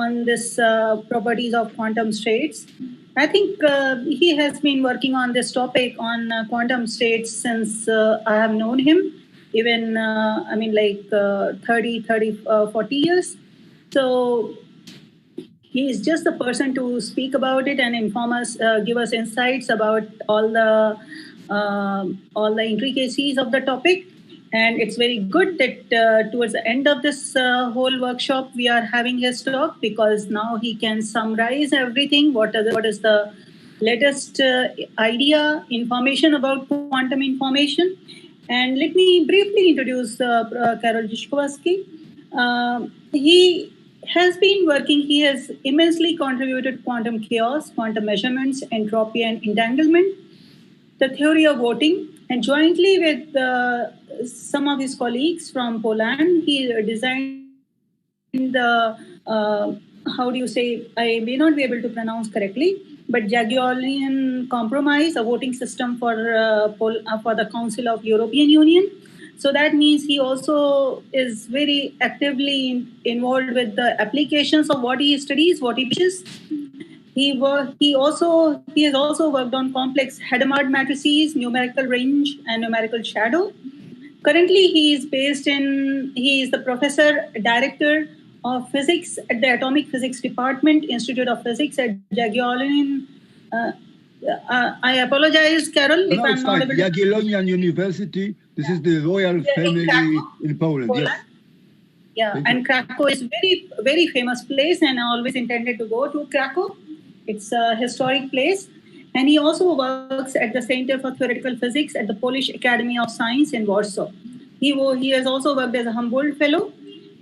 on this properties of quantum states. I think he has been working on this topic on quantum states since I have known him, even, 40 years. So he is just the person to speak about it and inform us, give us insights about all the intricacies of the topic. And it's very good that towards the end of this whole workshop, we are having his talk, because now he can summarize everything. What is the latest idea, information about quantum information? And let me briefly introduce Karol Życzkowski. He has immensely contributed to quantum chaos, quantum measurements, entropy and entanglement, the theory of voting, and jointly with some of his colleagues from Poland, he designed the, I may not be able to pronounce correctly, but Jagiellonian Compromise, a voting system for the Council of European Union. So that means he also is very actively involved with the applications of what he studies, what he teaches. He has also worked on complex Hadamard matrices, numerical range, and numerical shadow. Currently, he is the professor director of physics at the Atomic Physics Department, Institute of Physics at Jagiellonian. I apologize, Karol, if I'm not able to. Jagiellonian University. This is the royal family in Poland. Yes. Yeah, and Krakow is very, very famous place, and I always intended to go to Krakow. It's a historic place. And he also works at the Center for Theoretical Physics at the Polish Academy of Science in Warsaw. He has also worked as a Humboldt Fellow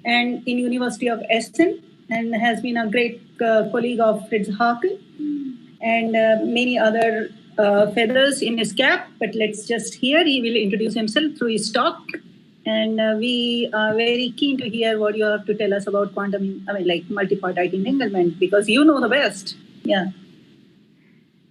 and in University of Essen, and has been a great colleague of Fritz Haken and many other feathers in his cap. But let's just hear. He will introduce himself through his talk. And we are very keen to hear what you have to tell us about multipartite entanglement, because you know the best. Yeah.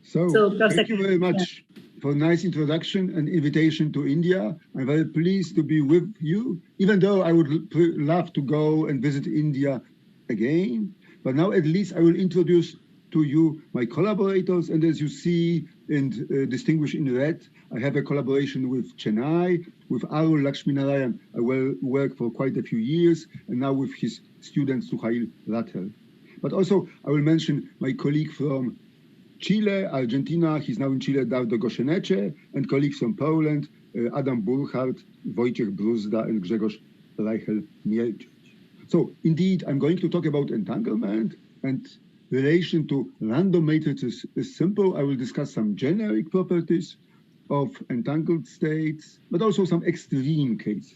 So thank you very much for a nice introduction and invitation to India. I'm very pleased to be with you, even though I would love to go and visit India again. But now at least I will introduce to you my collaborators. And as you see and distinguished in red, I have a collaboration with Chennai, with Arul Lakshminarayan. I will work for quite a few years, and now with his student Suhail Rathel. But also I will mention my colleague from Chile, Argentina, he's now in Chile, Dardo Goszenece, and colleagues from Poland, Adam Burchardt, Wojciech Bruzda, and Grzegorz Reichel-Mielczek. So indeed, I'm going to talk about entanglement, and relation to random matrices is simple. I will discuss some generic properties of entangled states, but also some extreme cases.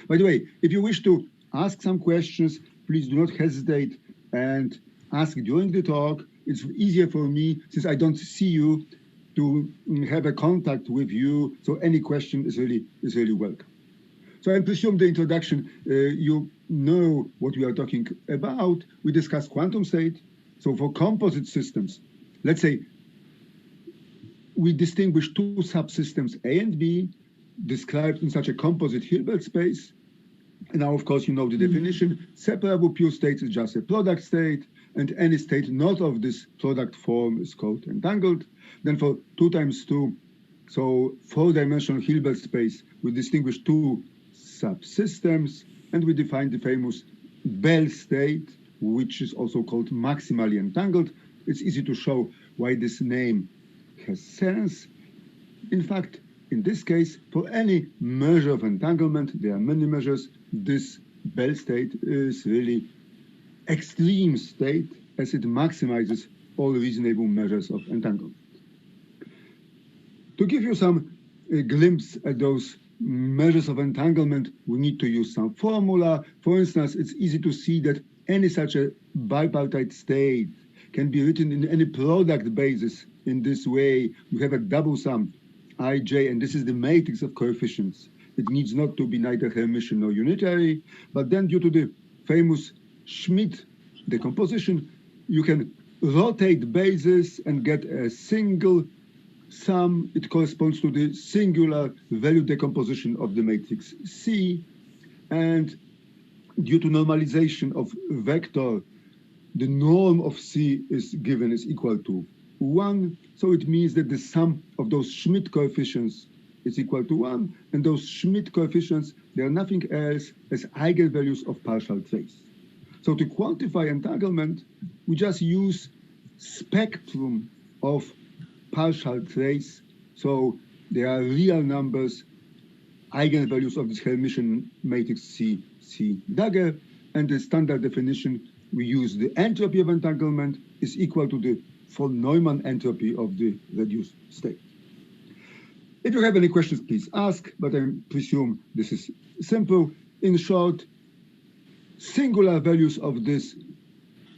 By the way, if you wish to ask some questions, please do not hesitate and ask during the talk. It's easier for me, since I don't see you, to have a contact with you. So any question is really welcome. So I presume the introduction, you know what we are talking about. We discussed quantum state. So for composite systems, let's say we distinguish two subsystems A and B described in such a composite Hilbert space. And now, of course, you know the definition. Separable pure states is just a product state, and any state not of this product form is called entangled. Then for 2 times 2, so 4-dimensional Hilbert space, we distinguish two subsystems, and we define the famous Bell state, which is also called maximally entangled. It's easy to show why this name has sense. In fact, in this case, for any measure of entanglement, there are many measures, this Bell state is really extreme state, as it maximizes all reasonable measures of entanglement. To give you some glimpse at those measures of entanglement, we need to use some formula. For instance, it's easy to see that any such a bipartite state can be written in any product basis in this way. You have a double sum ij, and this is the matrix of coefficients. It needs not to be neither Hermitian nor unitary, but then due to the famous Schmidt decomposition, you can rotate bases and get a single sum. It corresponds to the singular value decomposition of the matrix C. And due to normalization of vector the norm of C is given is equal to 1. So it means that the sum of those Schmidt coefficients is equal to 1. And those Schmidt coefficients, they are nothing else as eigenvalues of partial trace. So to quantify entanglement, we just use spectrum of partial trace. So there are real numbers, eigenvalues of this Hermitian matrix C dagger, and the standard definition we use the entropy of entanglement is equal to the von Neumann entropy of the reduced state. If you have any questions, please ask, but I presume this is simple. In short, singular values of this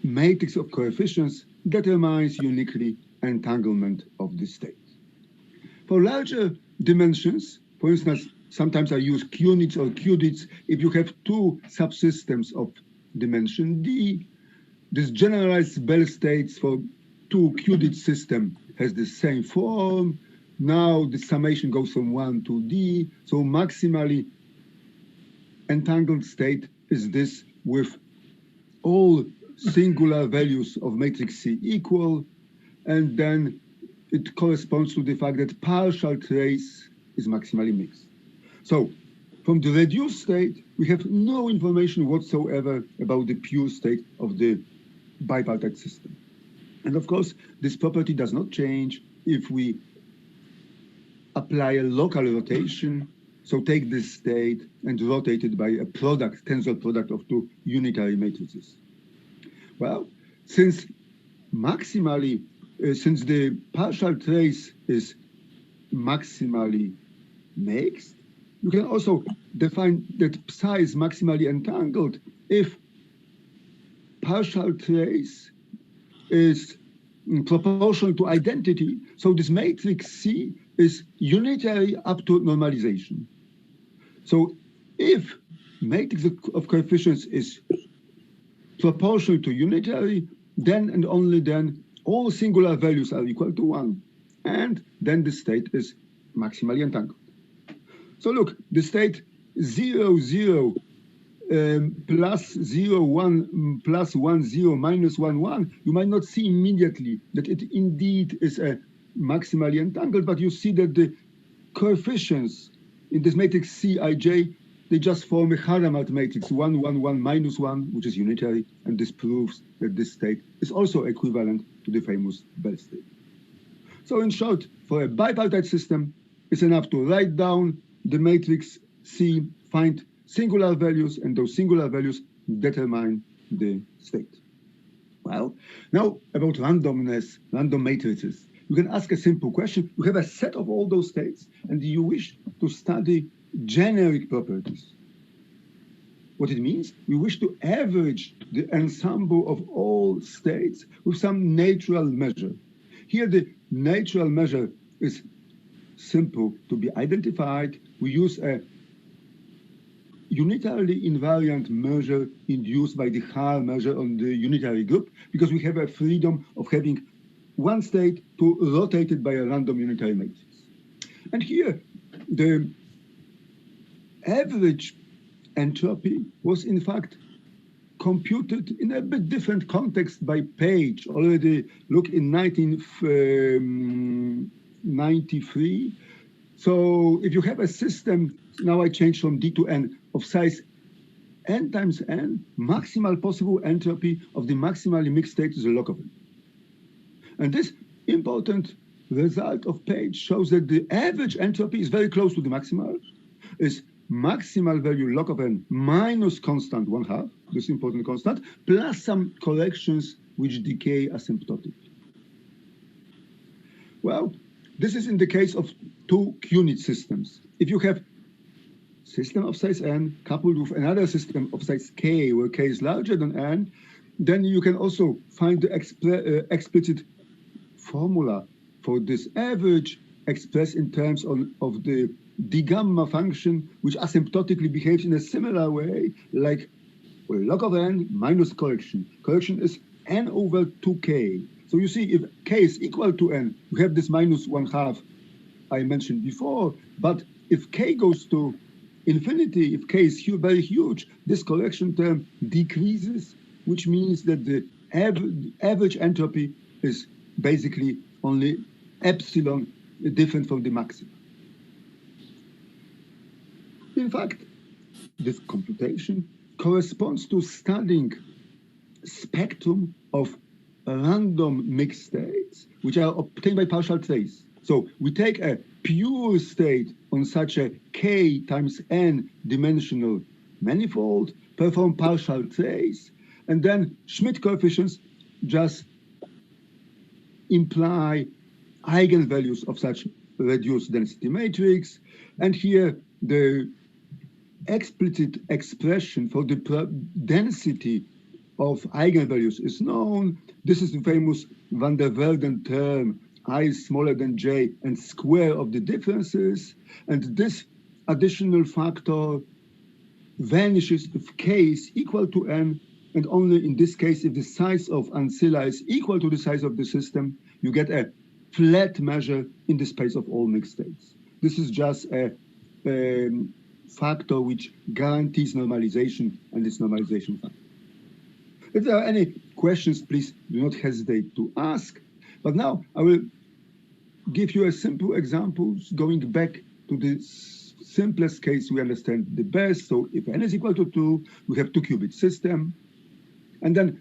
matrix of coefficients determines uniquely entanglement of the state. For larger dimensions, for instance, sometimes I use qnits or qdits. If you have two subsystems of dimension d, this generalized Bell states for two qdit system has the same form. Now the summation goes from 1 to d, so maximally entangled state is this with all singular values of matrix C equal, and then it corresponds to the fact that partial trace is maximally mixed. So from the reduced state, we have no information whatsoever about the pure state of the bipartite system. And of course, this property does not change if we apply a local rotation. So take this state and rotate it by a product, tensor product of two unitary matrices. Well, since maximally, since the partial trace is maximally mixed, you can also define that psi is maximally entangled if partial trace is proportional to identity. So this matrix C is unitary up to normalization. So if matrix of coefficients is proportional to unitary, then and only then all singular values are equal to 1, and then the state is maximally entangled. So look, the state 0, 0, plus 0, 1, plus 1, 0, minus 1, 1, you might not see immediately that it indeed is a maximally entangled, but you see that the coefficients in this matrix Cij, they just form a Hadamard matrix 1, 1, 1, minus 1, which is unitary, and this proves that this state is also equivalent to the famous Bell state. So in short, for a bipartite system, it's enough to write down the matrix C, find singular values, and those singular values determine the state. Well, now about randomness, random matrices. You can ask a simple question. You have a set of all those states, and you wish to study generic properties. What it means, we wish to average the ensemble of all states with some natural measure. Here, the natural measure is simple to be identified. We use a unitarily invariant measure induced by the Haar measure on the unitary group, because we have a freedom of having one state to rotate it by a random unitary matrix. And here, the average entropy was in fact computed in a bit different context by Page. Already look in 1993. So if you have a system, now I change from D to N, of size n times n, maximal possible entropy of the maximally mixed state is a log of n. And this important result of Page shows that the average entropy is very close to the maximal, is maximal value log of n minus constant 1/2, this important constant, plus some corrections which decay asymptotically. Well, this is in the case of two qnit systems. If you have system of size n coupled with another system of size k, where k is larger than n, then you can also find the explicit formula for this average expressed in terms of the d gamma function, which asymptotically behaves in a similar way, like log of n minus correction. Correction is n over 2k. So you see, if k is equal to n, you have this minus 1/2 I mentioned before. But if k goes to if k is very huge, this correction term decreases, which means that the average entropy is basically only epsilon different from the maximum. In fact, this computation corresponds to studying spectrum of random mixed states, which are obtained by partial trace. So we take a pure state on such a k times n dimensional manifold, perform partial trace, and then Schmidt coefficients just imply eigenvalues of such reduced density matrix. And here the explicit expression for the density of eigenvalues is known. This is the famous van der Waals term, I is smaller than j and square of the differences. And this additional factor vanishes if k is equal to n, and only in this case, if the size of ancilla is equal to the size of the system, you get a flat measure in the space of all mixed states. This is just a factor which guarantees normalization, and this normalization factor. If there are any questions, please do not hesitate to ask. But now I will give you a simple example going back to the simplest case we understand the best. So if n is equal to 2, we have 2-qubit system. And then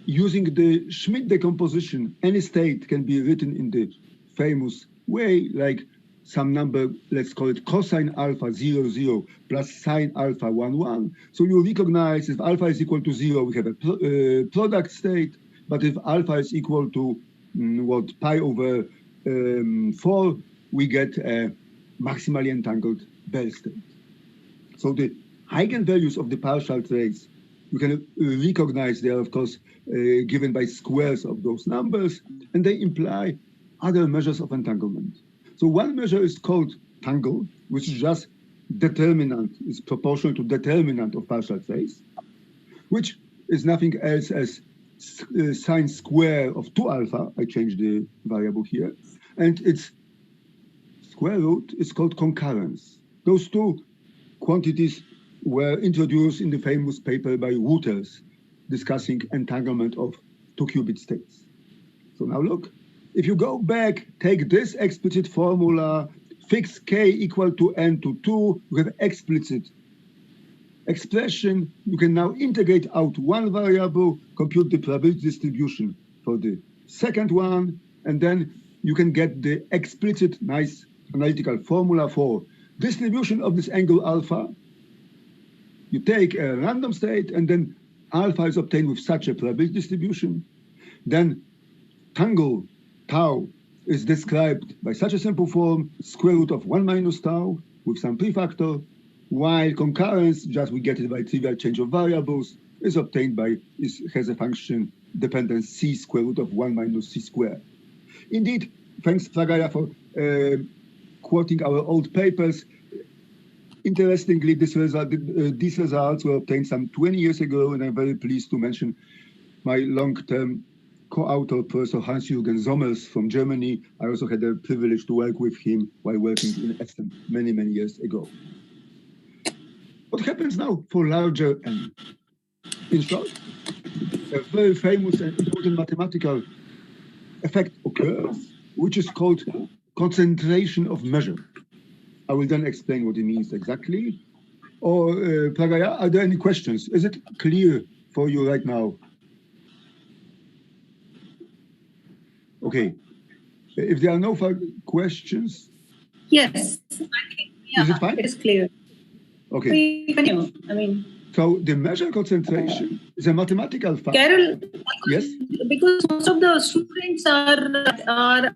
using the Schmidt decomposition, any state can be written in the famous way, like some number, let's call it cosine alpha 0, 0 plus sine alpha 1, 1. So you recognize if alpha is equal to 0, we have a product state. But if alpha is equal to pi over 4, we get a maximally entangled Bell state. So the eigenvalues of the partial trace, you can recognize they are, of course, given by squares of those numbers, and they imply other measures of entanglement. So one measure is called tangle, which is just determinant, is proportional to determinant of partial trace, which is nothing else as sine square of 2 alpha. I changed the variable here. And its square root is called concurrence. Those two quantities were introduced in the famous paper by Wouters discussing entanglement of 2-qubit states. So now look, if you go back, take this explicit formula, fix k equal to n to 2, you have explicit expression. You can now integrate out one variable, compute the probability distribution for the second one, and then you can get the explicit nice analytical formula for distribution of this angle alpha. You take a random state, and then alpha is obtained with such a probability distribution. Then tangle tau is described by such a simple form, square root of 1 minus tau with some prefactor, while concurrence, just we get it by trivial change of variables, is obtained by, has a function dependence c square root of 1 minus c squared. Indeed, thanks Fragaya for quoting our old papers. Interestingly, these results were obtained some 20 years ago, and I'm very pleased to mention my long-term co-author, Professor Hans-Jürgen Sommers from Germany. I also had the privilege to work with him while working in Essen many, many years ago. What happens now for larger n? In short, a very famous and important mathematical effect occurs, which is called concentration of measure. I will then explain what it means exactly. Or, Pragaya, are there any questions? Is it clear for you right now? Okay. If there are no further questions. Yes. Yeah, is it fine? It is clear. Okay. I mean. So the measure concentration is a mathematical fact. Karol, yes? Because most of the students are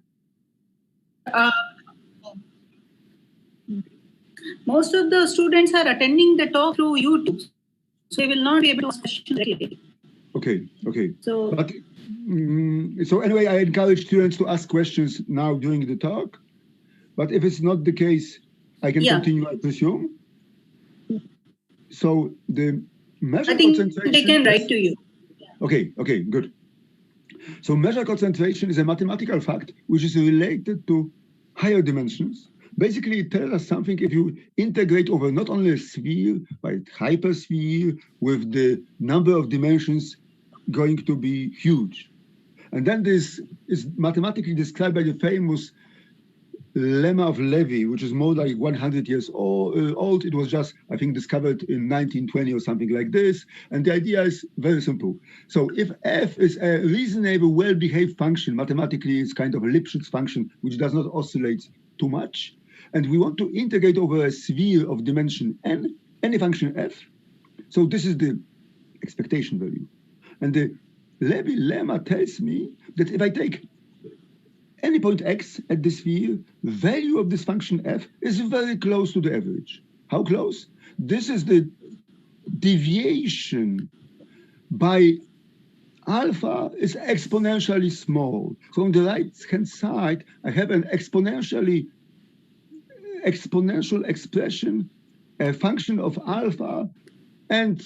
most of the students are attending the talk through YouTube, so they will not be able to ask questions directly. Okay, okay. So, but, so anyway, I encourage students to ask questions now during the talk. But if it's not the case, I can continue, I presume. So the measure concentration. They can write to you. Okay, okay, good. So measure concentration is a mathematical fact which is related to higher dimensions. Basically, it tells us something if you integrate over not only a sphere, but hypersphere with the number of dimensions going to be huge. And then this is mathematically described by the famous lemma of Levy, which is more like 100 years old. It was just, I think, discovered in 1920 or something like this. And the idea is very simple. So if f is a reasonable, well-behaved function, mathematically it's kind of a Lipschitz function, which does not oscillate too much, and we want to integrate over a sphere of dimension n, any function f, so this is the expectation value. And the Levy lemma tells me that if I take any point x at the sphere, the value of this function f is very close to the average. How close? This is the deviation by alpha is exponentially small. So on the right-hand side, I have an exponential expression, a function of alpha, and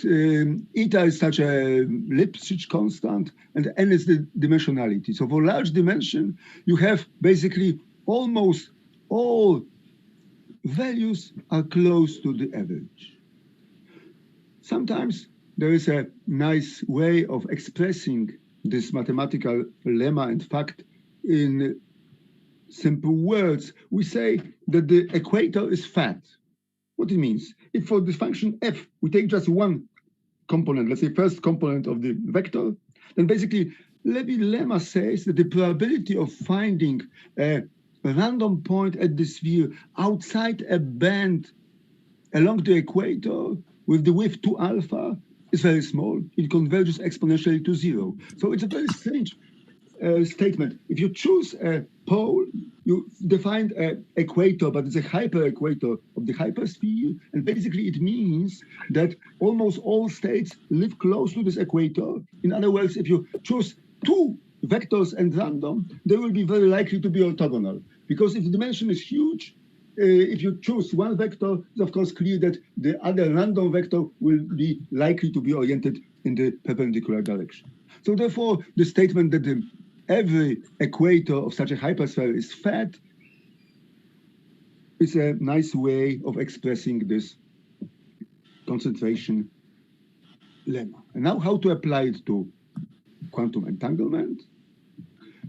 eta is such a Lipschitz constant, and n is the dimensionality. So for large dimension, you have basically almost all values are close to the average. Sometimes there is a nice way of expressing this mathematical lemma and fact in simple words. We say that the equator is fat. What it means? If for the function f, we take just one component, let's say first component of the vector, then basically Levy lemma says that the probability of finding a random point at the sphere outside a band along the equator with the width 2 alpha is very small. It converges exponentially to 0. So it's a very strange statement. If you choose a pole, you define an equator, but it's a hyper-equator of the hypersphere, and basically it means that almost all states live close to this equator. In other words, if you choose 2 vectors and random, they will be very likely to be orthogonal, because if the dimension is huge, if you choose one vector, it's of course clear that the other random vector will be likely to be oriented in the perpendicular direction. So therefore, the statement that every equator of such a hypersphere is fat is a nice way of expressing this concentration lemma. And now how to apply it to quantum entanglement?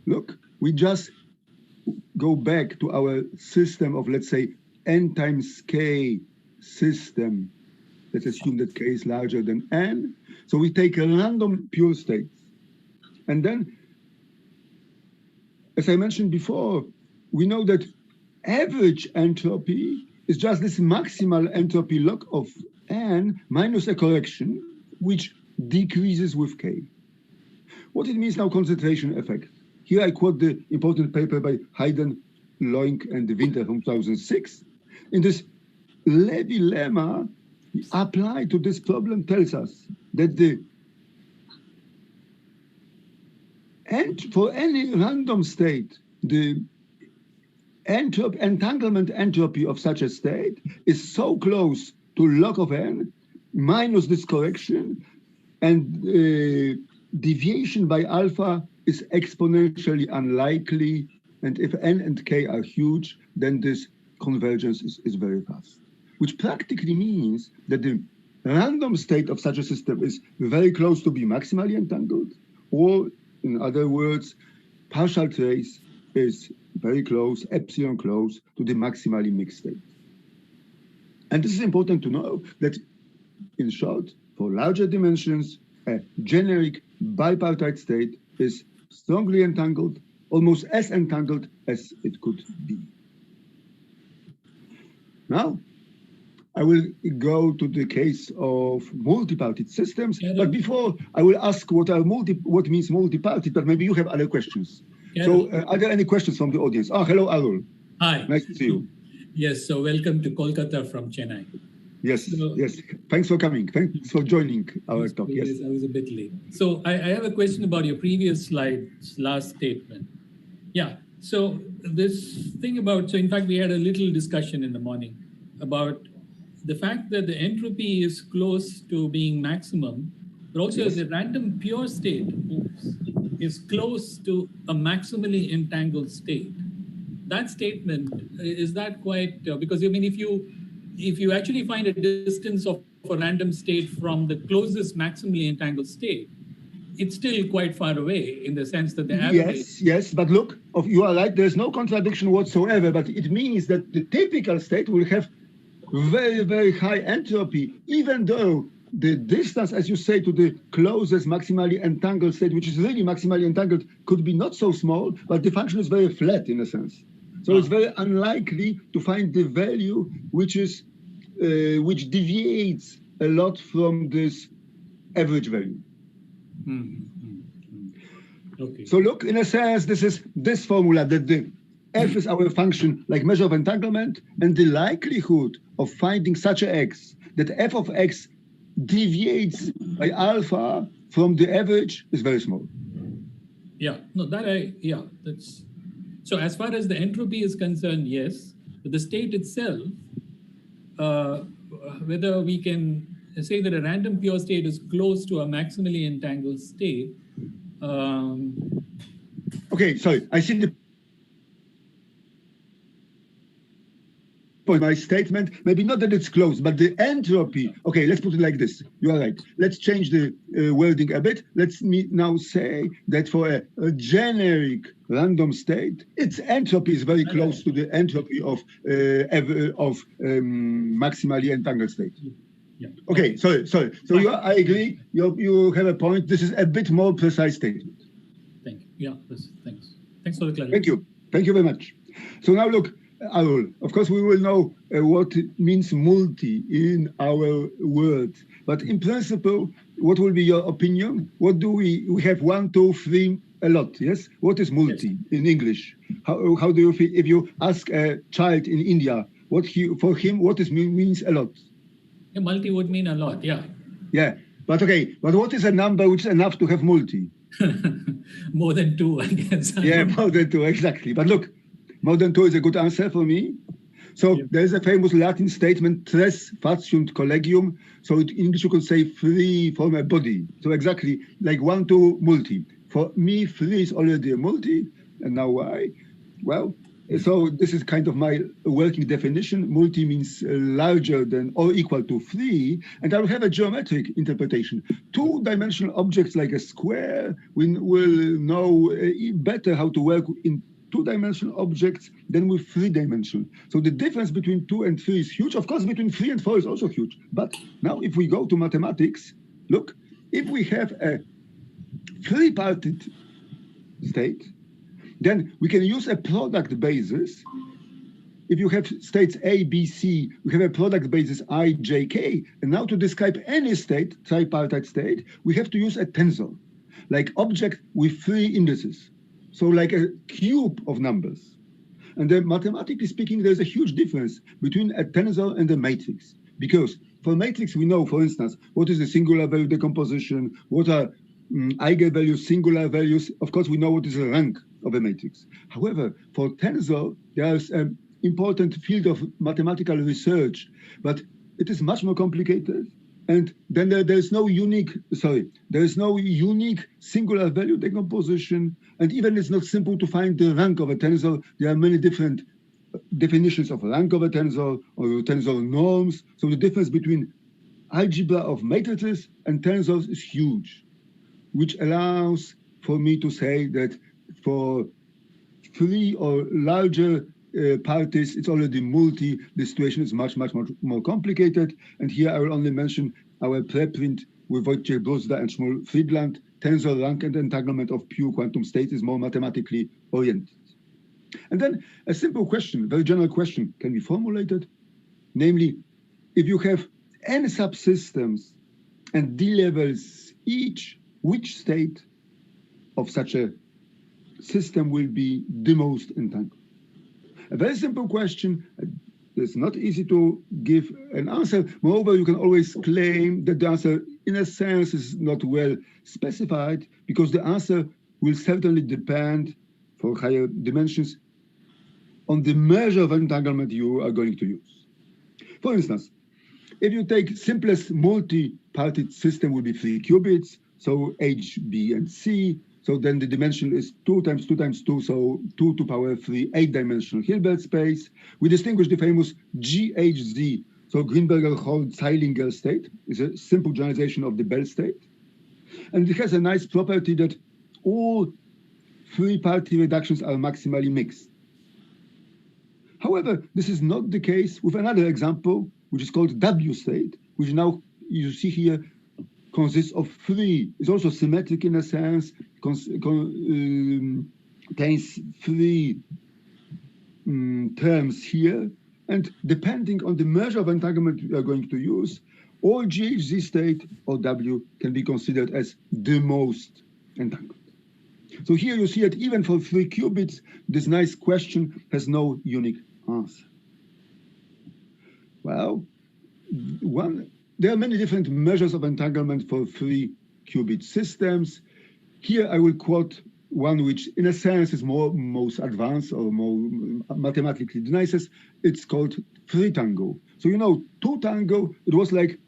Look, we just go back to our system of, let's say, n times k system. Let's assume that k is larger than n. So we take a random pure states. And then, as I mentioned before, we know that average entropy is just this maximal entropy log of n minus a correction, which decreases with k. What it means now, concentration effect. Here I quote the important paper by Hayden, Loink, and Winter from 2006. In this Levy lemma applied to this problem tells us that for any random state, the entanglement entropy of such a state is so close to log of n minus this correction, and deviation by alpha is exponentially unlikely, and if n and k are huge, then this convergence is very fast, which practically means that the random state of such a system is very close to be maximally entangled, or in other words, partial trace is very close, epsilon close to the maximally mixed state. And this is important to know that, in short, for larger dimensions, a generic bipartite state is strongly entangled, almost as entangled as it could be. Now, I will go to the case of multipartite systems, but before I will ask what means multipartite, but maybe you have other questions. So are there any questions from the audience? Oh, hello, Arul. Hi. Nice to see you. Yes, so welcome to Kolkata from Chennai. Yes, so, yes. Thanks for coming. Thanks for joining our talk. Yes, I was a bit late. So I have a question about your previous slide's last statement. Yeah, so this thing about, so in fact, we had a little discussion in the morning about the fact that the entropy is close to being maximum, but also the random pure state is close to a maximally entangled state. That statement, is that quite, because I mean, if you actually find a distance of a random state from the closest maximally entangled state, it's still quite far away in the sense that the average... Yes, but look, you are right, there's no contradiction whatsoever, but it means that the typical state will have very, very high entropy, even though the distance, as you say, to the closest maximally entangled state, which is really maximally entangled, could be not so small, but the function is very flat in a sense. So it's very unlikely to find the value which deviates a lot from this average value. Okay. So look, in a sense, this is this formula that the f is our function, like measure of entanglement, and the likelihood of finding such a x, that f of x deviates by alpha from the average is very small. Yeah, no, that's... So as far as the entropy is concerned, yes, but the state itself, whether we can say that a random pure state is close to a maximally entangled state. Okay, sorry, I see the point. My statement, maybe not that it's close, but the entropy. Okay, let's put it like this. You are right. Let's change the wording a bit. Let's now say that for a generic random state, its entropy is very close to the entropy of maximally entangled state. Yeah. Okay, sorry. So I agree. You have a point. This is a bit more precise statement. Thank you. Yeah, thanks. Thanks for the clarity. Thank you very much. So now look, Karol, of course we will know what means multi in our word, but in principle, what will be your opinion? What do we have 1, 2, 3, a lot, yes? What is multi in English? How do you feel if you ask a child in India, for him, what means a lot? Yeah, multi would mean a lot, yeah. Yeah, but okay, but what is a number which is enough to have multi? More than 2, I guess. Yeah, more than 2, exactly. But look, more than 2 is a good answer for me. So there is a famous Latin statement, tres faciunt collegium. So in English you could say 3 form a body. So exactly like 1, 2, multi. For me, 3 is already a multi. And now why? Well, so this is kind of my working definition. Multi means larger than or equal to 3. And I will have a geometric interpretation. 2-dimensional objects like a square, we will know better how to work in 2-dimensional objects than with 3-dimensional. So the difference between 2 and 3 is huge. Of course, between 3 and 4 is also huge. But now if we go to mathematics, look, if we have a 3-parted state, then we can use a product basis. If you have states A, B, C, we have a product basis I, J, K. And now to describe any state, tripartite state, we have to use a tensor, like object with 3 indices. So like a cube of numbers. And then mathematically speaking, there's a huge difference between a tensor and a matrix. Because for matrix, we know, for instance, what is the singular value decomposition, what are eigenvalues, singular values. Of course, we know what is the rank of a matrix. However, for tensor, there's an important field of mathematical research, but it is much more complicated. And then there's no unique singular value decomposition. And even it's not simple to find the rank of a tensor. There are many different definitions of rank of a tensor or tensor norms. So the difference between algebra of matrices and tensors is huge, which allows for me to say that for 3 or larger parties, it's already multi. The situation is much more complicated. And here I will only mention our preprint with Wojciech Bruzda and Shmuel Friedland. Tensor rank and entanglement of pure quantum states is more mathematically oriented. And then a simple question, very general question, can be formulated. Namely, if you have n subsystems and d levels each, which state of such a system will be the most entangled? A very simple question. It's not easy to give an answer. Moreover, you can always claim that the answer, in a sense, is not well specified, because the answer will certainly depend, for higher dimensions, on the measure of entanglement you are going to use. For instance, if you take simplest multi-parted system would be 3 qubits, so H, B, and C. So then the dimension is 2 times 2 times 2, so 2 to power 3, 8-dimensional Hilbert space. We distinguish the famous GHZ, so Greenberger-Hall-Zeilinger state, is a simple generalization of the Bell state. And it has a nice property that all three-party reductions are maximally mixed. However, this is not the case with another example, which is called W state, which now you see here consists of three. It's also symmetric in a sense, contains three terms here. And depending on the measure of entanglement we are going to use, or GHZ state or W can be considered as the most entangled. So here you see that even for 3 qubits, this nice question has no unique answer. Well, there are many different measures of entanglement for 3 qubit systems. Here I will quote one which in a sense is most advanced or more mathematically the nicest. It's called 3 tango. So you know 2 tango, it was like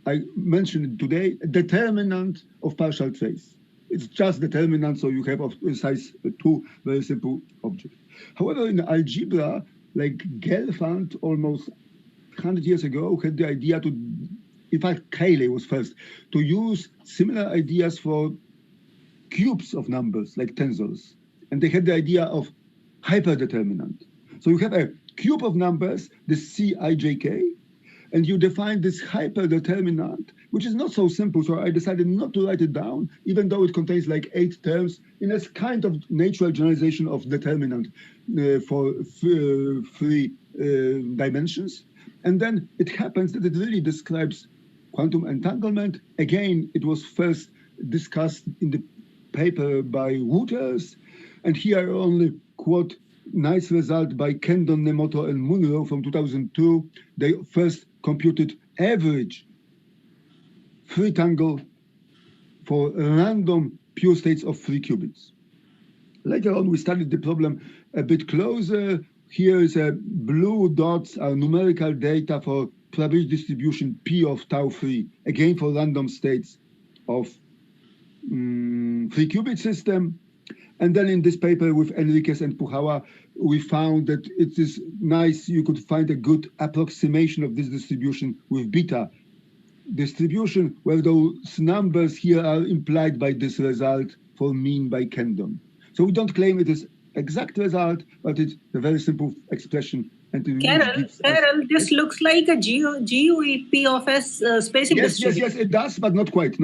I mentioned today, a determinant of partial trace. It's just determinant, so you have of size 2 very simple objects. However, in algebra, like Gelfand almost 100 years ago had the idea to, in fact, Cayley was first, to use similar ideas for cubes of numbers, like tensors. And they had the idea of hyperdeterminant. So you have a cube of numbers, the Cijk, and you define this hyperdeterminant, which is not so simple. So I decided not to write it down, even though it contains like 8 terms in a kind of natural generalization of determinant for 3 dimensions. And then it happens that it really describes quantum entanglement. Again, it was first discussed in the paper by Wouters. And here I only quote nice result by Kendon, Nemoto, and Munro from 2002. They first computed average 3 tangle for random pure states of 3 qubits. Later on, we studied the problem a bit closer. Here is a blue dots are numerical data for probability distribution P of tau 3, again for random states of 3 qubit system. And then in this paper with Enriquez and Pujawa, we found that it is nice, you could find a good approximation of this distribution with beta distribution, where those numbers here are implied by this result for mean by Kendon. So we don't claim it is exact result, but it's a very simple expression. And Karol, this looks like a GUEP of S spacing distribution. Yes, it does, but not quite.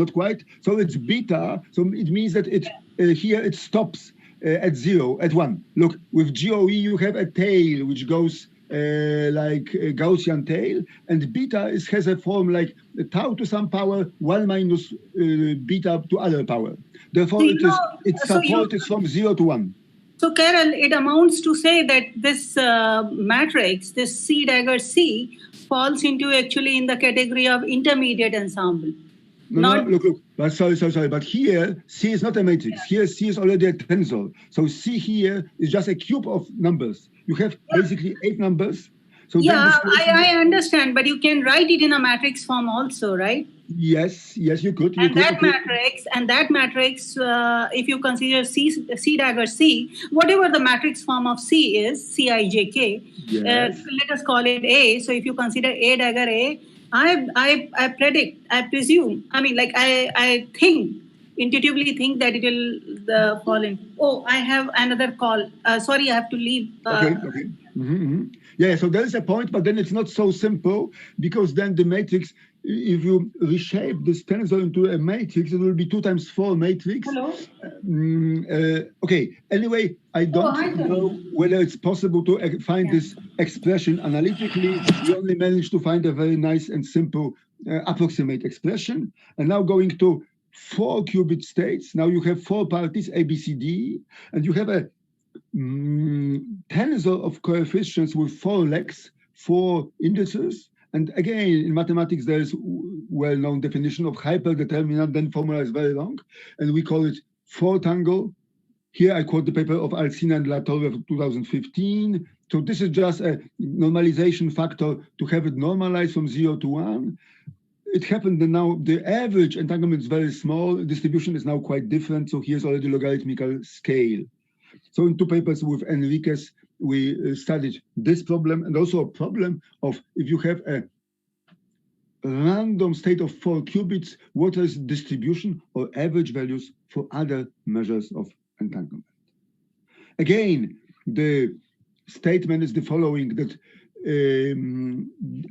So it's beta, so it means that it here it stops at 0, at 1. Look, with GOE you have a tail which goes like a Gaussian tail, and beta has a form like tau to some power 1 minus beta to other power. Therefore, it's supported from 0 to 1. So, Karol, it amounts to say that this matrix, this C dagger C, falls into actually in the category of intermediate ensemble. No, look. But sorry. But here, C is not a matrix. Here, C is already a tensor. So C here is just a cube of numbers. You have basically 8 numbers. So I understand, but you can write it in a matrix form also, right? Yes, you could. That matrix, if you consider C dagger C, whatever the matrix form of C is, Cijk, yes. Let us call it A. So if you consider A dagger A, I predict, I presume, I intuitively think that it will fall in. Oh, I have another call. Sorry, I have to leave. Okay. Yeah, so there is a point, but then it's not so simple, because then the matrix, if you reshape this tensor into a matrix, it will be 2 times 4 matrix. Hello? Okay, anyway, I don't know whether it's possible to find this expression analytically. We only managed to find a very nice and simple approximate expression. And now going to 4 qubit states. Now you have 4 parties, A, B, C, D, and you have a tensor of coefficients with 4 legs, 4 indices. And again, in mathematics, there is well-known definition of hyperdeterminant, then formula is very long, and we call it 4 tangle. Here I quote the paper of Alcina and Latorre of 2015. So this is just a normalization factor to have it normalized from 0 to 1. It happened that now the average entanglement is very small, distribution is now quite different, so here's already logarithmical scale. So in 2 papers with Enriquez, we studied this problem, and also a problem of if you have a random state of 4 qubits, what is distribution or average values for other measures of entanglement. Again, the statement is the following, that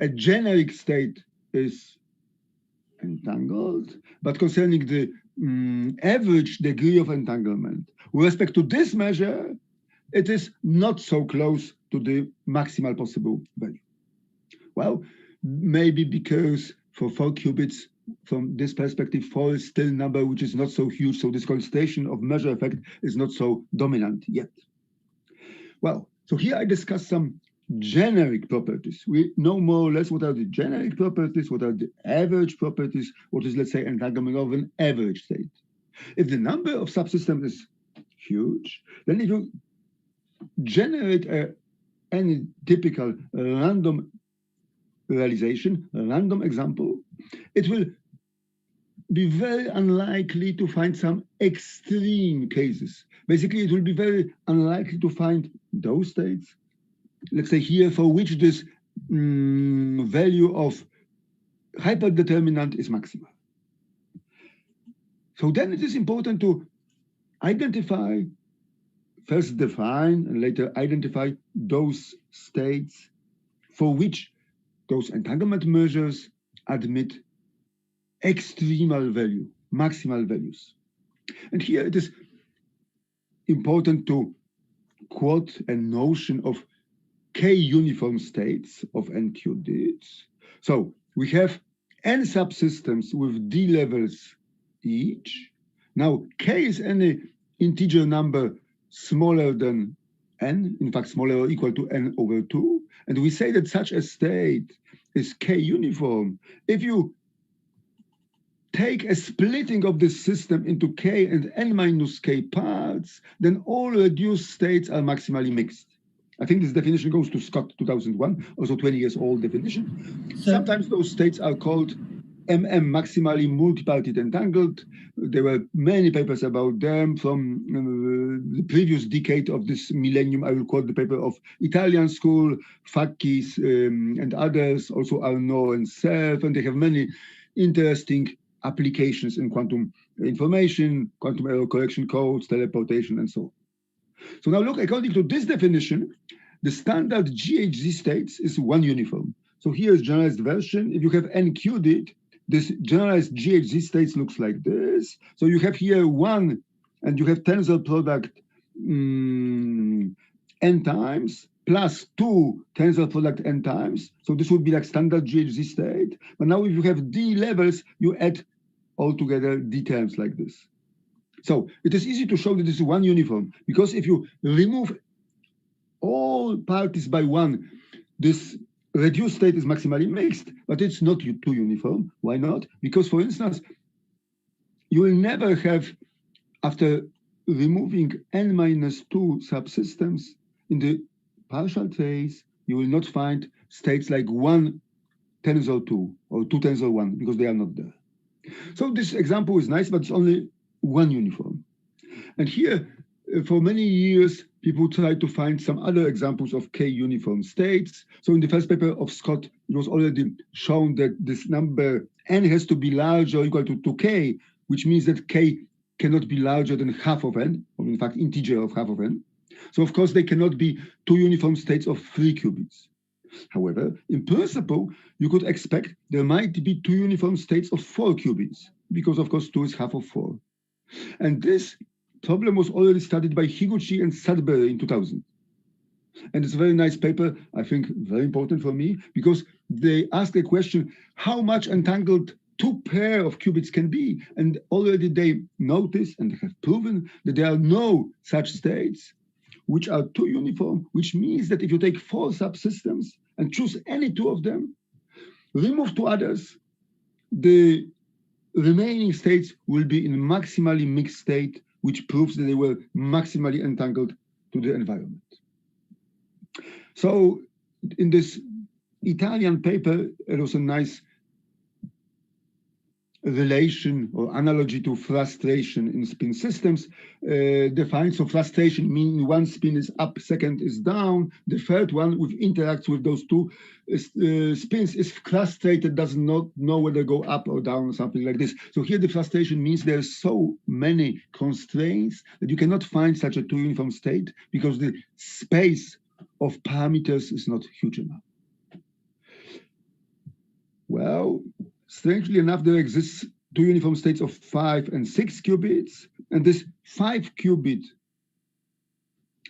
a generic state is entangled, but concerning the average degree of entanglement, with respect to this measure, it is not so close to the maximal possible value. Well, maybe because for 4 qubits, from this perspective, 4 is still a number which is not so huge, so this concentration of measure effect is not so dominant yet. Well, so here I discuss some generic properties. We know more or less what are the generic properties, what are the average properties, what is, let's say, entanglement of an average state. If the number of subsystems is huge, then if you generate any typical random realization, a random example, it will be very unlikely to find some extreme cases. Basically, it will be very unlikely to find those states, let's say here, for which this value of hyperdeterminant is maximal. So then it is important to identify, first define, and later identify those states for which those entanglement measures admit extremal value, maximal values. And here it is important to quote a notion of K-uniform states of n qubits. So we have n subsystems with d levels each. Now K is any integer number smaller than n, in fact smaller or equal to n over 2. And we say that such a state is K-uniform if you take a splitting of this system into K and n minus K parts, then all reduced states are maximally mixed. I think this definition goes to Scott 2001, also 20 years old definition. Sometimes those states are called maximally multipartite entangled. There were many papers about them from the previous decade of this millennium. I will quote the paper of Italian school, Fakkis and others, also Arnaud and Cerf, and they have many interesting applications in quantum information, quantum error correction codes, teleportation, and so on. So now look, according to this definition, the standard GHZ states is one uniform. So here is generalized version. If you have n qubit, this generalized GHZ states looks like this. So you have here 1, and you have tensor product n times, plus 2 tensor product n times. So this would be like standard GHZ state. But now if you have d levels, you add all together d terms like this. So it is easy to show that this is one uniform, because if you remove all parties by 1, this reduced state is maximally mixed, but it's not too uniform. Why not? Because, for instance, you will never have, after removing n minus 2 subsystems in the partial trace, you will not find states like 1 tensor 2 or 2 tensor 1, because they are not there. So this example is nice, but it's only one uniform. And here, for many years, people tried to find some other examples of K-uniform states. So in the first paper of Scott, it was already shown that this number n has to be larger or equal to 2k, which means that k cannot be larger than half of n, or in fact, integer of half of n. So of course, they cannot be 2 uniform states of 3 qubits. However, in principle, you could expect there might be 2 uniform states of 4 qubits, because of course 2 is half of 4. And this problem was already studied by Higuchi and Sudbury in 2000. And it's a very nice paper, I think very important for me, because they ask a question, how much entangled 2 pair of qubits can be? And already they notice and have proven that there are no such states which are 2 uniform, which means that if you take 4 subsystems and choose any 2 of them, remove 2 others, the remaining states will be in a maximally mixed state, which proves that they were maximally entangled to the environment. So in this Italian paper, it was a nice relation or analogy to frustration in spin systems defined. So frustration means one spin is up, second is down. The third one, which interacts with those two spins, is frustrated, does not know whether go up or down or something like this. So here the frustration means there's so many constraints that you cannot find such a two uniform state because the space of parameters is not huge enough. Well, strangely enough, there exists two uniform states of 5 and 6 qubits, and this 5-qubit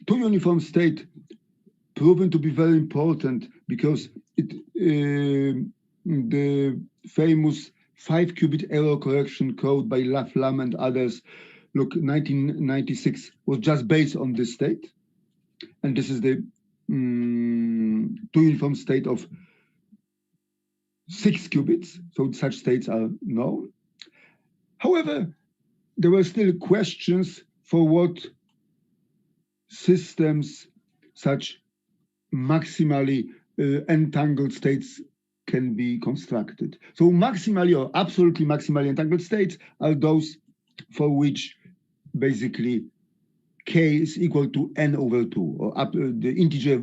two uniform state proven to be very important because it the famous 5-qubit error correction code by Laflamme and others, look, 1996, was just based on this state, and this is the two uniform state of 6 qubits, so such states are known. However, there were still questions for what systems such maximally entangled states can be constructed. So maximally or absolutely maximally entangled states are those for which basically k is equal to n over 2, or the integer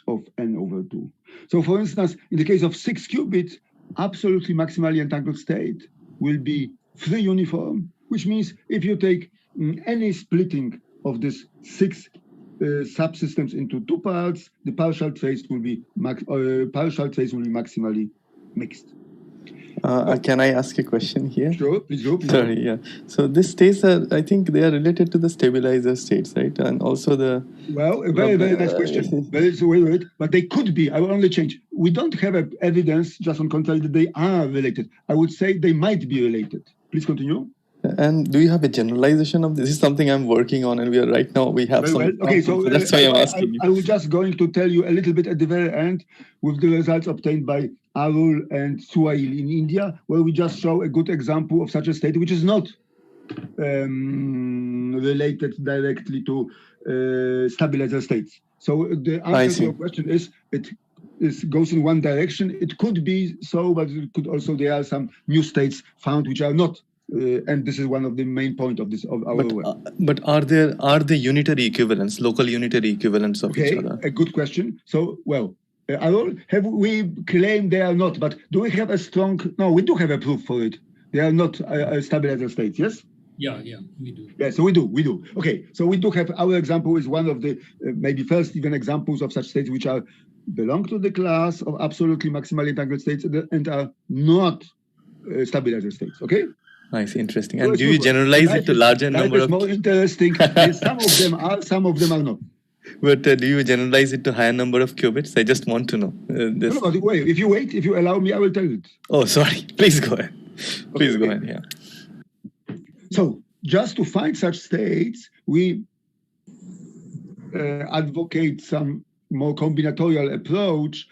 of n over 2. So for instance, in the case of 6 qubits, absolutely maximally entangled state will be 3 uniform, which means if you take any splitting of this 6 subsystems into 2 parts, the partial trace will be maximally mixed. Can I ask a question here? Sure, please go. Sorry, yeah. So these states are, I think they are related to the stabilizer states, right? And also the... Well, a very, very nice question. Wait, but they could be. I will only change. We don't have evidence, just on contrary, that they are related. I would say they might be related. Please continue. And do you have a generalization of this? This is something I'm working on, and we have some. Well. Okay, so that's why I'm asking you. I was just going to tell you a little bit at the very end with the results obtained by Arul and Suhail in India, where we just show a good example of such a state which is not related directly to stabilizer states. So the answer to your question is it goes in one direction. It could be so, but it could also, there are some new states found which are not. And this is one of the main points of our work. But are there unitary equivalents, local unitary equivalents of each other? A good question. So, well, Arul, have we claimed they are not, but do we have a strong... No, we do have a proof for it. They are not stabilizer states, yes? Yeah, we do. Yeah, so we do. Okay, so we do have, our example is one of the maybe first even examples of such states which belong to the class of absolutely maximally entangled states and are not stabilizer states, okay? Nice, interesting. And do you generalize it to larger number of... more interesting. Some of them are, some of them are not. But do you generalize it to higher number of qubits? I just want to know. No, wait, if you allow me, I will tell it. Oh, sorry. Please go ahead. Please go ahead, yeah. So, just to find such states, we advocate some more combinatorial approach.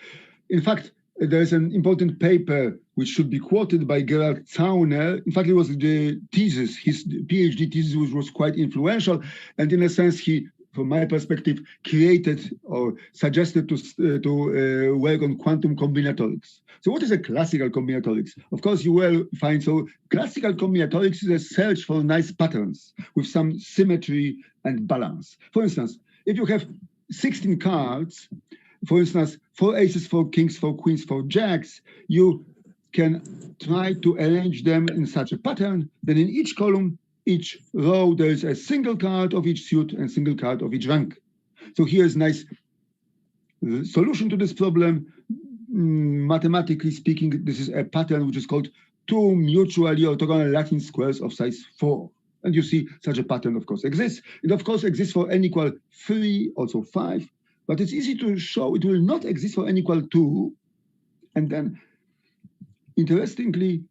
In fact, there's an important paper which should be quoted by Gerald Zauner. In fact, it was the thesis, his PhD thesis, which was quite influential. And in a sense, he, from my perspective, created or suggested to work on quantum combinatorics. So what is a classical combinatorics? Of course, you will find, so classical combinatorics is a search for nice patterns with some symmetry and balance. For instance, if you have 16 cards, for instance, 4 aces, 4 kings, 4 queens, 4 jacks, you can try to arrange them in such a pattern that in each column, each row, there is a single card of each suit and single card of each rank. So here's nice solution to this problem. Mathematically speaking, this is a pattern which is called 2 mutually orthogonal Latin squares of size 4. And you see such a pattern, of course, exists. It, of course, exists for n equal 3, also 5. But it's easy to show it will not exist for n equal 2. And then, interestingly,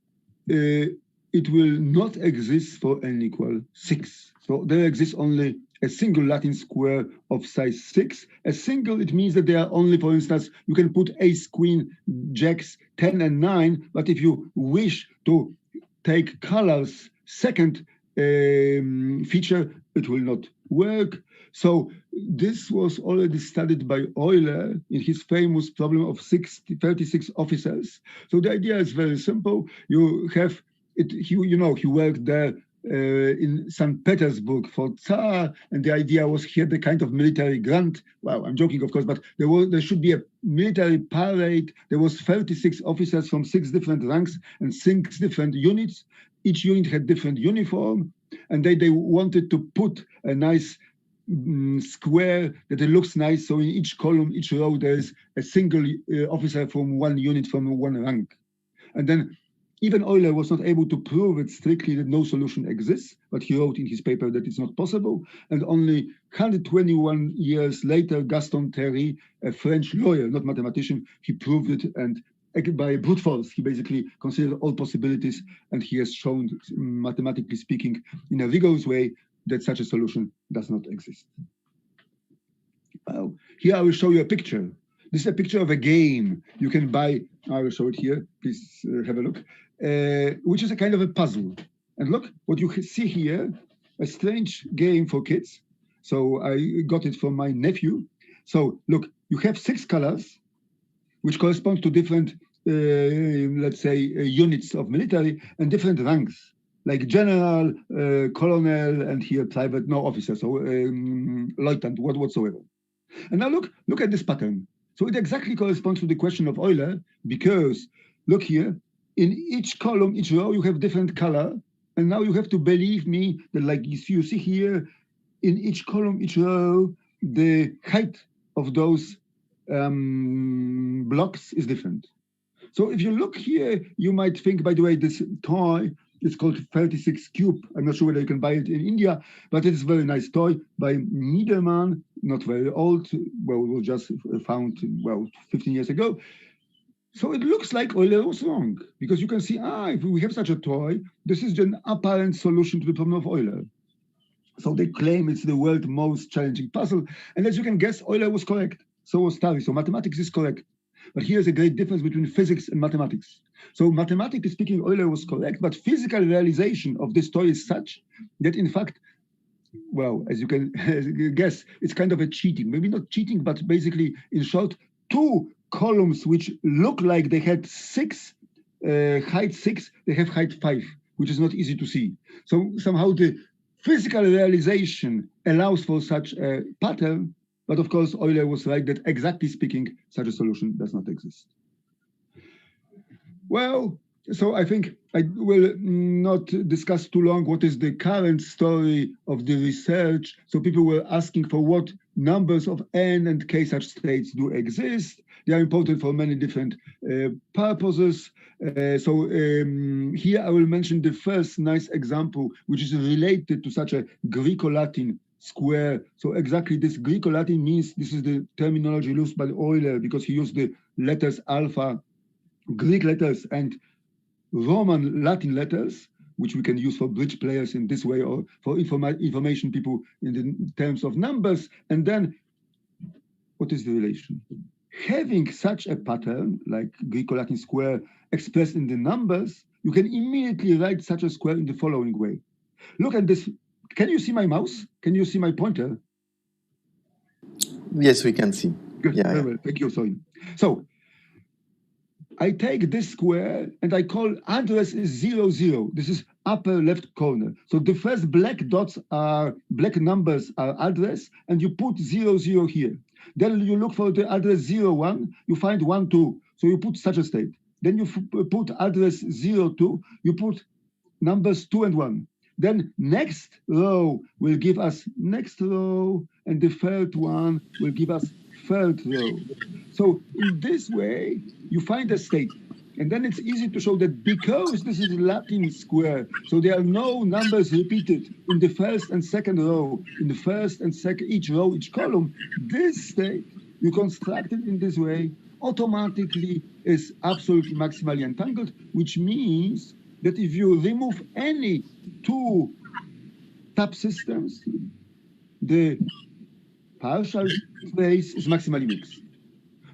it will not exist for n equal 6. So there exists only a single Latin square of size 6. A single, it means that there are only, for instance, you can put ace, queen, jacks, 10 and 9. But if you wish to take colors, second feature, it will not work. So this was already studied by Euler in his famous problem of 36 officers. So the idea is very simple. You have he worked there in St. Petersburg for Tsar, and the idea was he had a kind of military grant. Well, I'm joking, of course, but there should be a military parade. There was 36 officers from 6 different ranks and 6 different units. Each unit had different uniform, and they wanted to put a nice square that it looks nice. So in each column, each row, there's a single officer from one unit, from one rank. And then even Euler was not able to prove it strictly that no solution exists, but he wrote in his paper that it's not possible. And only 121 years later, Gaston Terry, a French lawyer, not mathematician, he proved it, and by brute force, he basically considered all possibilities, and he has shown, mathematically speaking, in a rigorous way, that such a solution does not exist. Well, here I will show you a picture. This is a picture of a game you can buy. I will show it here. Please have a look. Which is a kind of a puzzle. And look, what you see here, a strange game for kids. So I got it from my nephew. So look, you have 6 colors, which correspond to different, let's say, units of military and different ranks, like general, colonel, and here private, no officer, so lieutenant, whatsoever. And now look at this pattern. So it exactly corresponds to the question of Euler, because look here, in each column, each row, you have different color. And now you have to believe me that, like you see here, in each column, each row, the height of those blocks is different. So if you look here, you might think, by the way, this toy is called 36 Cube. I'm not sure whether you can buy it in India, but it's a very nice toy by Niederman, not very old. Well, it was just found, 15 years ago. So it looks like Euler was wrong, because you can see, if we have such a toy, this is an apparent solution to the problem of Euler. So they claim it's the world's most challenging puzzle. And as you can guess, Euler was correct. So was Tari. So mathematics is correct. But here's a great difference between physics and mathematics. So mathematically speaking, Euler was correct, but physical realization of this toy is such that, in fact, well, as you can guess, it's kind of a cheating. Maybe not cheating, but basically, in short, 2 columns which look like they had 6, height 6, they have height 5, which is not easy to see. So somehow the physical realization allows for such a pattern, but of course Euler was right that, exactly speaking, such a solution does not exist. Well, so I think I will not discuss too long what is the current story of the research. So people were asking for what numbers of n and k such states do exist. They are important for many different purposes. Here I will mention the first nice example, which is related to such a Greco-Latin square. So exactly this Greco-Latin means, this is the terminology used by Euler, because he used the letters alpha, Greek letters, and Roman Latin letters, which we can use for bridge players in this way, or for information people in the terms of numbers. And then, what is the relation? Having such a pattern, like Greco-Latin square expressed in the numbers, you can immediately write such a square in the following way. Look at this. Can you see my mouse? Can you see my pointer? Yes, we can see. Good. Yeah. Well, thank you. Sorry. So I take this square and I call address is 0, 0. This is upper left corner. So the first black dots are, black numbers are address, and you put 0, 0 here. Then you look for the address 0, 1, you find 1, 2. So you put such a state. Then you put address 0, 2, you put numbers 2 and 1. Then next row will give us next row, and the third one will give us third row. So in this way, you find a state. And then it's easy to show that because this is a Latin square, so there are no numbers repeated in the first and second row, in the first and second, each row, each column, this state, you construct it in this way, automatically is absolutely maximally entangled, which means that if you remove any 2 subsystems, the partial space is maximally mixed.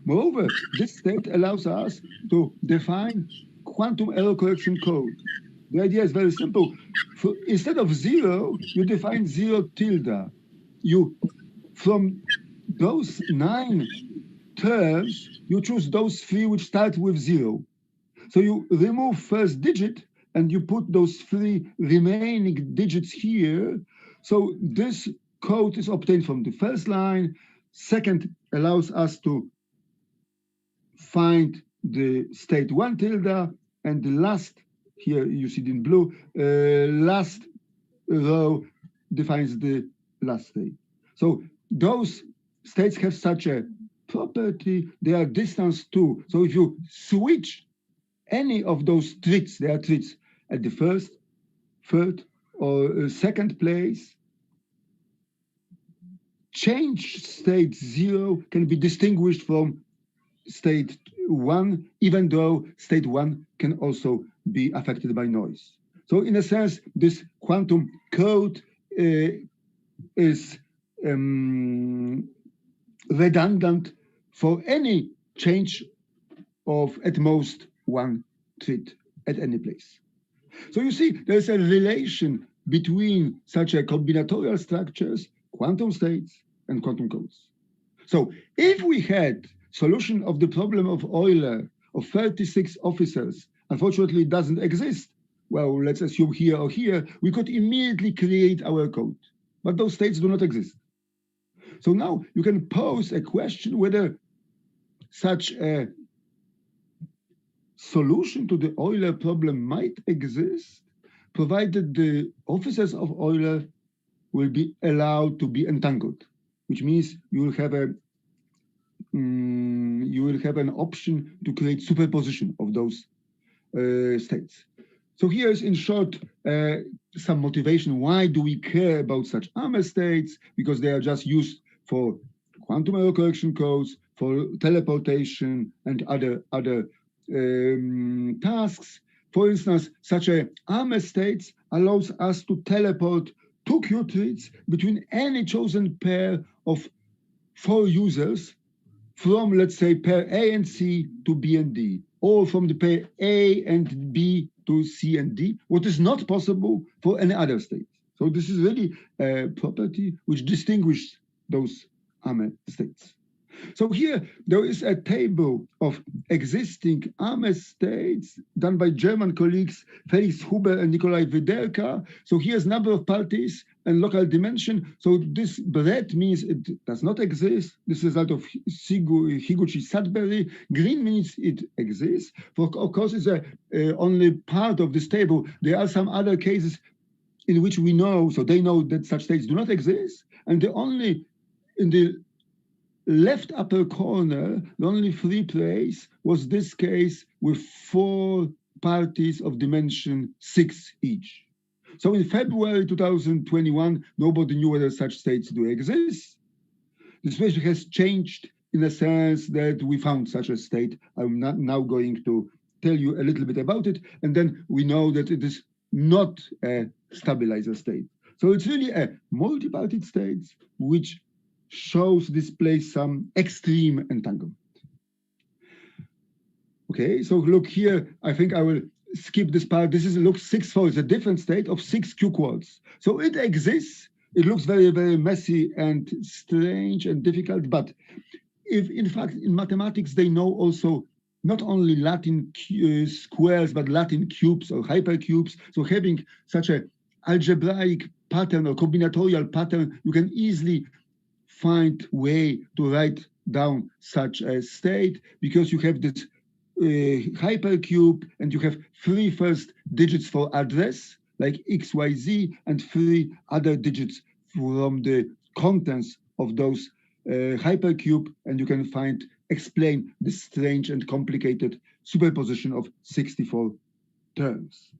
Moreover, this state allows us to define quantum error correction code. The idea is very simple. Instead of 0, you define 0 tilde. From those 9 terms, you choose those 3 which start with 0. So you remove first digit, and you put those 3 remaining digits here. So this code is obtained from the first line. Second allows us to find the state 1 tilde, and the last, here you see it in blue, last row defines the last state. So those states have such a property, they are distance 2. So if you switch any of those treats, they are treats at the first, third, or second place, change state 0 can be distinguished from state 1, even though state 1 can also be affected by noise. So in a sense, this quantum code is redundant for any change of at most 1 trit at any place. So you see, there's a relation between such a combinatorial structures, quantum states, and quantum codes. So if we had solution of the problem of Euler of 36 officers, unfortunately it doesn't exist. Well, let's assume here or here, we could immediately create our code, but those states do not exist. So now you can pose a question whether such a solution to the Euler problem might exist, provided the officers of Euler will be allowed to be entangled, which means you will have an option to create superposition of those states. So here is, in short, some motivation. Why do we care about such AME states? Because they are just used for quantum error correction codes, for teleportation, and other tasks. For instance, such a AME states allows us to teleport 2 qubits between any chosen pair of 4 users from, let's say, pair A and C to B and D, or from the pair A and B to C and D, what is not possible for any other state. So this is really a property which distinguishes those AME states. So here there is a table of existing AME states done by German colleagues Felix Huber and Nikolai Widerka. So here's number of parties and local dimension. So this red means it does not exist. This is result of Higuchi-Sudbury. Green means it exists. Of course, it's only part of this table. There are some other cases in which we know, so they know that such states do not exist. And the only, in the left upper corner, the only free place was this case with 4 parties of dimension 6 each. So in February 2021, nobody knew whether such states do exist. The situation has changed in the sense that we found such a state. I'm not now going to tell you a little bit about it, and then we know that it is not a stabilizer state. So it's really a multipartite state which displays some extreme entanglement. Okay, so look here, I think I will skip this part. This is, look, 6-4, it's a different state of 6 q-quarts. So it exists, it looks very, very messy and strange and difficult, but if in fact in mathematics they know also not only Latin squares, but Latin cubes or hypercubes, so having such a algebraic pattern or combinatorial pattern, you can easily find way to write down such a state, because you have this hypercube and you have 3 first digits for address like XYZ and 3 other digits from the contents of those hypercube, and you can explain this strange and complicated superposition of 64 terms.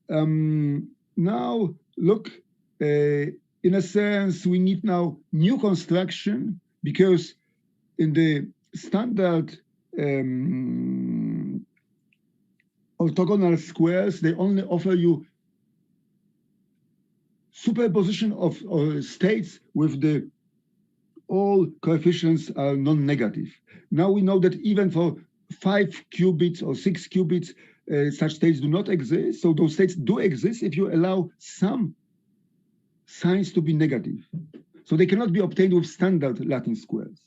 Now look, in a sense, we need now new construction, because in the standard orthogonal squares, they only offer you superposition of states with all coefficients are non-negative. Now we know that even for 5 qubits or 6 qubits, such states do not exist. So those states do exist if you allow some signs to be negative. So they cannot be obtained with standard Latin squares.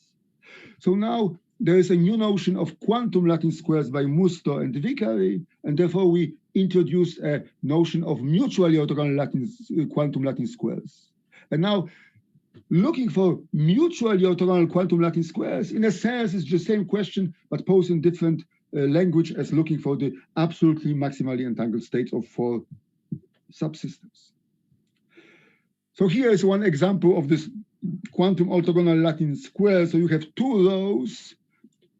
So now there is a new notion of quantum Latin squares by Musto and Vicari, and therefore we introduced a notion of mutually orthogonal quantum Latin squares. And now, looking for mutually orthogonal quantum Latin squares, in a sense, is the same question, but posed in different language as looking for the absolutely maximally entangled states of 4 subsystems. So here is one example of this quantum orthogonal Latin square. So you have 2 rows,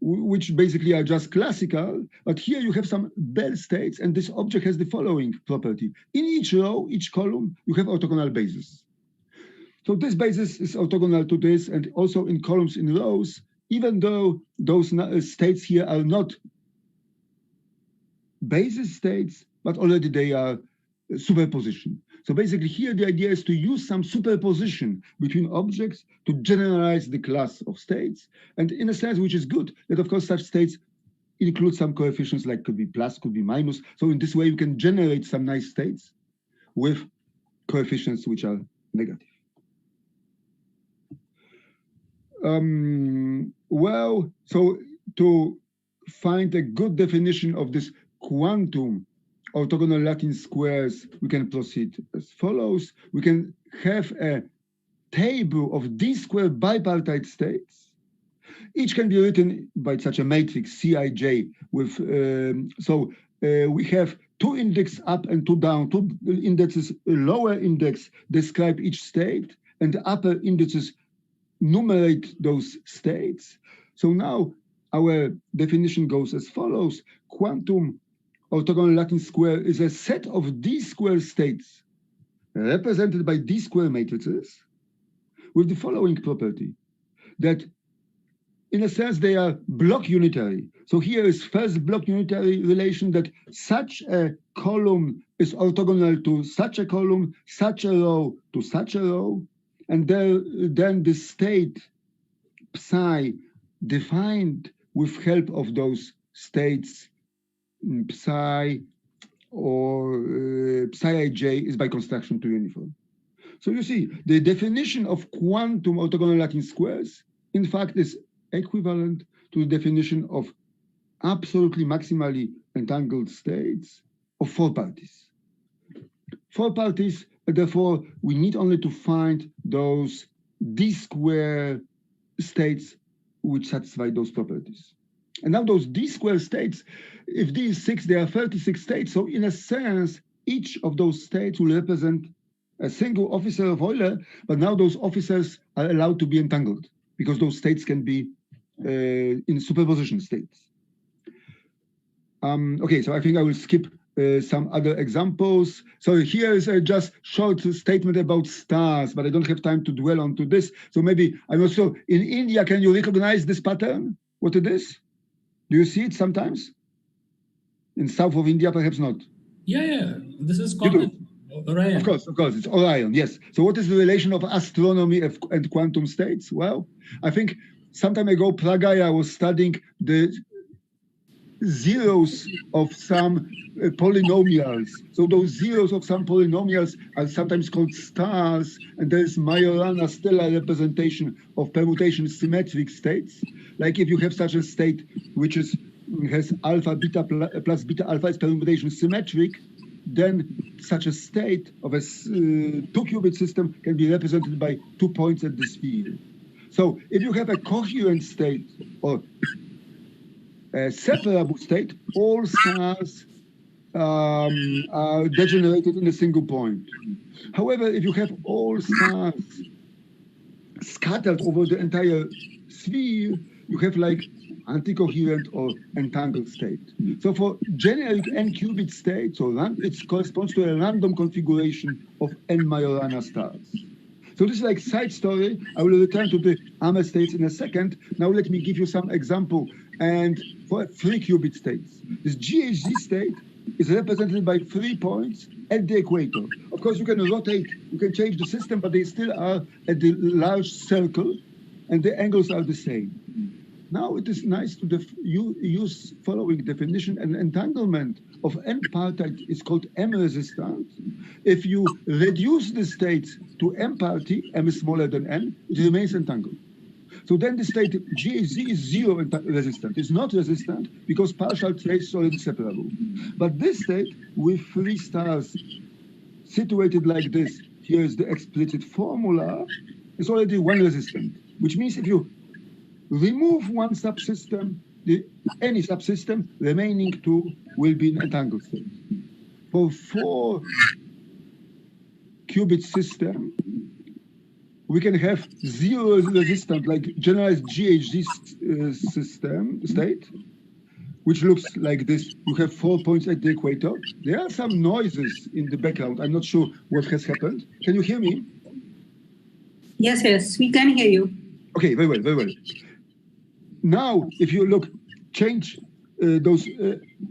which basically are just classical, but here you have some Bell states, and this object has the following property. In each row, each column, you have orthogonal bases. So this basis is orthogonal to this, and also in columns in rows, even though those states here are not basis states, but already they are superposition. So basically here the idea is to use some superposition between objects to generalize the class of states, and in a sense which is good, that of course such states include some coefficients like could be plus, could be minus. So in this way you can generate some nice states with coefficients which are negative. Well, so to find a good definition of this quantum orthogonal Latin squares, we can proceed as follows. We can have a table of d-square bipartite states. Each can be written by such a matrix Cij with, we have 2 indexes up and 2 down, 2 indices, lower index describe each state, and the upper indices numerate those states. So now our definition goes as follows. Quantum orthogonal Latin square is a set of d-square states represented by d-square matrices with the following property, that in a sense they are block unitary. So here is first block unitary relation, that such a column is orthogonal to such a column, such a row to such a row, and then the state psi defined with help of those states psi or psi is by construction to uniform. So you see, the definition of quantum orthogonal Latin squares, in fact, is equivalent to the definition of absolutely maximally entangled states of 4 parties. 4 parties, therefore, we need only to find those d-square states which satisfy those properties. And now those d-square states, if d is 6, there are 36 states. So in a sense, each of those states will represent a single officer of Euler, but now those officers are allowed to be entangled because those states can be in superposition states. Okay, so I think I will skip some other examples. So here is a just short statement about stars, but I don't have time to dwell onto this. So maybe I'm not sure. In India, can you recognize this pattern? What it is? Do you see it sometimes? In south of India, perhaps not. Yeah. This is common. Orion. Of course, it's Orion, yes. So what is the relation of astronomy and quantum states? Well, I think some time ago, Pragaya was studying the zeros of some polynomials. So those zeros of some polynomials are sometimes called stars, and there is Majorana stellar representation of permutation symmetric states. Like if you have such a state which has alpha beta plus beta alpha is permutation symmetric, then such a state of a 2-qubit system can be represented by 2 points at the sphere. So if you have a coherent state or a separable state, all stars are degenerated in a single point. However, if you have all stars scattered over the entire sphere, you have like anticoherent or entangled state. So for generic n-qubit states, so it corresponds to a random configuration of n Majorana stars. So this is like side story. I will return to the AME states in a second. Now let me give you some example. And for 3-qubit states, this GHZ state is represented by 3 points at the equator. Of course, you can rotate, you can change the system, but they still are at the large circle, and the angles are the same. Now it is nice to use following definition. An entanglement of n-partite is called m-resistant. If you reduce the states to m-party, m is smaller than n, it remains entangled. So then the state GHZ is zero resistant. It's not resistant because partial trace is already separable. But this state with 3 stars situated like this, here is the explicit formula, is already 1 resistant, which means if you remove 1 subsystem, any subsystem, remaining 2 will be in entangled state. For 4 qubit system, we can have 0 resistant, like generalized GHZ system state, which looks like this. You have 4 points at the equator. There are some noises in the background. I'm not sure what has happened. Can you hear me? Yes, we can hear you. Okay, very well, very well. Now, if you look, change those,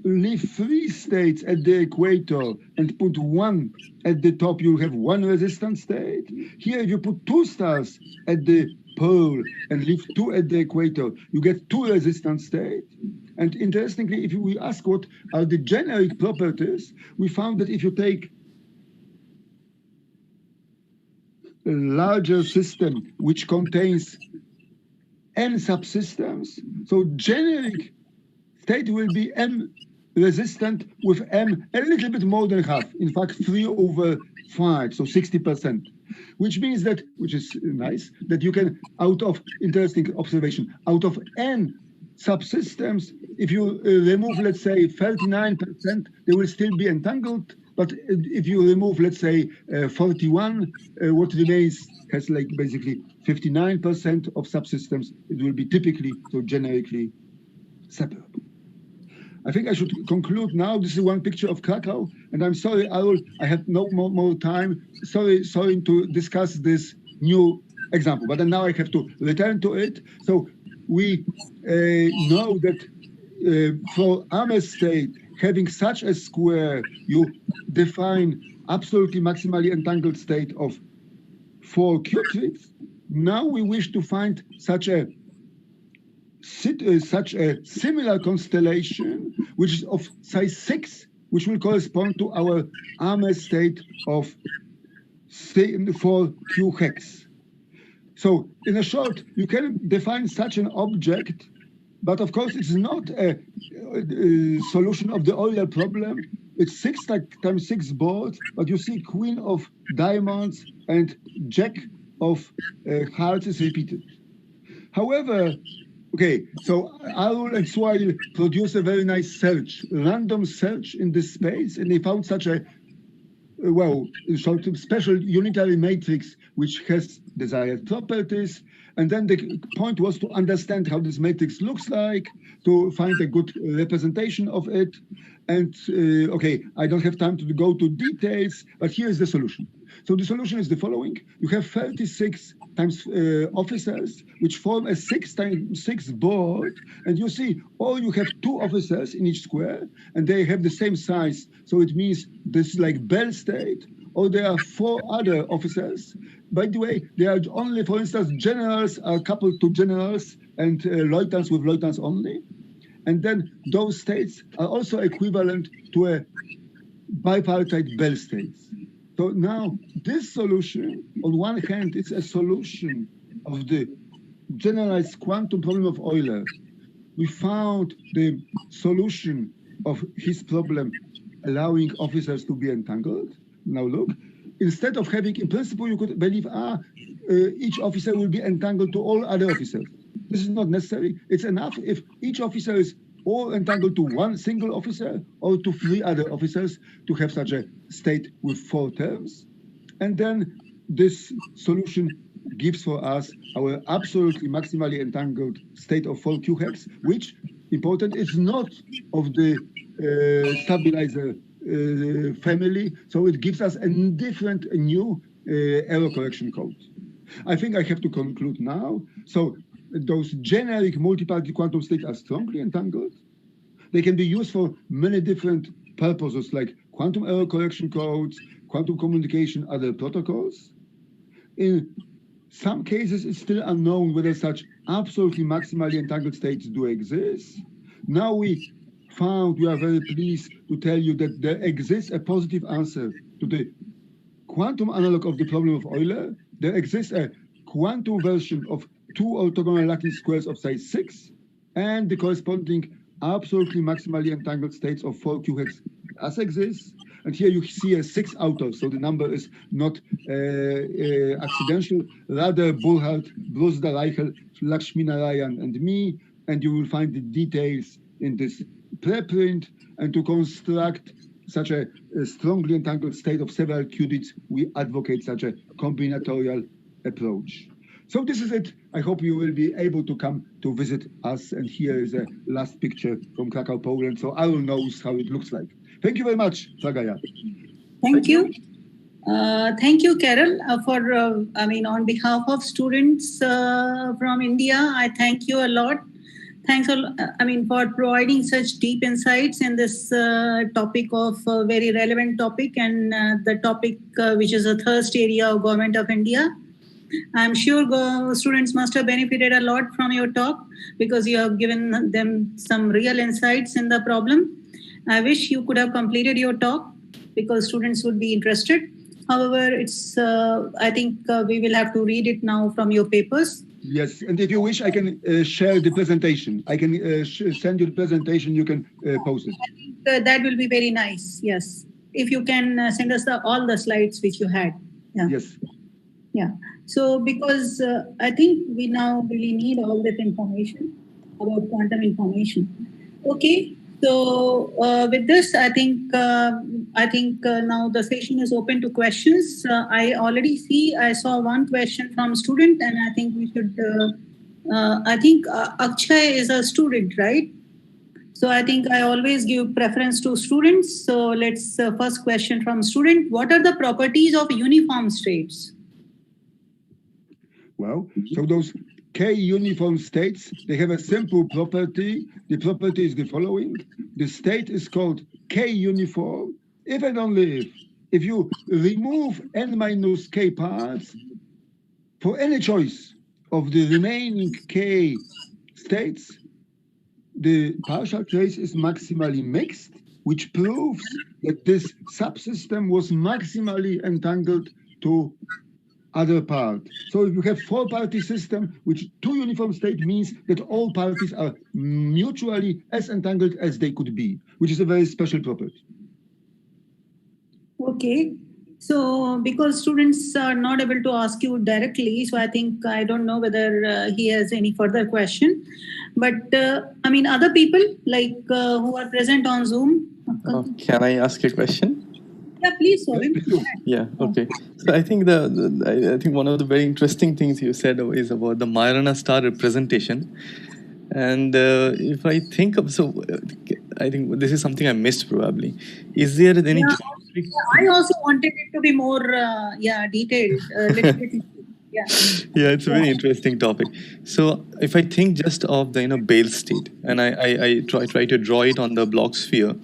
leave 3 states at the equator and put 1 at the top, you have 1 resistant state. Here, if you put 2 stars at the pole and leave 2 at the equator, you get 2 resistant states. And interestingly, if we ask what are the generic properties, we found that if you take a larger system which contains n subsystems, so generic state will be m resistant with m a little bit more than half, in fact 3/5, so 60%, which means that, which is nice, that you can, out of, interesting observation, out of n subsystems, if you remove, let's say, 39%, they will still be entangled. But if you remove, let's say, 41, what remains has like basically 59% of subsystems. It will be typically, so generically, separable. I think I should conclude now. This is one picture of Krakow, and I'm sorry, I have no more time. Sorry to discuss this new example, but then now I have to return to it. So we know that for Ames state, having such a square, you define absolutely maximally entangled state of 4 qubits. Now we wish to find such a similar constellation, which is of size 6, which will correspond to our Ames state of 4 Q hex. So in a short, you can define such an object, but of course it's not a solution of the Euler problem. It's 6 times 6 boards, but you see queen of diamonds and jack of hearts is repeated. However, okay, so Arul and Swile produced a very nice search, random search in this space, and they found such a, well, sort of special unitary matrix which has desired properties. And then the point was to understand how this matrix looks like, to find a good representation of it. And okay, I don't have time to go to details, but here is the solution. So the solution is the following. You have 36 times officers, which form a 6 times 6 board. And you see, or you have 2 officers in each square, and they have the same size. So it means this is like Bell state, or there are 4 other officers. By the way, there are only, for instance, generals are coupled to generals and lieutenants with lieutenants only. And then those states are also equivalent to a bipartite Bell states. So now this solution, on one hand, it's a solution of the generalized quantum problem of Euler. We found the solution of his problem, allowing officers to be entangled. Now look, instead of having, in principle, you could believe, each officer will be entangled to all other officers. This is not necessary. It's enough if each officer is all entangled to one single officer or to 3 other officers to have such a state with 4 terms. And then this solution gives for us our absolutely maximally entangled state of 4 Q hex, which, important, is not of the stabilizer family. So it gives us a different, a new error correction code. I think I have to conclude now. So those generic multipartite quantum states are strongly entangled. They can be used for many different purposes, like quantum error correction codes, quantum communication, other protocols. In some cases, it's still unknown whether such absolutely maximally entangled states do exist. Now we are very pleased to tell you that there exists a positive answer to the quantum analog of the problem of Euler. There exists a quantum version of two orthogonal lattice squares of size 6 and the corresponding absolutely maximally entangled states of 4 QX as exists. And here you see a 6 authors, so the number is not accidental. Rather, Burhard, Brusda, Reichel, Lakshminarayan, and me. And you will find the details in this preprint. And to construct such a strongly entangled state of several qubits, we advocate such a combinatorial approach. So this is it. I hope you will be able to come to visit us. And here is a last picture from Krakow, Poland. So Aaron knows how it looks like. Thank you very much, Flagaya. Thank you. Thank you, Karol, on behalf of students from India, I thank you a lot. Thanks for providing such deep insights in this topic of very relevant topic and the topic which is a thirst area of Government of India. I'm sure students must have benefited a lot from your talk because you have given them some real insights in the problem. I wish you could have completed your talk because students would be interested. However, it's I think we will have to read it now from your papers. Yes, and if you wish, I can share the presentation. I can send you the presentation. You can post it. I think that will be very nice. Yes, if you can send us all the slides which you had. Yeah. Yes. Yeah. So because I think we now really need all that information about quantum information. Okay. So with this, I think now the session is open to questions. I saw one question from student, and I think we should. Akshay is a student, right? So I think I always give preference to students. So let's first question from student: what are the properties of uniform states? Well, so those K-uniform states, they have a simple property. The property is the following. The state is called K-uniform if and only if you remove n minus K parts for any choice of the remaining K states, the partial trace is maximally mixed, which proves that this subsystem was maximally entangled to other part. So if you have 4-party system, which 2 uniform state means that all parties are mutually as entangled as they could be, which is a very special property. Okay. So because students are not able to ask you directly, so I don't know whether he has any further question. But other people like who are present on Zoom. Can I ask a question? Yeah, please, sorry. Yeah, okay. So I think I think one of the very interesting things you said is about the Majorana star representation. And if I think of, I think this is something I missed probably. Is there any geometry? I also wanted it to be more detailed. Yeah, it's a very interesting topic. So if I think just of the Bale state, and I try to draw it on the block sphere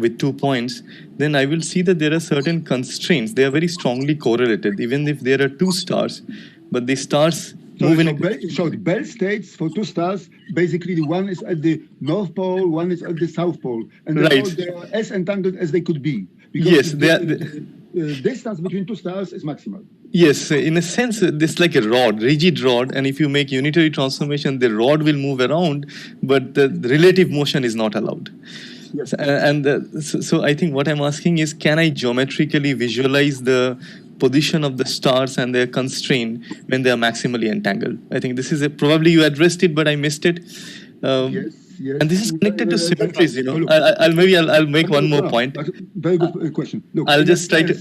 with 2 points, then I will see that there are certain constraints. They are very strongly correlated, even if there are 2 stars, but the stars move in. So the Bell states for 2 stars, basically the one is at the North Pole, one is at the South Pole, and they are as entangled as they could be. Yes, the distance between 2 stars is maximal. Yes, in a sense, this is like a rigid rod, and if you make unitary transformation, the rod will move around, but the relative motion is not allowed. Yes. So I think what I'm asking is, can I geometrically visualize the position of the stars and their constraint when they are maximally entangled? I think this is probably you addressed it, but I missed it. Yes. And this is connected to symmetries. I'll make one more point. Very good question. Look, I'll just try to.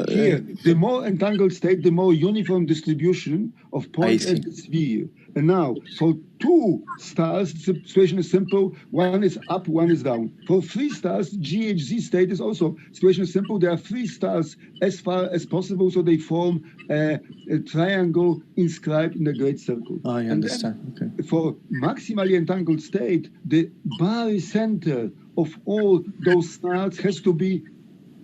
Here, the more entangled state, the more uniform distribution of points at the sphere. And now, for 2 stars, the situation is simple. One is up, one is down. For 3 stars, GHZ state is also, situation is simple. There are 3 stars as far as possible, so they form a triangle inscribed in the great circle. I understand. Okay. For maximally entangled state, the barycenter of all those stars has to be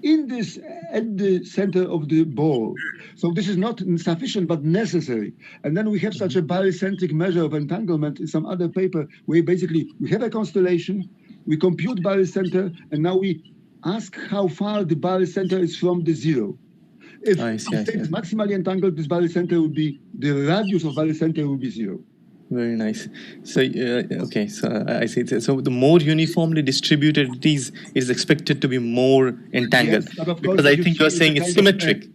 at the center of the ball. So this is not sufficient, but necessary. And then we have such a barycentric measure of entanglement in some other paper where basically we have a constellation, we compute barycenter, and now we ask how far the barycenter is from the 0. If the state is maximally entangled, this barycenter would be the radius of Weyl center will be 0. Very nice. So, okay, so I see. So the more uniformly distributed it is expected to be more entangled. Yes, but of because course, I think you're saying it's symmetric.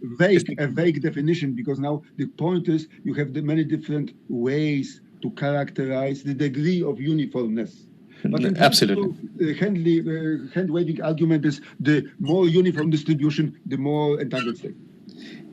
A vague definition, because now the point is you have the many different ways to characterize the degree of uniformness. But absolutely. Hand-waving argument is the more uniform distribution, the more entangled state.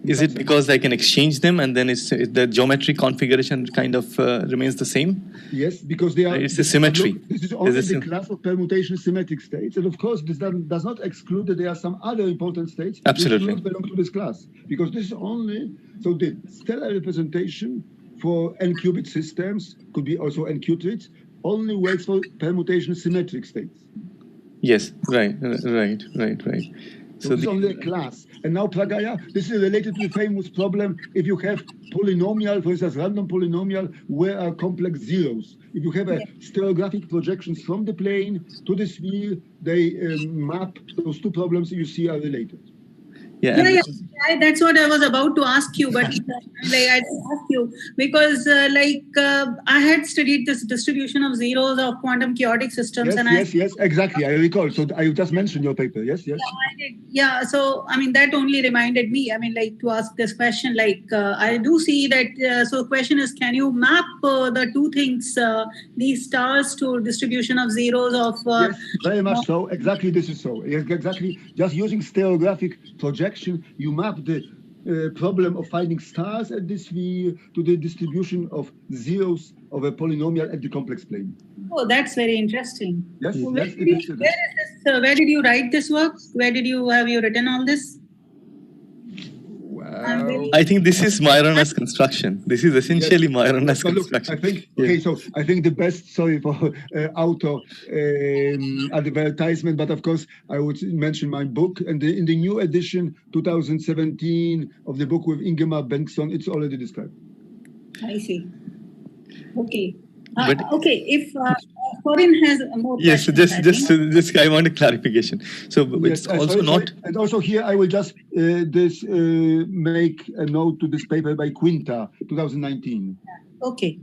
Is it because I can exchange them and then the geometric configuration kind of remains the same? Yes, because they are. It's a symmetry. Look, this is only the class of permutation symmetric states, and of course, this does not exclude that there are some other important states absolutely which do not belong to this class, because this is only so the stellar representation for n-qubit systems could be also n-qubits only works for permutation symmetric states. Yes, right. So this is only a class. And now, Pragaya, this is related to the famous problem. If you have polynomial, for instance, random polynomial, where are complex zeros? If you have a stereographic projections from the plane to the sphere, they map those two problems you see are related. Yeah, that's what I was about to ask you, but I didn't ask you because I had studied this distribution of zeros of quantum chaotic systems. Yes, exactly. I recall. So I just mentioned your paper. Yes. Yeah, I did. Yeah. So, I mean, that only reminded me, to ask this question, I do see that, so the question is, can you map the two things, these stars to distribution of zeros of... yes, very much so. Exactly, this is so. Yes, exactly. Just using stereographic projection, you map the problem of finding stars at this sphere to the distribution of zeros of a polynomial at the complex plane. Oh, that's very interesting. Yes, so where did you write this work? Where have you written all this? Well, I think this is Majorana's construction. This is essentially Majorana's construction. I think the best, sorry for auto advertisement, but of course I would mention my book, and in the new edition 2017 of the book with Ingemar Bengtsson, it's already described. I see. Okay. Okay, if Corinne has more questions. Just I want a clarification. So it's also not... And also here I will just make a note to this paper by Quinta, 2019. Okay.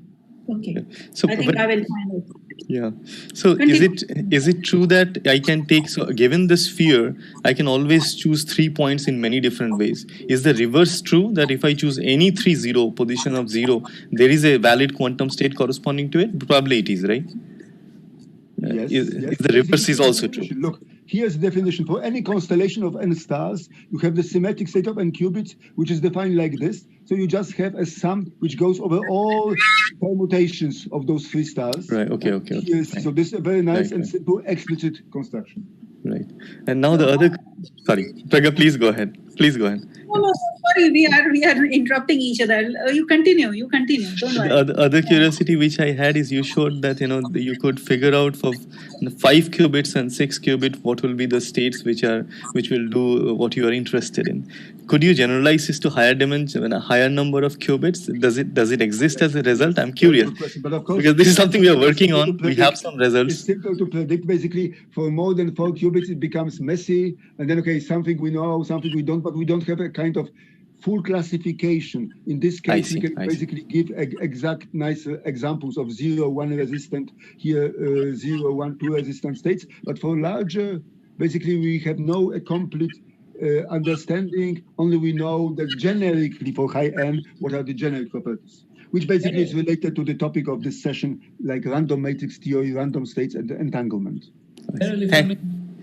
So, I think I will find it. Yeah. So is it true that I can take, so given the sphere, I can always choose 3 points in many different ways? Is the reverse true, that if I choose any 3 position of 0, there is a valid quantum state corresponding to it? Probably it is, right? Yes, the reverse is also true. Look, here's the definition. For any constellation of n stars, you have the symmetric state of n qubits, which is defined like this. So you just have a sum which goes over all permutations of those 3 stars. Right, okay. So this is a very nice and simple explicit construction. Right. And now the other... Sorry, Praga, please go ahead. No, sorry, we are interrupting each other. You continue. Don't worry. The other curiosity which I had is you showed that you could figure out for 5 qubits and 6 qubit what will be the states which will do what you are interested in. Could you generalize this to higher dimension, a higher number of qubits? Does it exist as a result? I'm curious, but of course, because this is something we are working on. We have some results. It's simple to predict. Basically, for more than 4 qubits, it becomes messy, and then something we know, something we don't, but we don't have a kind of full classification. In this case, we can basically give exact nice examples of 0, 1 resistant, here 0, 1, 2 resistant states. But for larger, basically, we have no complete understanding. Only we know that generically for high N, what are the generic properties, which basically is related to the topic of this session, like random matrix theory, random states, and entanglement.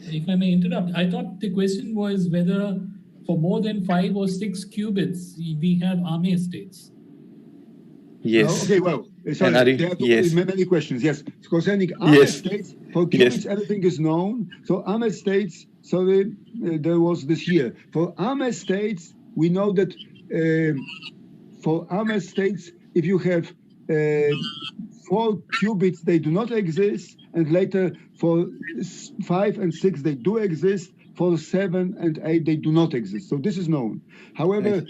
If I may interrupt, I thought the question was whether for more than 5 or 6 qubits, we have Arme states. Yes. Okay, well, sorry, there are many questions. Yes, concerning Arme states, for qubits, everything is known. So Arme states, there was this here. For Arme states, we know that for Arme states, if you have 4 qubits, they do not exist, and later for 5 and 6, they do exist. For 7 and 8, they do not exist. So this is known. However,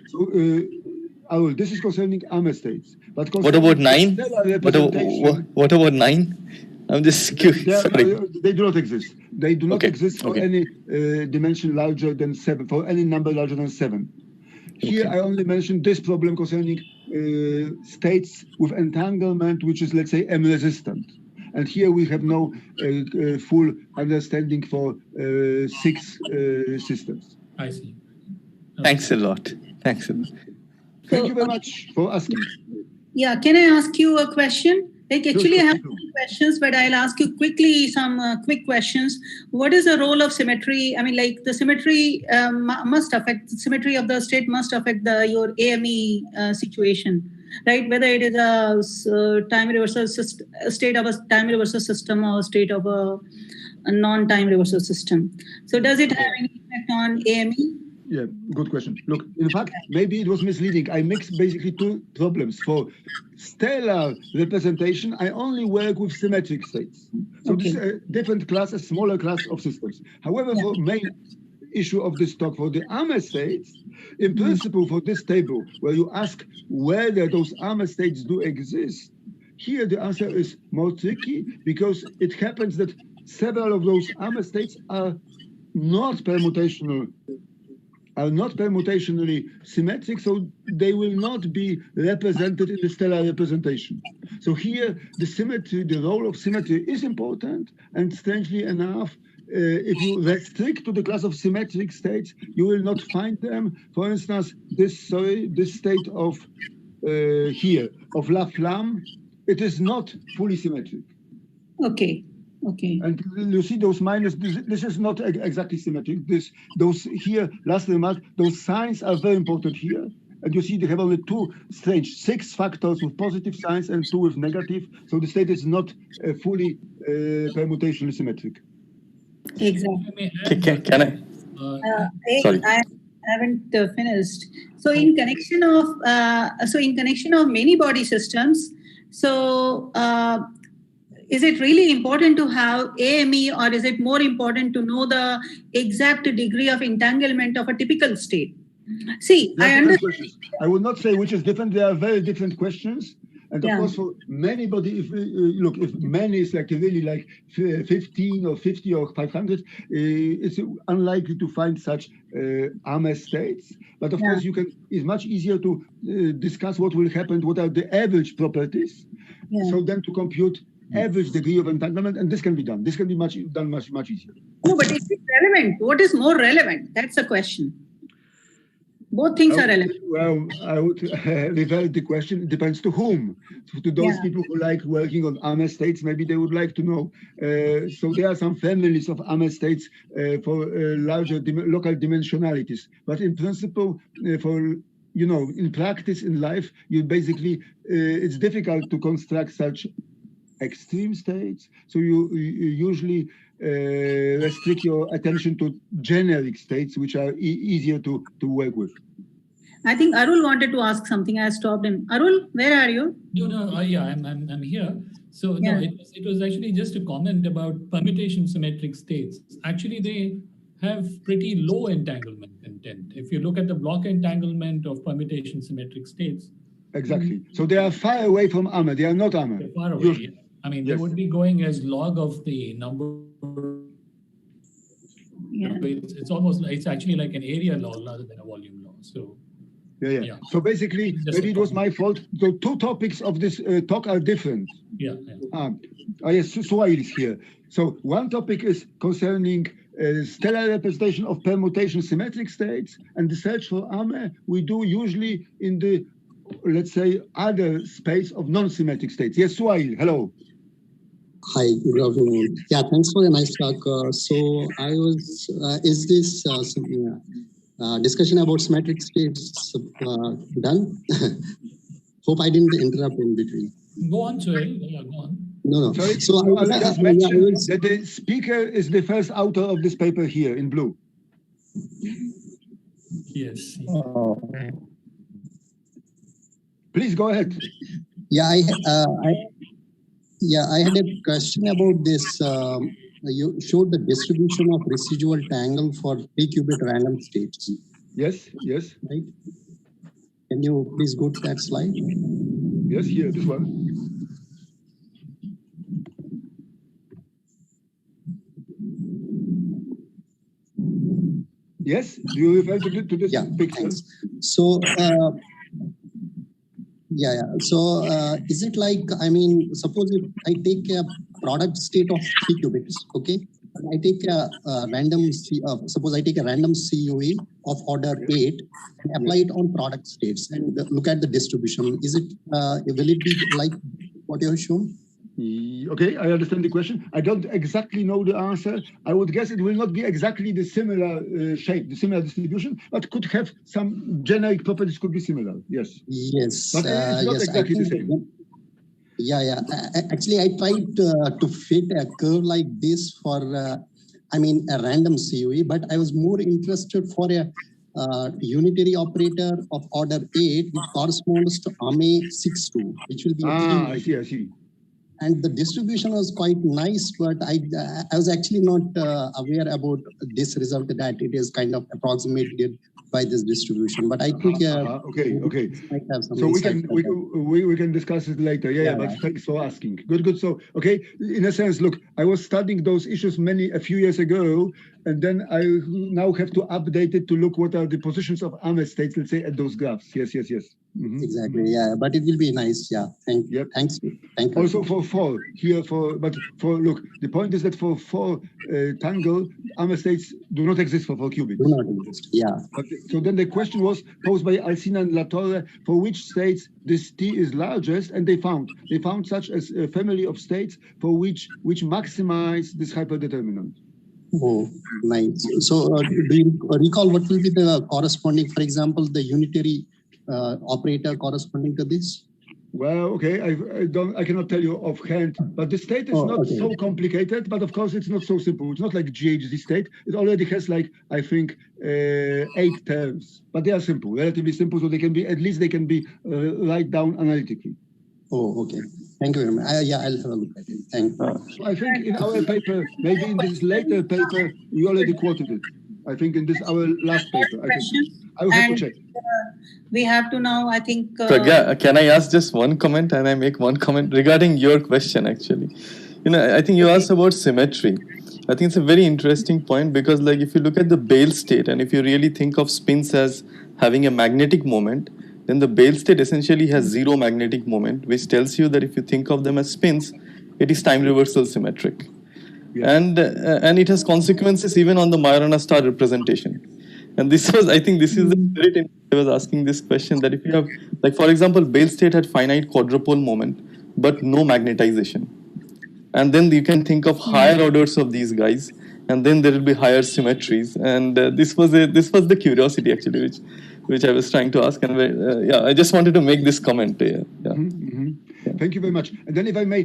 this is concerning Arme states. But what about 9? What about 9? I'm just curious. They do not exist. They do not exist for any dimension larger than 7, for any number larger than 7. Here I only mentioned this problem concerning states with entanglement, which is, let's say, M-resistant. And here we have no full understanding for 6 systems. I see. Thanks a lot. Thanks a lot. Thank you very much for asking. Yeah, can I ask you a question? Like, actually, I have 2 questions, but I'll ask you quickly some quick questions. What is the role of symmetry? I mean, like, the symmetry must affect, symmetry of the state must affect your AME situation, right? Whether it is a time reversal system, a state of a time reversal system or a state of a non-time reversal system. So does it have any effect on AME? Yeah, good question. Look, in fact, maybe it was misleading. I mixed basically 2 problems. For stellar representation, I only work with symmetric states. So this is a different class, a smaller class of systems. However, for main issue of this talk, for the AME states, in principle, for this table, where you ask whether those AME states do exist, here the answer is more tricky, because it happens that several of those AME states are not permutationally symmetric, so they will not be represented in the stellar representation. So here, the symmetry, the role of symmetry is important, and strangely enough, if you restrict to the class of symmetric states, you will not find them. For instance, this state of here, of La Flamme, it is not fully symmetric. Okay. Okay. And you see those minus, this is not exactly symmetric. Those here, last remark, those signs are very important here. And you see they have only 2 strange 6 factors with positive signs and 2 with negative. So the state is not fully permutationally symmetric. Exactly. Can I? Sorry. I haven't finished. So in connection of many body systems, so is it really important to have AME, or is it more important to know the exact degree of entanglement of a typical state? See, I understand. I would not say which is different. They are very different questions. And of course, for many body, if many is like really like 15 or 50 or 500, it's unlikely to find such AME states. But of course, it's much easier to discuss what will happen, what are the average properties. So then to compute average degree of entanglement, and this can be done. This can be much easier. No, but is it relevant? What is more relevant? That's the question. Both things are relevant. Well, I would revert the question. It depends to whom. To those people who like working on AME states, maybe they would like to know. So there are some families of AME states for larger local dimensionalities. But in principle, in practice, in life, you basically, it's difficult to construct such extreme states. So you usually restrict your attention to generic states, which are easier to work with. I think Arul wanted to ask something. I stopped him. Arul, where are you? No. I'm here. So no, it was actually just a comment about permutation symmetric states. Actually, they have pretty low entanglement content. If you look at the block entanglement of permutation symmetric states. Exactly. So they are far away from AME. They are not AME. They're far away. I mean, they would be going as log of the number. It's actually like an area law rather than a volume law. So yeah. So basically, maybe it was my fault. The 2 topics of this talk are different. Yeah. Yes, Suhail is here. So one topic is concerning stellar representation of permutation symmetric states, and the search for AME we do usually in the, let's say, other space of non-symmetric states. Yes, Suhail, hello. Hi, good afternoon. Yeah, thanks for the nice talk. So I was, is this discussion about symmetric states done? Hope I didn't interrupt in between. Go on, Suhail. Yeah, go on. No. Sorry, so I just mentioned that the speaker is the first author of this paper here in blue. Yes. Please go ahead. I had a question about this. You showed the distribution of residual tangle for 3-qubit random states. Yes. Right. Can you please go to that slide? Yes, here, this one. Yes, do you refer to this picture? Thanks. So, So, is it like, I mean, suppose if I take a product state of 3 qubits, okay? I take a random, suppose I take a random CUE of order 8 and apply it on product states and look at the distribution. Is it, will it be like what you have shown? Okay, I understand the question. I don't exactly know the answer. I would guess it will not be exactly the similar shape, the similar distribution, but could have some generic properties could be similar. Yes. Yes. But it's not exactly the same. Actually, I tried to fit a curve like this for, I mean, a random CUE, but I was more interested for a unitary operator of order 8, which corresponds to AME 6-2, which will be a I see. And the distribution was quite nice, but I was actually not aware about this result that it is kind of approximated by this distribution. But I think okay. Might have some so we can discuss it later. But thanks for asking. Good. So okay, in a sense, look, I was studying those issues a few years ago, and then I now have to update it to look what are the positions of AME states, let's say, at those graphs. Yes. Mm-hmm. Exactly. But it will be nice. Thank you. Also for 4 here look, the point is that for 4 tangle, AME states do not exist for 4 qubits. Do not exist. So then the question was posed by Alcina and Latorre, for which states this T is largest, and they found such as a family of states for which maximize this hyperdeterminant. Oh, nice. So do you recall what will be the corresponding, for example, the unitary operator corresponding to this? Well, okay, I cannot tell you offhand, but the state is not so complicated, but of course it's not so simple. It's not like GHZ state. It already has like, I think, 8 terms, but they are simple, relatively simple, so they can be write down analytically. Oh, okay. Thank you very much. I'll have a look at it. Thank you. So I think in our paper, maybe in this later paper, we already quoted it. I think in this our last paper. I will have to check. We have to now, I think... Pragya, can I ask just one comment, and I make one comment regarding your question, actually? I think you asked about symmetry. I think it's a very interesting point, because like if you look at the Bale state, and if you really think of spins as having a magnetic moment, then the Bale state essentially has 0 magnetic moment, which tells you that if you think of them as spins, it is time reversal symmetric. And it has consequences even on the Majorana star representation. And this was, I think this is the spirit in which I was asking this question, that if you have, like for example, Bale state had finite quadrupole moment, but no magnetization. And then you can think of higher orders of these guys, and then there will be higher symmetries. And this was the curiosity actually, which I was trying to ask. And I just wanted to make this comment. Thank you very much. And then if I may,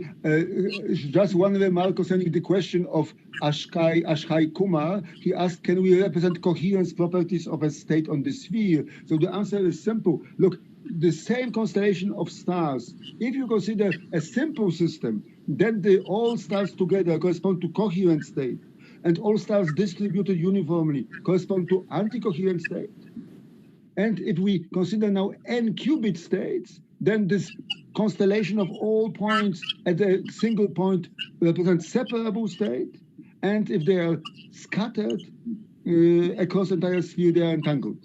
just one remark concerning the question of Ashkai Kumar. He asked, can we represent coherence properties of a state on the sphere? So the answer is simple. Look, the same constellation of stars, if you consider a simple system, then all stars together correspond to coherent state, and all stars distributed uniformly correspond to anti-coherent state. And if we consider now n qubit states, then this constellation of all points at a single point represents separable state, and if they are scattered across the entire sphere, they are entangled.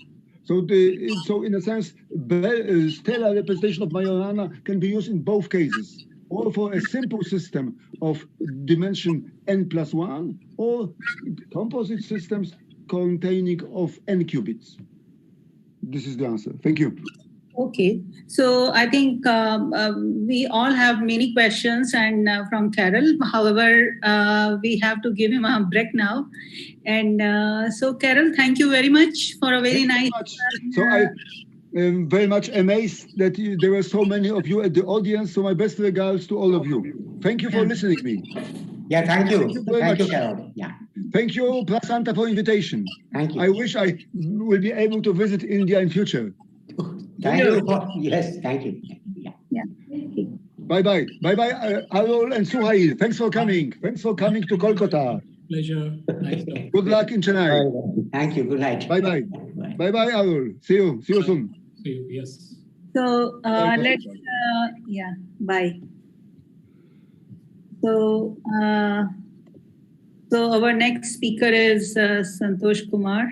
So in a sense, stellar representation of Majorana can be used in both cases, or for a simple system of dimension n+1, or composite systems containing of n qubits. This is the answer. Thank you. Okay, so I think we all have many questions and from Karol. However, we have to give him a break now. And so Karol, thank you very much for a very nice... So I am very much amazed that there were so many of you at the audience. So my best regards to all of you. Thank you for listening to me. Yeah, thank you. Thank you, Karol. Yeah. Thank you, Prasanta, for invitation. Thank you. I wish I will be able to visit India in future. Thank you. Yes, thank you. Yeah. Bye-bye. Bye-bye, Arul and Suhail. Thanks for coming. Thanks for coming to Kolkata. Pleasure. Nice. Good luck in Chennai. Thank you. Good night. Bye-bye. Bye-bye, Arul. See you soon. See you. Yes. So let's, bye. So our next speaker is Santosh Kumar.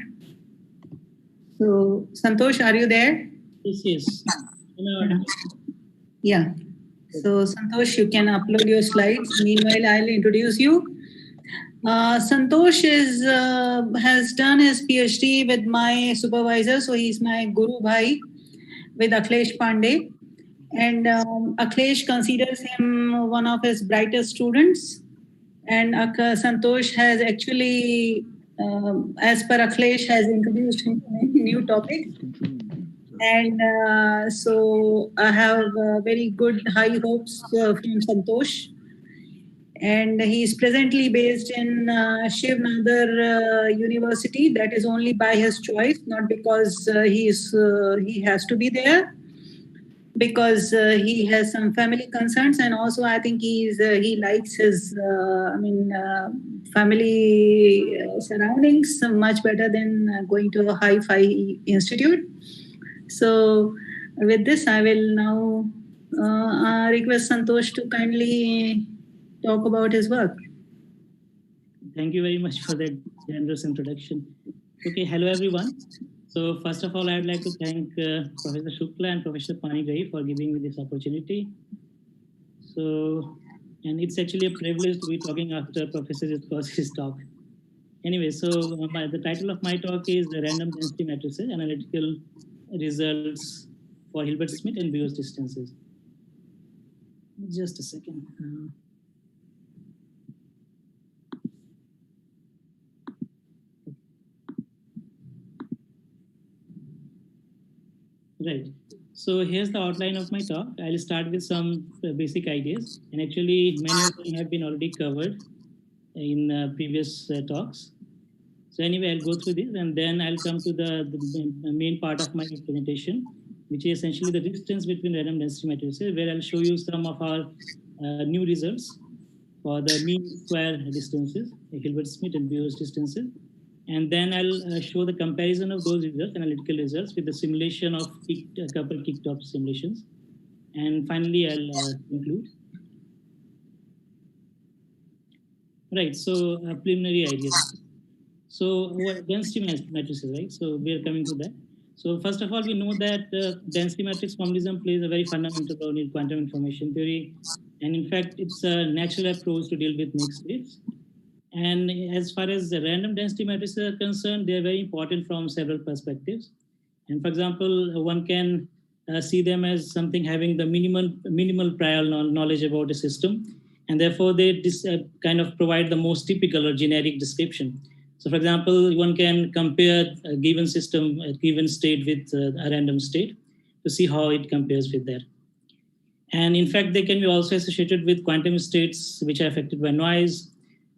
So, Santosh, are you there? Yes. Yeah. So, Santosh, you can upload your slides. Meanwhile, I'll introduce you. Santosh has done his PhD with my supervisor, so he's my Guru Bhai with Akhilesh Pandey. And Akhilesh considers him one of his brightest students. And Santosh has actually, as per Akhilesh, has introduced him to many new topics. And so I have very good high hopes from Santosh. And he is presently based in Shiv Nadar University. That is only by his choice, not because he has to be there, because he has some family concerns, and also I think he likes his family surroundings much better than going to a hi-fi institute. So with this, I will now request Santosh to kindly talk about his work. Thank you very much for that generous introduction. Okay, hello everyone. So first of all, I would like to thank Professor Shukla and Professor Panigrahi for giving me this opportunity. So, and it's actually a privilege to be talking after Professor Życzkowski's talk. Anyway, so the title of my talk is The Random Density Matrices, Analytical Results for Hilbert-Smith and Bose Distances. Just a second. Right. So here's the outline of my talk. I'll start with some basic ideas. And actually, many of them have been already covered in previous talks. So anyway, I'll go through this and then I'll come to the main part of my presentation, which is essentially the distance between random density matrices, where I'll show you some of our new results for the mean square distances, Hilbert-Smith and Bose distances. And then I'll show the comparison of those results, analytical results, with the simulation of a couple kick-top simulations. And finally, I'll conclude. Right, so preliminary ideas. So what density matrices, right? So we're coming to that. So first of all, we know that density matrix formalism plays a very fundamental role in quantum information theory. And in fact, it's a natural approach to deal with mixed states. And as far as the random density matrices are concerned, they're very important from several perspectives. And for example, one can see them as something having the minimal prior knowledge about a system. And therefore, they kind of provide the most typical or generic description. So for example, one can compare a given system, a given state with a random state to see how it compares with that. And in fact, they can be also associated with quantum states which are affected by noise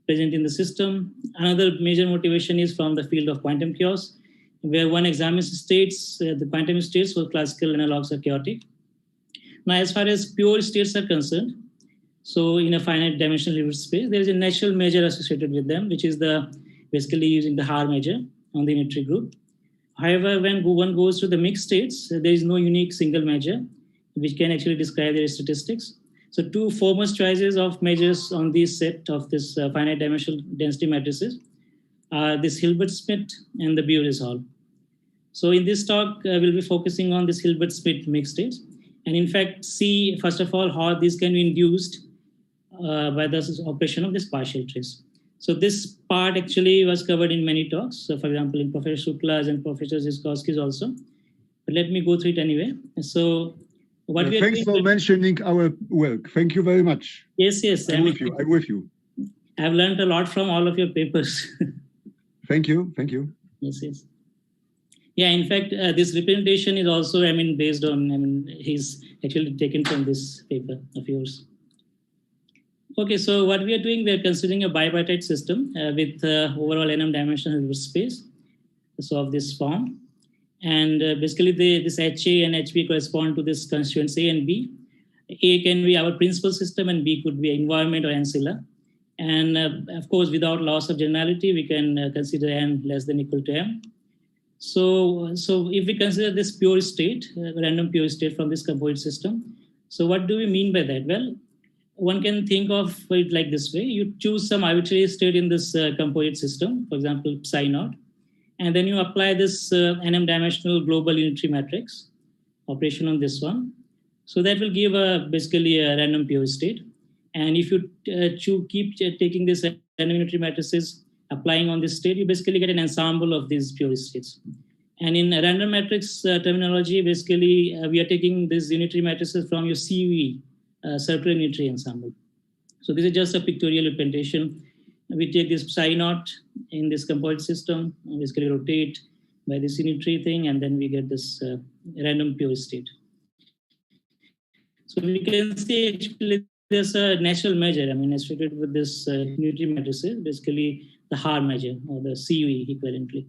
present in the system. Another major motivation is from the field of quantum chaos, where one examines states, the quantum states where classical analogs are chaotic. Now, as far as pure states are concerned, so in a finite dimensional Hilbert space, there is a natural measure associated with them, which is basically using the Haar measure on the unitary group. However, when one goes to the mixed states, there is no unique single measure which can actually describe their statistics. So two foremost choices of measures on this set of this finite dimensional density matrices are this Hilbert-Smith and the Bose-Hall. So in this talk, we'll be focusing on this Hilbert-Smith mixed states. And in fact, see, first of all, how these can be induced by the operation of this partial trace. So this part actually was covered in many talks. So for example, in Professor Shukla's and Professor Życzkowski's also. But let me go through it anyway. So what we are thanks for mentioning our work. Thank you very much. Yes, yes. I'm with you. I've learned a lot from all of your papers. Thank you. Thank you. Yes, yes. Yeah, in fact, this representation is also, based on, he's actually taken from this paper of yours. Okay, so what we are doing, we are considering a bipartite system with overall n-dimensional Hilbert space, so of this form. And basically, this HA and HB correspond to this constituents A and B. A can be our principal system, and B could be environment or ancilla. And of course, without loss of generality, we can consider n less than equal to m. So if we consider this pure state, random pure state from this composite system, so what do we mean by that? Well, one can think of it like this way. You choose some arbitrary state in this composite system, for example, psi naught. And then you apply this nm-dimensional global unitary matrix operation on this one. So that will give basically a random pure state. And if you keep taking this random unitary matrices, applying on this state, you basically get an ensemble of these pure states. And in random matrix terminology, basically, we are taking these unitary matrices from your CUE, circular unitary ensemble. So this is just a pictorial representation. We take this psi naught in this composite system, basically rotate by this unitary thing, and then we get this random pure state. So we can see actually there's a natural measure, associated with this unitary matrices, basically the Haar measure or the CUE equivalently.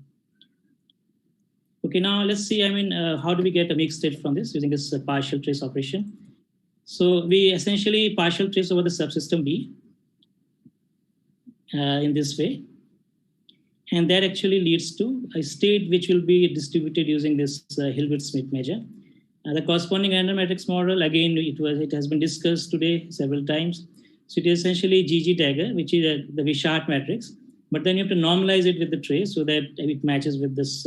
Okay, now let's see, how do we get a mixed state from this using this partial trace operation? So we essentially partial trace over the subsystem B in this way. And that actually leads to a state which will be distributed using this Hilbert-Smith measure. The corresponding random matrix model, again, it has been discussed today several times. So it is essentially GG dagger, which is the Wishart matrix. But then you have to normalize it with the trace so that it matches with this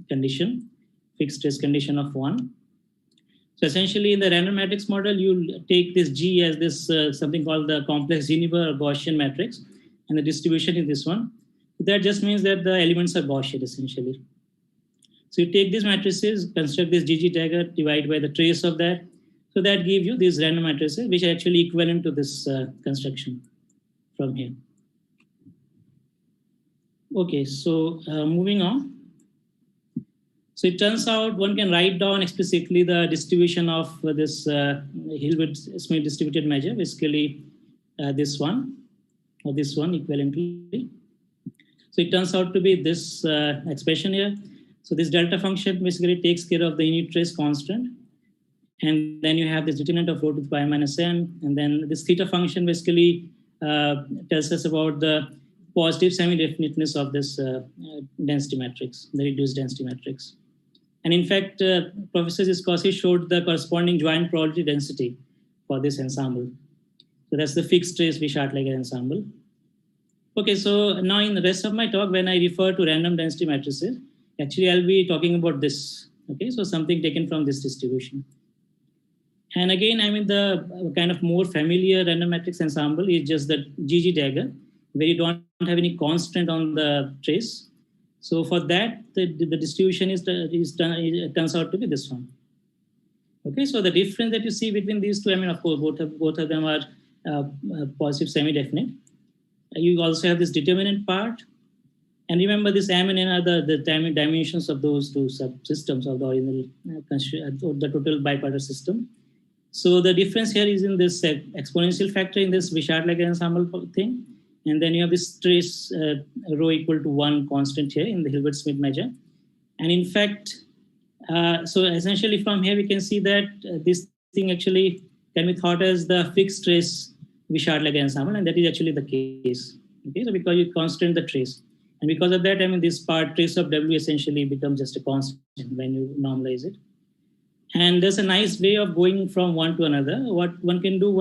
condition, fixed trace condition of 1. So essentially in the random matrix model, you take this G as this something called the complex Geneva or Gaussian matrix, and the distribution is this one. So that just means that the elements are Gaussian essentially. So you take these matrices, construct this GG dagger, divide by the trace of that. So that gives you these random matrices, which are actually equivalent to this construction from here. Okay, so moving on. So it turns out one can write down explicitly the distribution of this Hilbert-Smith distributed measure, basically this one or this one equivalently. So it turns out to be this expression here. So this delta function basically takes care of the unit trace constant. And then you have this determinant of rho to the pi minus n. And then this theta function basically tells us about the positive semi-definiteness of this density matrix, the reduced density matrix. And in fact, Professor Życzkowski showed the corresponding joint probability density for this ensemble. So that's the fixed trace Wishart-Leger ensemble. Okay, so now in the rest of my talk, when I refer to random density matrices, actually I'll be talking about this. Okay, so something taken from this distribution. And again, the kind of more familiar random matrix ensemble is just the GG dagger, where you don't have any constant on the trace. So for that, the distribution it turns out to be this one. Okay, so the difference that you see between these two, of course, both of them are positive semi-definite. You also have this determinant part. And remember, this M and N are the dimensions of those two subsystems of the original, the total bipartite system. So the difference here is in this exponential factor in this Wishart-Leger ensemble thing. And then you have this trace rho equal to 1 constant here in the Hilbert-Smith measure. And in fact, so essentially from here, we can see that this thing actually can be thought as the fixed trace Wishart-Leger ensemble, and that is actually the case. Okay, so because you constant the trace. And because of that, this part trace of W essentially becomes just a constant when you normalize it. And there's a nice way of going from one to another. What one can do,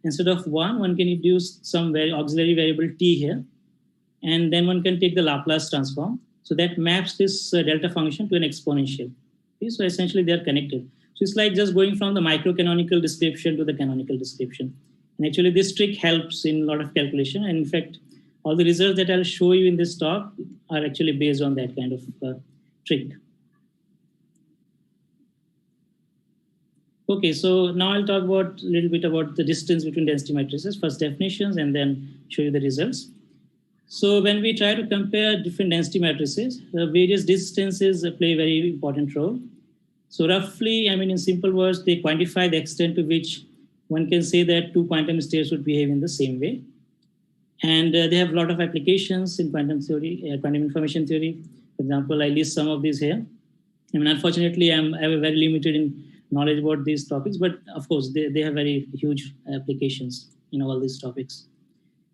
instead of one can introduce some auxiliary variable t here. And then one can take the Laplace transform. So that maps this delta function to an exponential. Okay, so essentially they are connected. So it's like just going from the microcanonical description to the canonical description. And actually this trick helps in a lot of calculation. And in fact, all the results that I'll show you in this talk are actually based on that kind of trick. Okay, so now I'll talk about a little bit about the distance between density matrices, first definitions, and then show you the results. So when we try to compare different density matrices, various distances play a very important role. So roughly, in simple words, they quantify the extent to which one can say that two quantum states would behave in the same way. And they have a lot of applications in quantum theory, quantum information theory. For example, I list some of these here. Unfortunately, I have a very limited knowledge about these topics, but of course, they have very huge applications in all these topics.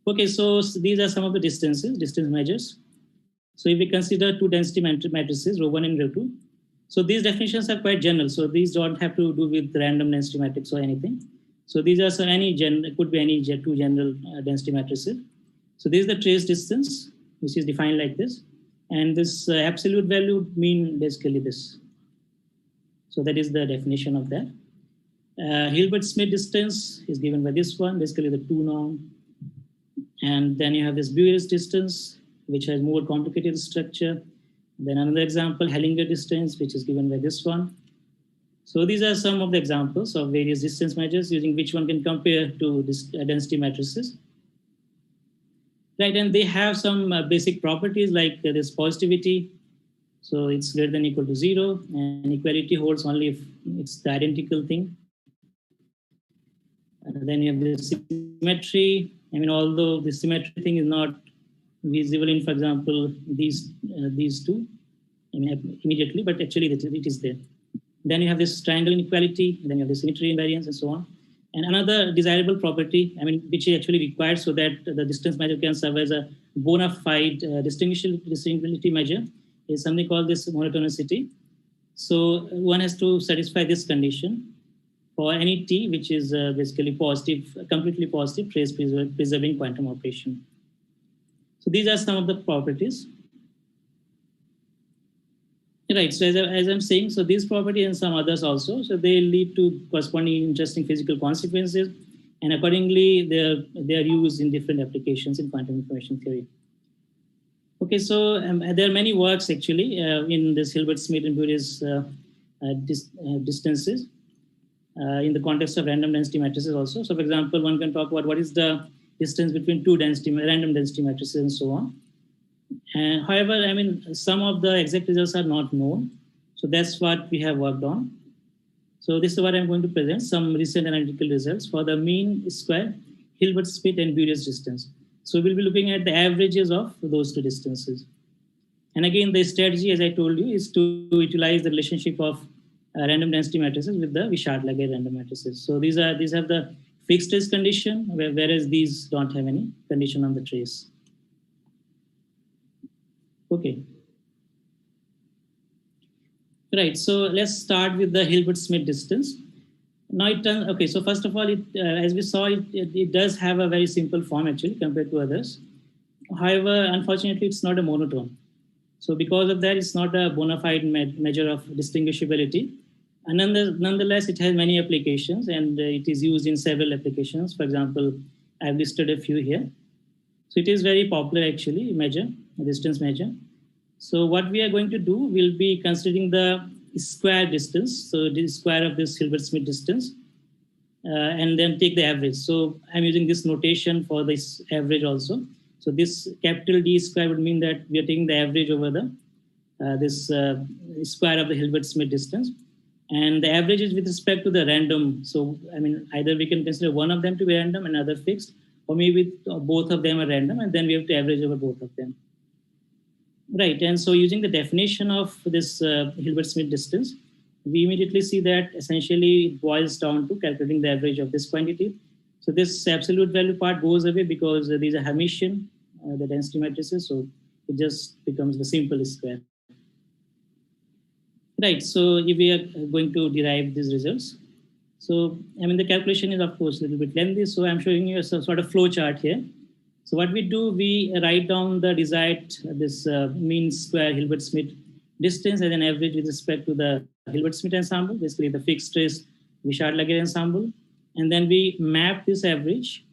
Okay, so these are some of the distance measures. So if we consider two density matrices, ρ1 and ρ2, so these definitions are quite general. So these don't have to do with random density matrix or anything. So these are could be any two general density matrices. So this is the trace distance, which is defined like this. And this absolute value would mean basically this. So that is the definition of that. Hilbert-Smith distance is given by this one, basically the 2 norm. And then you have this Buer's distance, which has more complicated structure. Then another example, Hellinger distance, which is given by this one. So these are some of the examples of various distance measures using which one can compare to this density matrices. Right, and they have some basic properties like this positivity. So it's greater than or equal to 0, and equality holds only if it's the identical thing. And then you have the symmetry. I mean, although the symmetry thing is not visible in, for example, these two immediately, but actually it is there. Then you have this triangle inequality, then you have the symmetry invariance and so on. And another desirable property, I mean, which is actually required so that the distance measure can serve as a bona fide distinguishability measure, is something called this monotonicity. So one has to satisfy this condition for any t, which is basically positive, completely positive, trace preserving quantum operation. So these are some of the properties. Right, so as I'm saying, so these properties and some others also, so they lead to corresponding interesting physical consequences, and accordingly, they are used in different applications in quantum information theory. Okay, so there are many works actually in this Hilbert-Smith and Buer's distances in the context of random density matrices also. So for example, one can talk about what is the distance between two random density matrices and so on. However, I mean, some of the exact results are not known. So that's what we have worked on. So this is what I'm going to present, some recent analytical results for the mean square, Hilbert-Smith and Buer's distance. So we'll be looking at the averages of those two distances. And again, the strategy, as I told you, is to utilize the relationship of random density matrices with the Wishart-Legge random matrices. So these have the fixed trace condition, whereas these don't have any condition on the trace. Okay. Right, so let's start with the Hilbert-Smith distance. Now it turns, okay, so first of all, as we saw, it does have a very simple form actually compared to others. However, unfortunately, it's not a monotone. So because of that, it's not a bona fide measure of distinguishability. And nonetheless, it has many applications and it is used in several applications. For example, I've listed a few here. So it is very popular actually, a distance measure. So what we are going to do, we'll be considering the square distance. So the square of this Hilbert-Smith distance, and then take the average. So I'm using this notation for this average also. So this capital D square would mean that we are taking the average over the this square of the Hilbert-Smith distance. And the average is with respect to the random. So, I mean, either we can consider one of them to be random and another fixed, or maybe both of them are random, and then we have to average over both of them. Right, and so using the definition of this Hilbert-Smith distance, we immediately see that essentially it boils down to calculating the average of this quantity. So this absolute value part goes away because these are Hermitian, the density matrices, so it just becomes the simple square. Right, so if we are going to derive these results. So, I mean, the calculation is of course a little bit lengthy, so I'm showing you a sort of flow chart here. So what we do, we write down the desired, this mean square Hilbert-Smith distance as an average with respect to the Hilbert-Smith ensemble, basically the fixed trace Wishart-Legge ensemble. And then we map this average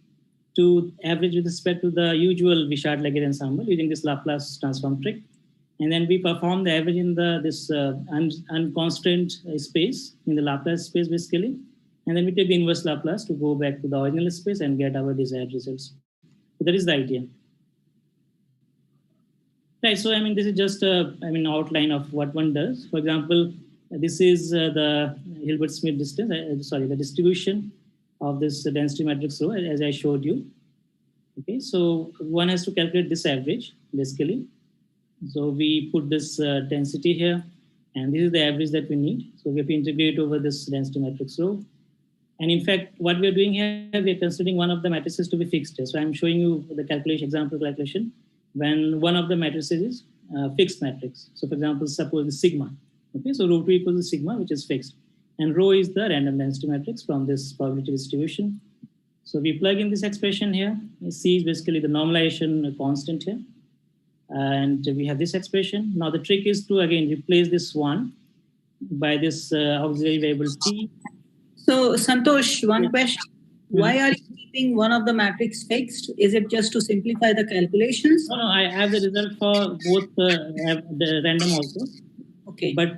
to average with respect to the usual Wishart-Legge ensemble using this Laplace transform trick. And then we perform the average in this unconstrained space, in the Laplace space basically. And then we take the inverse Laplace to go back to the original space and get our desired results. So that is the idea. Right, so I mean, this is just outline of what one does. For example, this is the Hilbert-Smith distance, the distribution of this density matrix rho, as I showed you. Okay, so one has to calculate this average, basically. So we put this density here, and this is the average that we need. So we have to integrate over this density matrix rho. And in fact, what we're doing here, we're considering one of the matrices to be fixed. So I'm showing you the calculation, example calculation, when one of the matrices is fixed matrix. So for example, suppose the sigma. Okay, so rho 2 equals to sigma, which is fixed. And rho is the random density matrix from this probability distribution. So we plug in this expression here. C is basically the normalization constant here. And we have this expression. Now the trick is to again replace this 1 by this auxiliary variable t. So Santosh, one question. Why are you keeping one of the matrix fixed? Is it just to simplify the calculations? No, I have the result for both the random also. Okay. But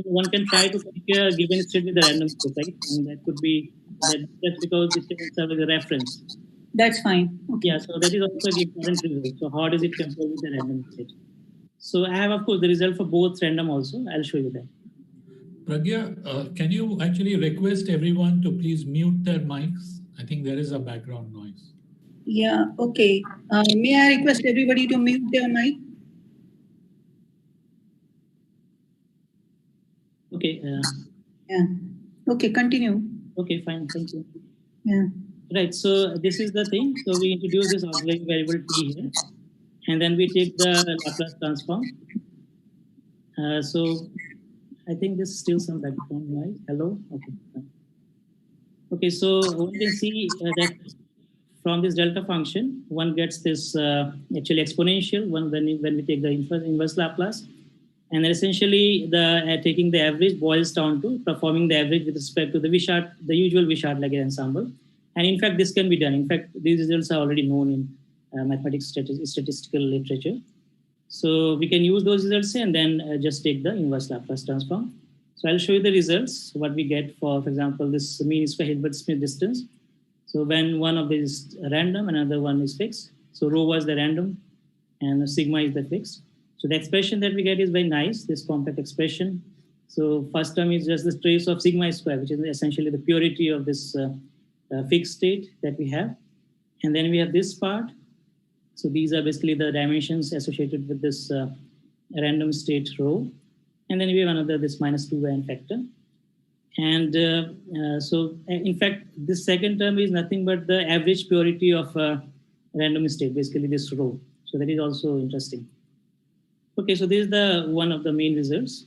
one can try to compare a given state with the random state, right? And that could be that's because it can serve as a reference. That's fine. Okay. Yeah, so that is also a different result. So how does it compare with the random state? So I have, of course, the result for both random also. I'll show you that. Pragya, can you actually request everyone to please mute their mics? I think there is a background noise. Yeah, okay. May I request everybody to mute their mic? Okay. Yeah. Okay, continue. Okay, fine. Thank you. Yeah. Right. So this is the thing. So we introduce this auxiliary variable t here, and then we take the Laplace transform. So I think there's still some background noise. Hello. Okay. Okay. So one can see that from this delta function, one gets this actually exponential one when we take the inverse Laplace. And then essentially, taking the average boils down to performing the average with respect to the usual Wishart-Lagrange ensemble. And in fact, this can be done. In fact, these results are already known in mathematics statistical literature. So we can use those results and then just take the inverse Laplace transform. So I'll show you the results, what we get for example, this mean square Hilbert-Smith distance. So when one of these is random, another one is fixed. So rho was the random and sigma is the fixed. So the expression that we get is very nice, this compact expression. So first term is just the trace of sigma square, which is essentially the purity of this fixed state that we have. And then we have this part. So these are basically the dimensions associated with this random state rho. And then we have another, this -2n factor. And so in fact, this second term is nothing but the average purity of random state, basically this rho. So that is also interesting. Okay, so this is one of the main results.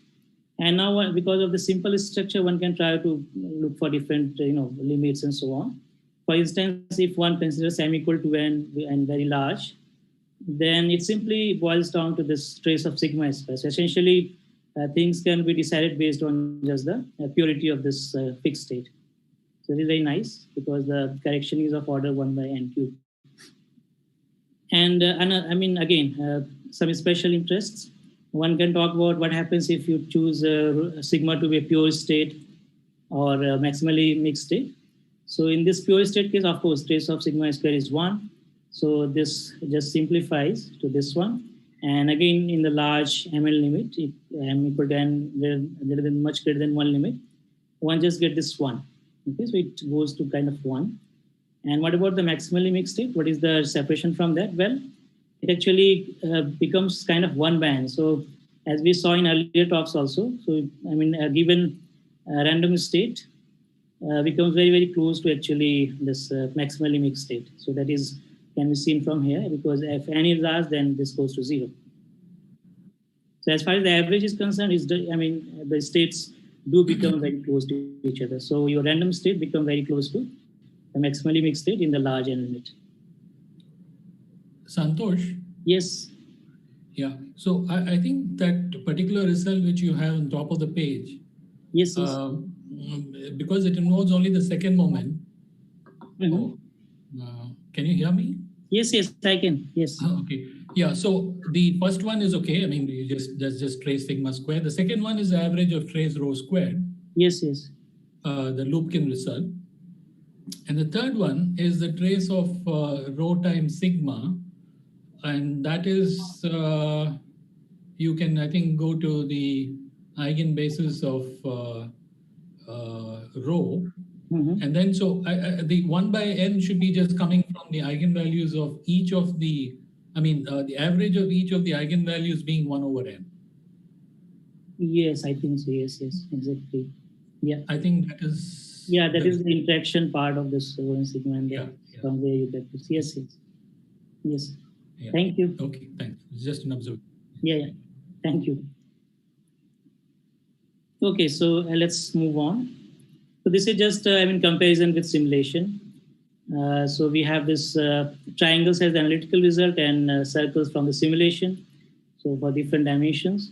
And now because of the simple structure, one can try to look for different limits and so on. For instance, if one considers m equal to n and very large, then it simply boils down to this trace of sigma square. So essentially, things can be decided based on just the purity of this fixed state. So it is very nice because the correction is of order 1 by n cubed. And I mean, again, some special interests. One can talk about what happens if you choose sigma to be a pure state or a maximally mixed state. So in this pure state case, of course, trace of sigma square is 1. So this just simplifies to this one. And again, in the large ML limit, if m equal to n greater than much greater than 1 limit, one just get this 1. Okay, so it goes to kind of 1. And what about the maximally mixed state? What is the separation from that? Well, it actually becomes kind of 1 by n. So as we saw in earlier talks also, so I mean, a given random state becomes very, very close to actually this maximally mixed state. So that is can be seen from here because if n is large, then this goes to 0. So as far as the average is concerned, the states do become very close to each other. So your random state become very close to the maximally mixed state in the large n limit. Santosh? Yes. Yeah. So I think that particular result which you have on top of the page, yes, yes. Because it involves only the second moment. Mm-hmm. Can you hear me? Yes, yes, I can. Yes. Okay. Yeah. So the first one is okay. I mean, you just trace sigma square. The second one is the average of trace rho squared. Yes, yes. The Lupkin result. And the third one is the trace of rho times sigma. And that is, you can, I think, go to the eigenbasis of rho. Mm-hmm. And then, so the 1 by n should be just coming from the eigenvalues of each of the, the average of each of the eigenvalues being 1 over n. Yes, I think so. Yes, yes, exactly. Yeah. I think that is... Yeah, that is the interaction part of this sigma and from where you get this. Yes, yes. Yes. Yeah. Thank you. Okay, thanks. It's just an observation. Yeah, yeah. Thank you. Okay, so let's move on. So this is just, comparison with simulation. So we have this triangles as the analytical result and circles from the simulation. So for different dimensions,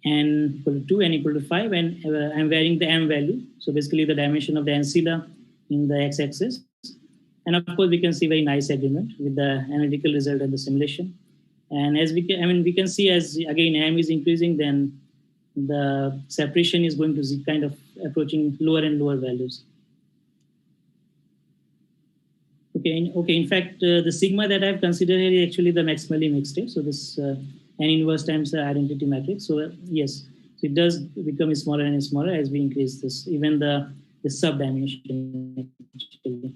n equal to 2, n equal to 5, and I'm varying the m value. So basically the dimension of the ancilla in the x-axis. And of course, we can see very nice agreement with the analytical result and the simulation. And as we can, we can see as again m is increasing, then the separation is going to kind of approaching lower and lower values. Okay. In fact, the sigma that I've considered here is actually the maximally mixed state. So this n inverse times the identity matrix. So yes, so it does become smaller and smaller as we increase this, even the sub-dimension actually.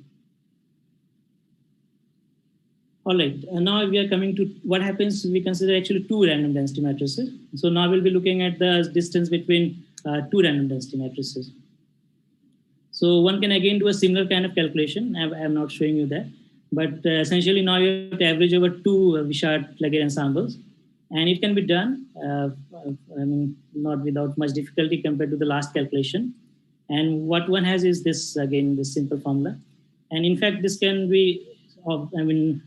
All right, now we are coming to what happens. We consider actually two random density matrices. So now we'll be looking at the distance between two random density matrices. So one can again do a similar kind of calculation. I'm not showing you that, but essentially now you have to average over two Wishart-Laguerre ensembles, and it can be done. I mean, not without much difficulty compared to the last calculation. And what one has is this, again, this simple formula. And in fact, this can be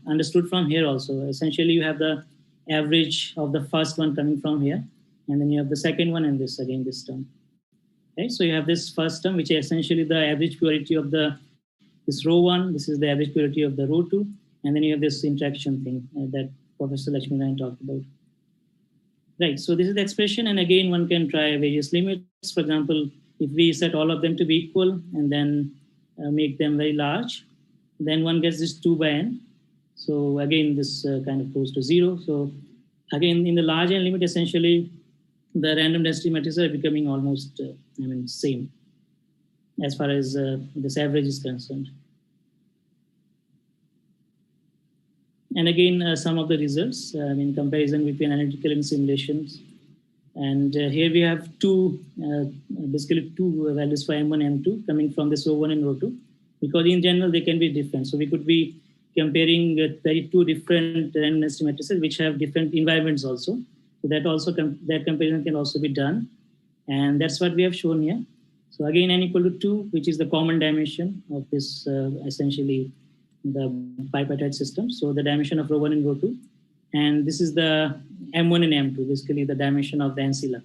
understood from here also. Essentially, you have the average of the first one coming from here, and then you have the second one, and this again, this term. Okay, so you have this first term, which is essentially the average purity of this row 1. This is the average purity of the row 2, and then you have this interaction thing that Professor Lakshminarayan talked about. Right, so this is the expression, and again, one can try various limits. For example, if we set all of them to be equal and then make them very large, then one gets this 2 by n. So again, this kind of goes to 0. So again, in the large n limit, essentially, the random density matrices are becoming almost, same as far as this average is concerned. And again, some of the results, comparison between analytical and simulations. And here we have basically two values for M1 and M2 coming from this O1 and O2. Because in general, they can be different. So we could be comparing two different random density matrices which have different environments also. So that also that comparison can also be done. And that's what we have shown here. So again, n equal to 2, which is the common dimension of this, essentially, the bipartite system. So the dimension of row 1 and row 2. And this is the M1 and M2, basically the dimension of the ancilla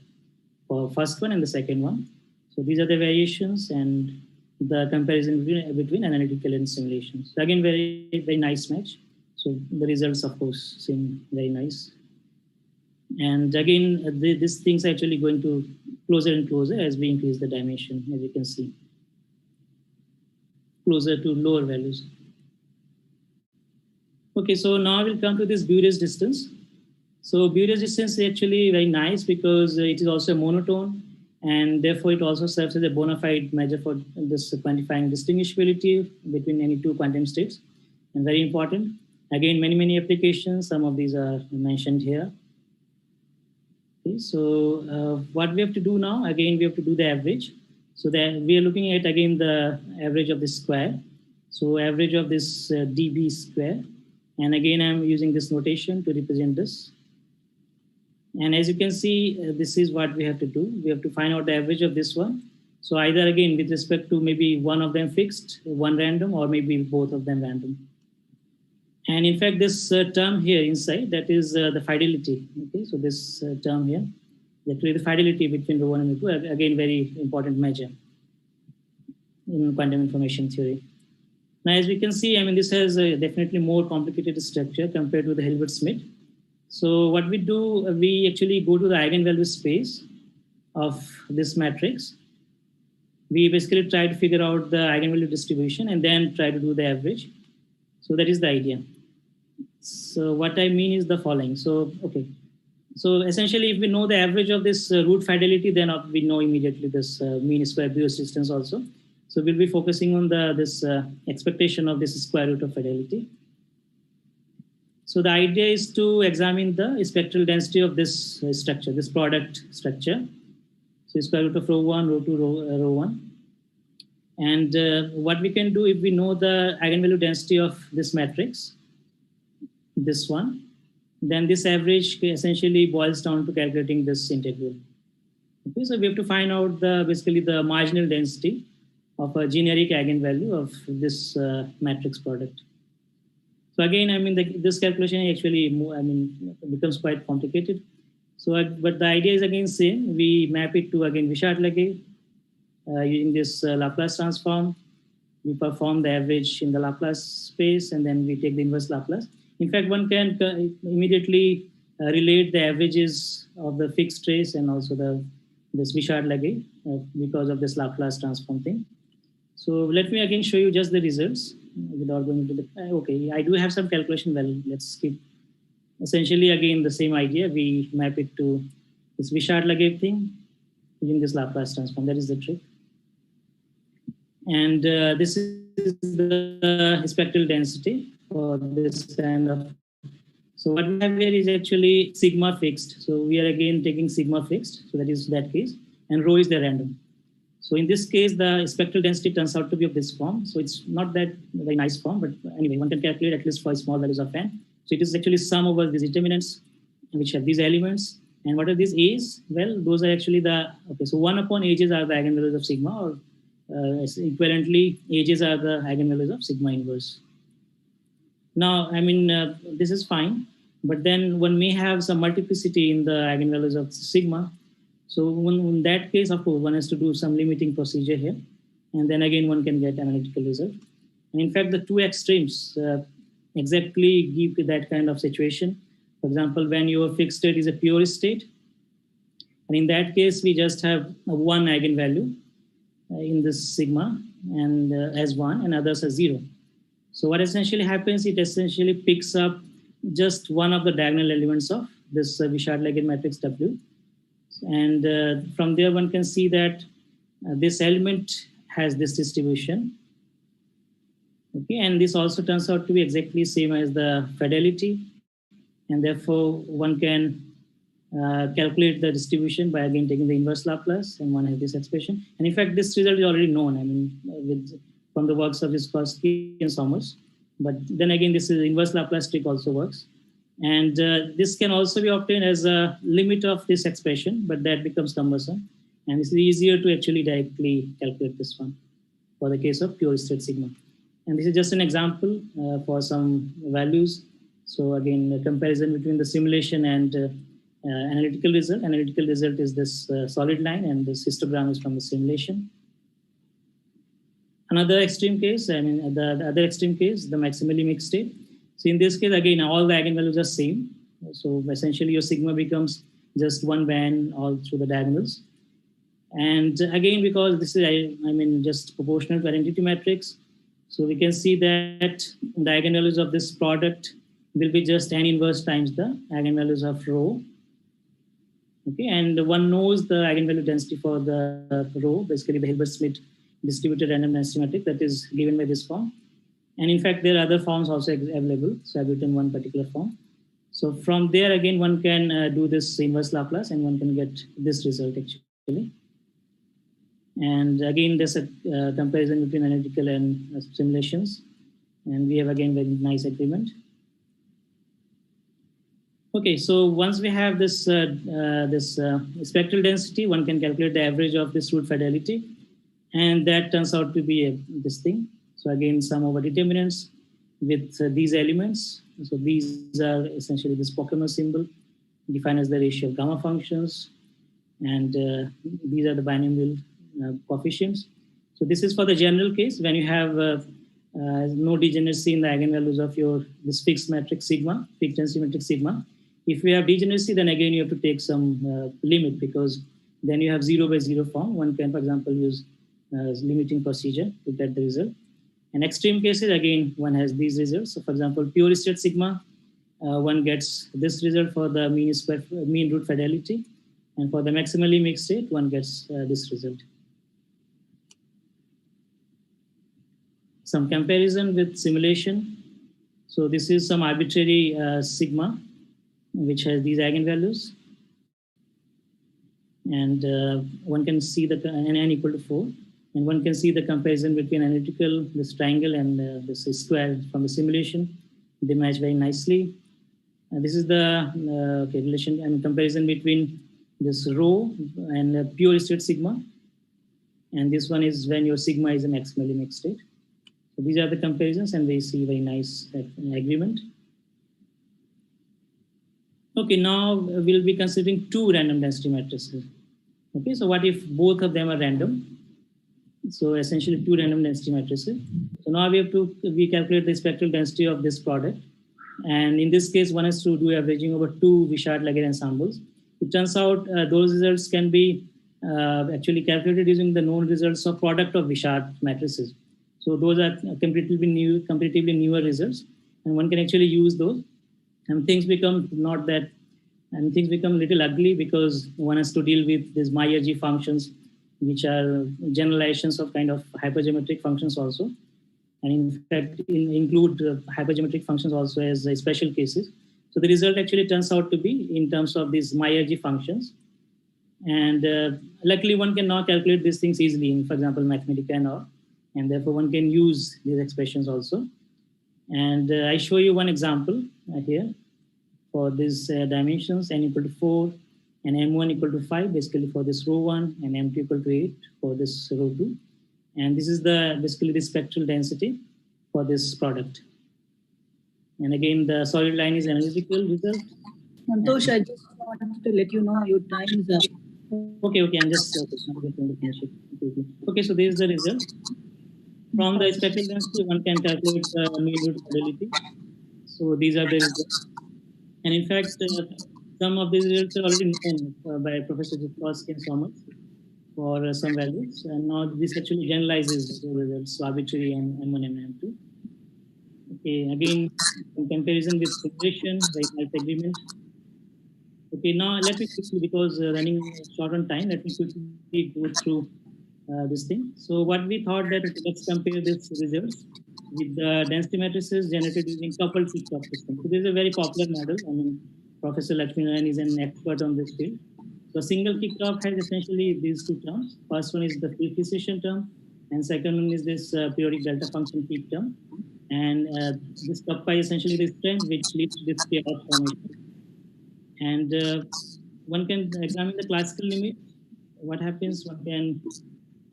for first one and the second one. So these are the variations and the comparison between analytical and simulations. So again, very, very nice match. So the results, of course, seem very nice. And again, these things are actually going to closer and closer as we increase the dimension, as you can see, closer to lower values. Okay, so now we'll come to this Bure's distance. So Bure's distance is actually very nice because it is also a monotone, and therefore it also serves as a bona fide measure for this quantifying distinguishability between any two quantum states, and very important. Again, many applications, some of these are mentioned here. Okay, so what we have to do now, again, we have to do the average. So that we are looking at, again, the average of this square. So average of this dB square. And again, I'm using this notation to represent this. And as you can see, this is what we have to do. We have to find out the average of this one. So either, again, with respect to maybe one of them fixed, one random, or maybe both of them random. And in fact, this term here inside, that is the fidelity. Okay, so this term here, actually the fidelity between row 1 and row 2, again, very important measure in quantum information theory. Now, as we can see, this has a definitely more complicated structure compared to the Hilbert-Smith. So what we do, we actually go to the eigenvalue space of this matrix. We basically try to figure out the eigenvalue distribution and then try to do the average. So that is the idea. So what I mean is the following. So, okay. So essentially, if we know the average of this root fidelity, then we know immediately this mean square Bure's distance also. So we'll be focusing on this expectation of this square root of fidelity. So the idea is to examine the spectral density of this structure, this product structure. So square root of row 1, row 2, row 1. And what we can do if we know the eigenvalue density of this matrix, this one, then this average essentially boils down to calculating this integral. Okay, so we have to find out basically the marginal density of a generic eigenvalue of this matrix product. So again, I mean, this calculation actually, becomes quite complicated. So, but the idea is again same. We map it to again Wishart-Legge using this Laplace transform. We perform the average in the Laplace space, and then we take the inverse Laplace. In fact, one can immediately relate the averages of the fixed trace and also this Wishart-Legge because of this Laplace transform thing. So let me again show you just the results without going into the, okay, I do have some calculation. Well, let's skip. Essentially, again, the same idea. We map it to this Wishart-Legge thing using this Laplace transform. That is the trick. And this is the spectral density for this kind of. So what we have here is actually sigma fixed. So we are again taking sigma fixed. So that is that case. And rho is the random. So in this case, the spectral density turns out to be of this form. So it's not that very nice form, but anyway, one can calculate at least for small values of n. So it is actually sum over these determinants, which have these elements. And what are these A's? Well, those are actually the, okay, so 1 upon A's are the eigenvalues of sigma, or equivalently, A's are the eigenvalues of sigma inverse. Now, I mean, this is fine, but then one may have some multiplicity in the eigenvalues of sigma. So in that case, of course, one has to do some limiting procedure here. And then again, one can get analytical result. And in fact, the two extremes exactly give that kind of situation. For example, when your fixed state is a pure state, and in that case, we just have one eigenvalue in this sigma and as 1 and others as 0. So what essentially happens, it essentially picks up just one of the diagonal elements of this Wishart-Legge matrix W. And from there, one can see that this element has this distribution. Okay, and this also turns out to be exactly same as the fidelity. And therefore, one can calculate the distribution by again taking the inverse Laplace, and one has this expression. And in fact, this result is already known, I mean, from the works of Życzkowski and Sommers. But then again, this is inverse Laplace trick also works. And this can also be obtained as a limit of this expression, but that becomes cumbersome. And it's easier to actually directly calculate this one for the case of pure state sigma. And this is just an example for some values. So again, a comparison between the simulation and analytical result. Analytical result is this solid line, and this histogram is from the simulation. Another extreme case, I mean, the other extreme case, the maximally mixed state. So in this case, again, all the eigenvalues are same. So essentially, your sigma becomes just one band all through the diagonals. And again, because this is, I mean, just proportional to identity matrix, so we can see that the eigenvalues of this product will be just n inverse times the eigenvalues of rho. Okay, and one knows the eigenvalue density for the rho, basically the Hilbert-Smith distributed random density matrix that is given by this form. And in fact, there are other forms also available. So I've written one particular form. So from there, again, one can do this inverse Laplace, and one can get this result actually. And again, there's a comparison between analytical and simulations. And we have again very nice agreement. Okay, so once we have this spectral density, one can calculate the average of this root fidelity. And that turns out to be this thing. So again, sum over determinants with these elements. So these are essentially this Pokemon symbol defined as the ratio of gamma functions. And these are the binomial coefficients. So this is for the general case when you have no degeneracy in the eigenvalues of this fixed matrix sigma, fixed density matrix sigma. If you have degeneracy, then again you have to take some limit, because then you have 0 by 0 form. One can, for example, use limiting procedure to get the result. In extreme cases, again, one has these results. So for example, pure state sigma, one gets this result for the mean root fidelity. And for the maximally mixed state, one gets this result. Some comparison with simulation. So this is some arbitrary sigma, which has these eigenvalues. And one can see the n equal to 4. And one can see the comparison between analytical, this triangle, and this square from the simulation. They match very nicely. This is the relation and comparison between this rho and pure state sigma. And this one is when your sigma is a maximally mixed state. So these are the comparisons, and we see very nice agreement. Okay, now we'll be considering two random density matrices. Okay, so what if both of them are random? So essentially two random density matrices. So now we calculate the spectral density of this product. And in this case, one has to do averaging over two Wishart-Legge ensembles. It turns out those results can be actually calculated using the known results of product of Wishart matrices. So those are comparatively newer results, and one can actually use those. And things become things become a little ugly because one has to deal with these Meyer-G functions, which are generalizations of kind of hypergeometric functions also. And in fact, include hypergeometric functions also as special cases. So the result actually turns out to be in terms of these Meyer-G functions. And luckily, one can now calculate these things easily in, for example, Mathematica and all. And therefore, one can use these expressions also. And I show you one example here for these dimensions, n equal to 4 and m1 equal to 5, basically for this rho 1, and m2 equal to 8 for this rho 2. And this is basically the spectral density for this product. And again, the solid line is analytical result. Santosh, I just wanted to let you know your time is up. Okay, I'm just going to finish it. Okay, so this is the result. From the spectral density, one can calculate the mean root probability. So these are the results. And in fact, some of these results are already known by Professor Życzkowski and Somers for some values. And now this actually generalizes the results, so arbitrary and M1 and M2. Okay, again, in comparison with simulation, very nice agreement. Okay, now let me quickly, because running short on time, let me quickly go through this thing. So what we thought that, let's compare these results with the density matrices generated using coupled Kirchhoff system. So this is a very popular model. I mean, Professor Lakshminarayan is an expert on this field. So single Kirchhoff has essentially these two terms. First one is the field precision term, and second one is this periodic delta function peak term. And this kappa is essentially the strength which leads to this chaos formation. And one can examine the classical limit. What happens? One can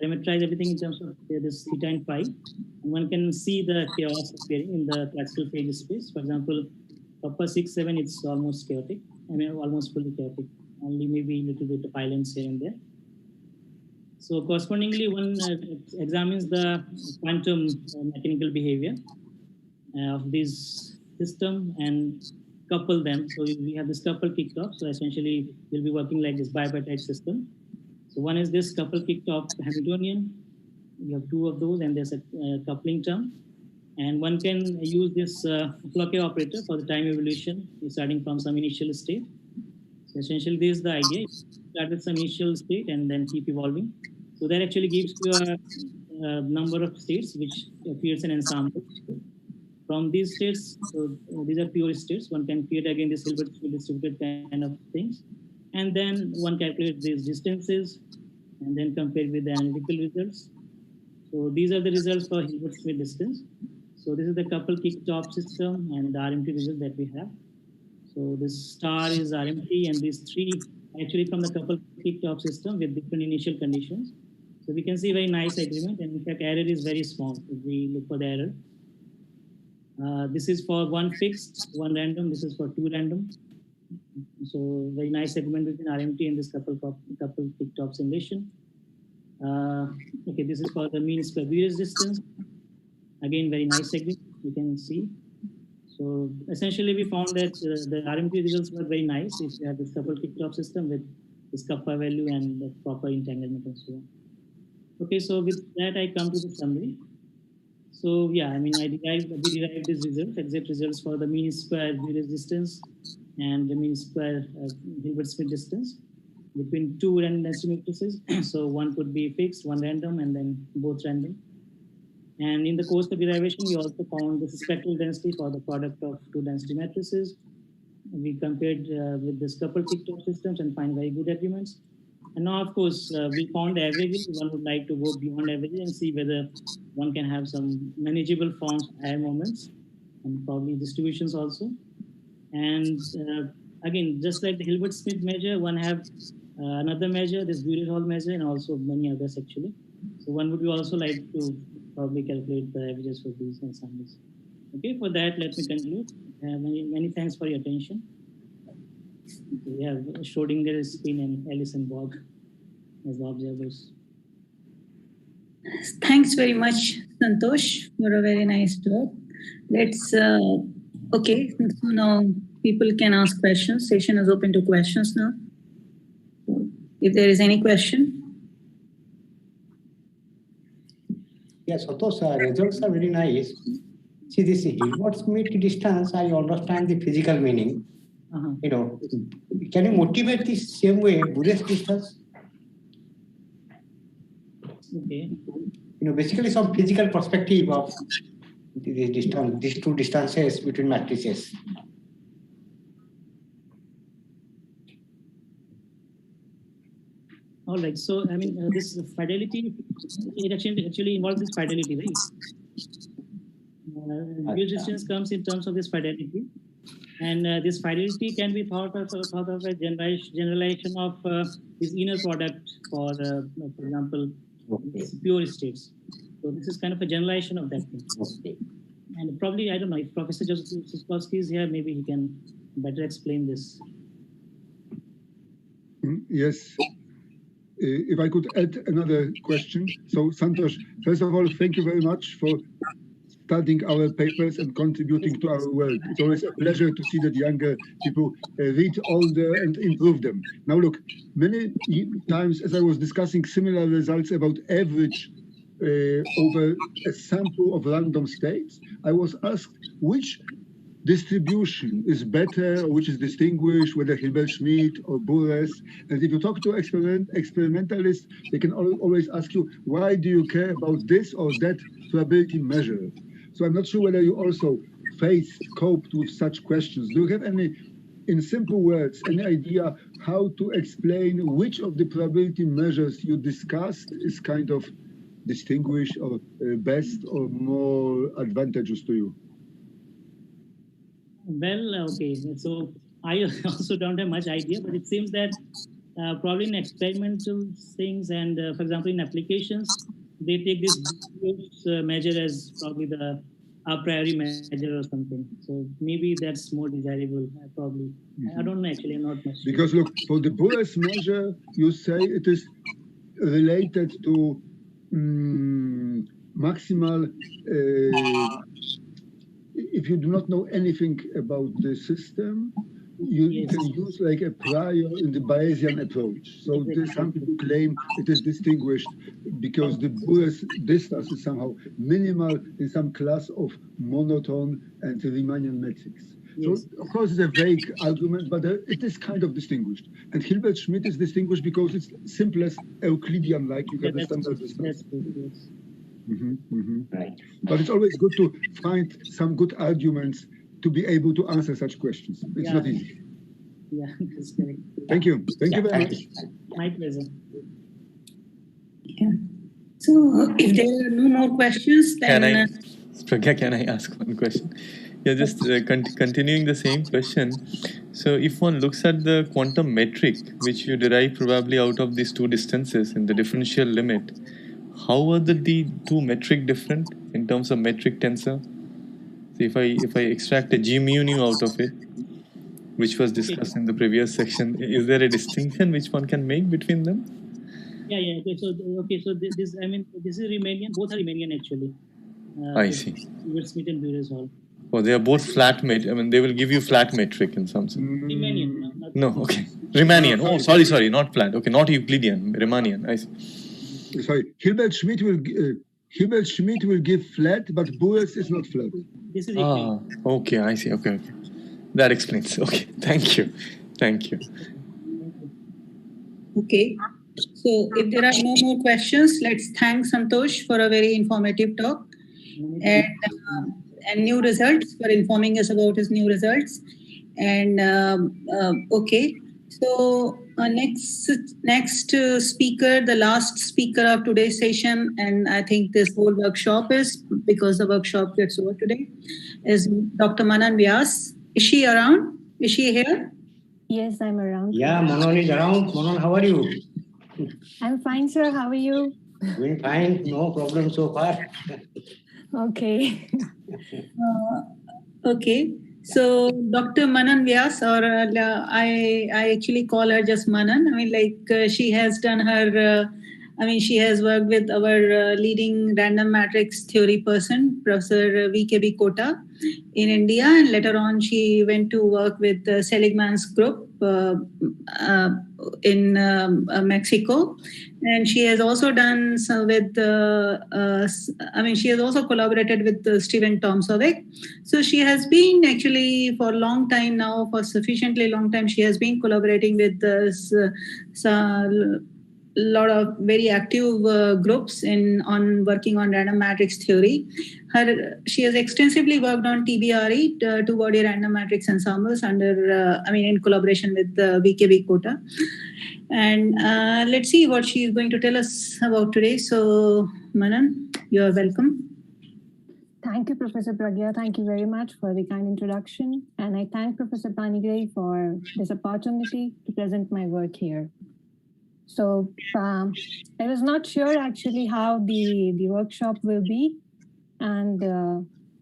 parameterize everything in terms of this theta and phi. And one can see the chaos appearing in the classical phase space. For example, kappa 6, 7, it's almost chaotic. I mean, almost fully chaotic. Only maybe a little bit of islands here and there. So correspondingly, one examines the quantum mechanical behavior of this system and couple them. So we have this couple Kirchhoff. So essentially, we'll be working like this bipartite system. So one is this couple Kirchhoff Hamiltonian. You have two of those, and there's a coupling term. And one can use this Floquet operator for the time evolution, starting from some initial state. So essentially, this is the idea. Start with some initial state and then keep evolving. So that actually gives you a number of states which appears an ensemble. From these states, so these are pure states. One can create again this Hilbert-Smith distributed kind of things. And then one calculates these distances and then compare with the analytical results. So these are the results for Hilbert-Smith distance. So this is the couple Kirchhoff system and the RMT result that we have. So this star is RMT, and these three actually from the couple Kirchhoff system with different initial conditions. So we can see very nice agreement, and in fact error is very small if we look for the error. This is for one fixed, one random. This is for two random. So very nice agreement between RMT and this couple Kirchhoff simulation. Okay, this is for the mean square Beer's distance. Again, very nice agreement. You can see. So essentially, we found that the RMT results were very nice if you have this couple Kirchhoff system with this kappa value and the proper entanglement and so on. Okay, so with that, I come to the summary. So yeah, I mean, we derived this result, exact results for the mean square Beer's distance and the mean square Hilbert-Smith distance between two random density matrices. So one could be fixed, one random, and then both random. And in the course of derivation, we also found the spectral density for the product of two density matrices. We compared with this coupled Kirchhoff systems and find very good agreements. And now, of course, we found averages. One would like to go beyond averages and see whether one can have some manageable forms, higher moments, and probably distributions also. And again, just like the Hilbert-Smith measure, one have another measure, this Bury-Hall measure, and also many others actually. So one would also like to probably calculate the averages for these ensembles. Okay, for that, let me conclude. Many thanks for your attention. We have Schrodinger, Spin, and Alice and Bob as the observers. Thanks very much, Santosh, for a very nice talk. Let's, okay, so now people can ask questions. Session is open to questions now. So if there is any question. Yes, those results are very nice. See, this Hilbert-Schmidt distance, I understand the physical meaning. You know, can you motivate the same way Bures distance? Okay. You know, basically some physical perspective of the distance, these two distances between matrices. All right. So, I mean, this fidelity, it actually involves this fidelity, right? Bures distance comes in terms of this fidelity. And this fidelity can be thought of a generalization of this inner product for example, pure states. So this is kind of a generalization of that thing. Okay. And probably, I don't know, if Professor Życzkowski is here, maybe he can better explain this. Yes. If I could add another question. So Santosh, first of all, thank you very much for studying our papers and contributing to our work. It's always a pleasure to see that younger people read older and improve them. Now look, many times as I was discussing similar results about average over a sample of random states, I was asked which distribution is better or which is distinguished, whether Hilbert-Schmidt or Bures. And if you talk to experimentalists, they can always ask you, why do you care about this or that probability measure? So I'm not sure whether you also coped with such questions. Do you have any, in simple words, any idea how to explain which of the probability measures you discussed is kind of distinguished or best or more advantageous to you? Well, okay. So I also don't have much idea, but it seems that probably in experimental things and, for example, in applications, they take this measure as probably the a priori measure or something. So maybe that's more desirable, probably. I don't know, actually, I'm not much sure. Because look, for the Bures measure, you say it is related to maximal, if you do not know anything about the system, you can use like a prior in the Bayesian approach. So some people claim it is distinguished because the Bures distance is somehow minimal in some class of monotone and Riemannian metrics. So of course it's a vague argument, but it is kind of distinguished. And Hilbert-Schmidt is distinguished because it's simplest Euclidean, like you have the standard distance. Right. But it's always good to find some good arguments to be able to answer such questions. It's not easy. Yeah, that's correct. Thank you. Thank you very much. My pleasure. Yeah. So if there are no more questions, then... Can I ask one question? Yeah, just continuing the same question. So if one looks at the quantum metric, which you derive probably out of these two distances in the differential limit, how are the two metric different in terms of metric tensor? So if I extract a G mu nu out of it, which was discussed in the previous section, is there a distinction which one can make between them? Yeah. Okay. So this, I mean, this is Riemannian. Both are Riemannian actually. I see. Smith and Bures all. Oh, they are both flat metric. I mean, they will give you flat metric in some sense. Riemannian. No, okay. Riemannian. Oh, sorry, not flat. Okay, not Euclidean. Riemannian. I see. Sorry, Hilbert-Schmidt will give flat, but Bures is not flat. This is Euclidean. Okay, I see. Okay. That explains. Okay, thank you. Okay. So if there are no more questions, let's thank Santosh for a very informative talk and new results, for informing us about his new results. And okay, so next speaker, the last speaker of today's session, and I think this whole workshop is, because the workshop gets over today, is Dr. Manan Vyas. Is she around? Is she here? Yes, I'm around. Yeah, Manan is around. Manan, how are you? I'm fine, sir. How are you? Doing fine, no problem so far. Okay. Okay. So Dr. Manan Vyas, or I actually call her just Manan. I mean, like she has done her, she has worked with our leading random matrix theory person, Professor V.K.B. Kota in India. And later on, she went to work with Seligman's group in Mexico. And she has also done some with, she has also collaborated with Stephen Tomsovic. So she has been actually for a long time now, for sufficiently long time, she has been collaborating with a lot of very active groups on working on random matrix theory. She has extensively worked on TBRE, two-body random matrix ensembles in collaboration with VKB Kota. And let's see what she is going to tell us about today. So Manan, you are welcome. Thank you, Professor Pragya. Thank you very much for the kind introduction. And I thank Professor Panigrahi for this opportunity to present my work here. So I was not sure actually how the workshop will be and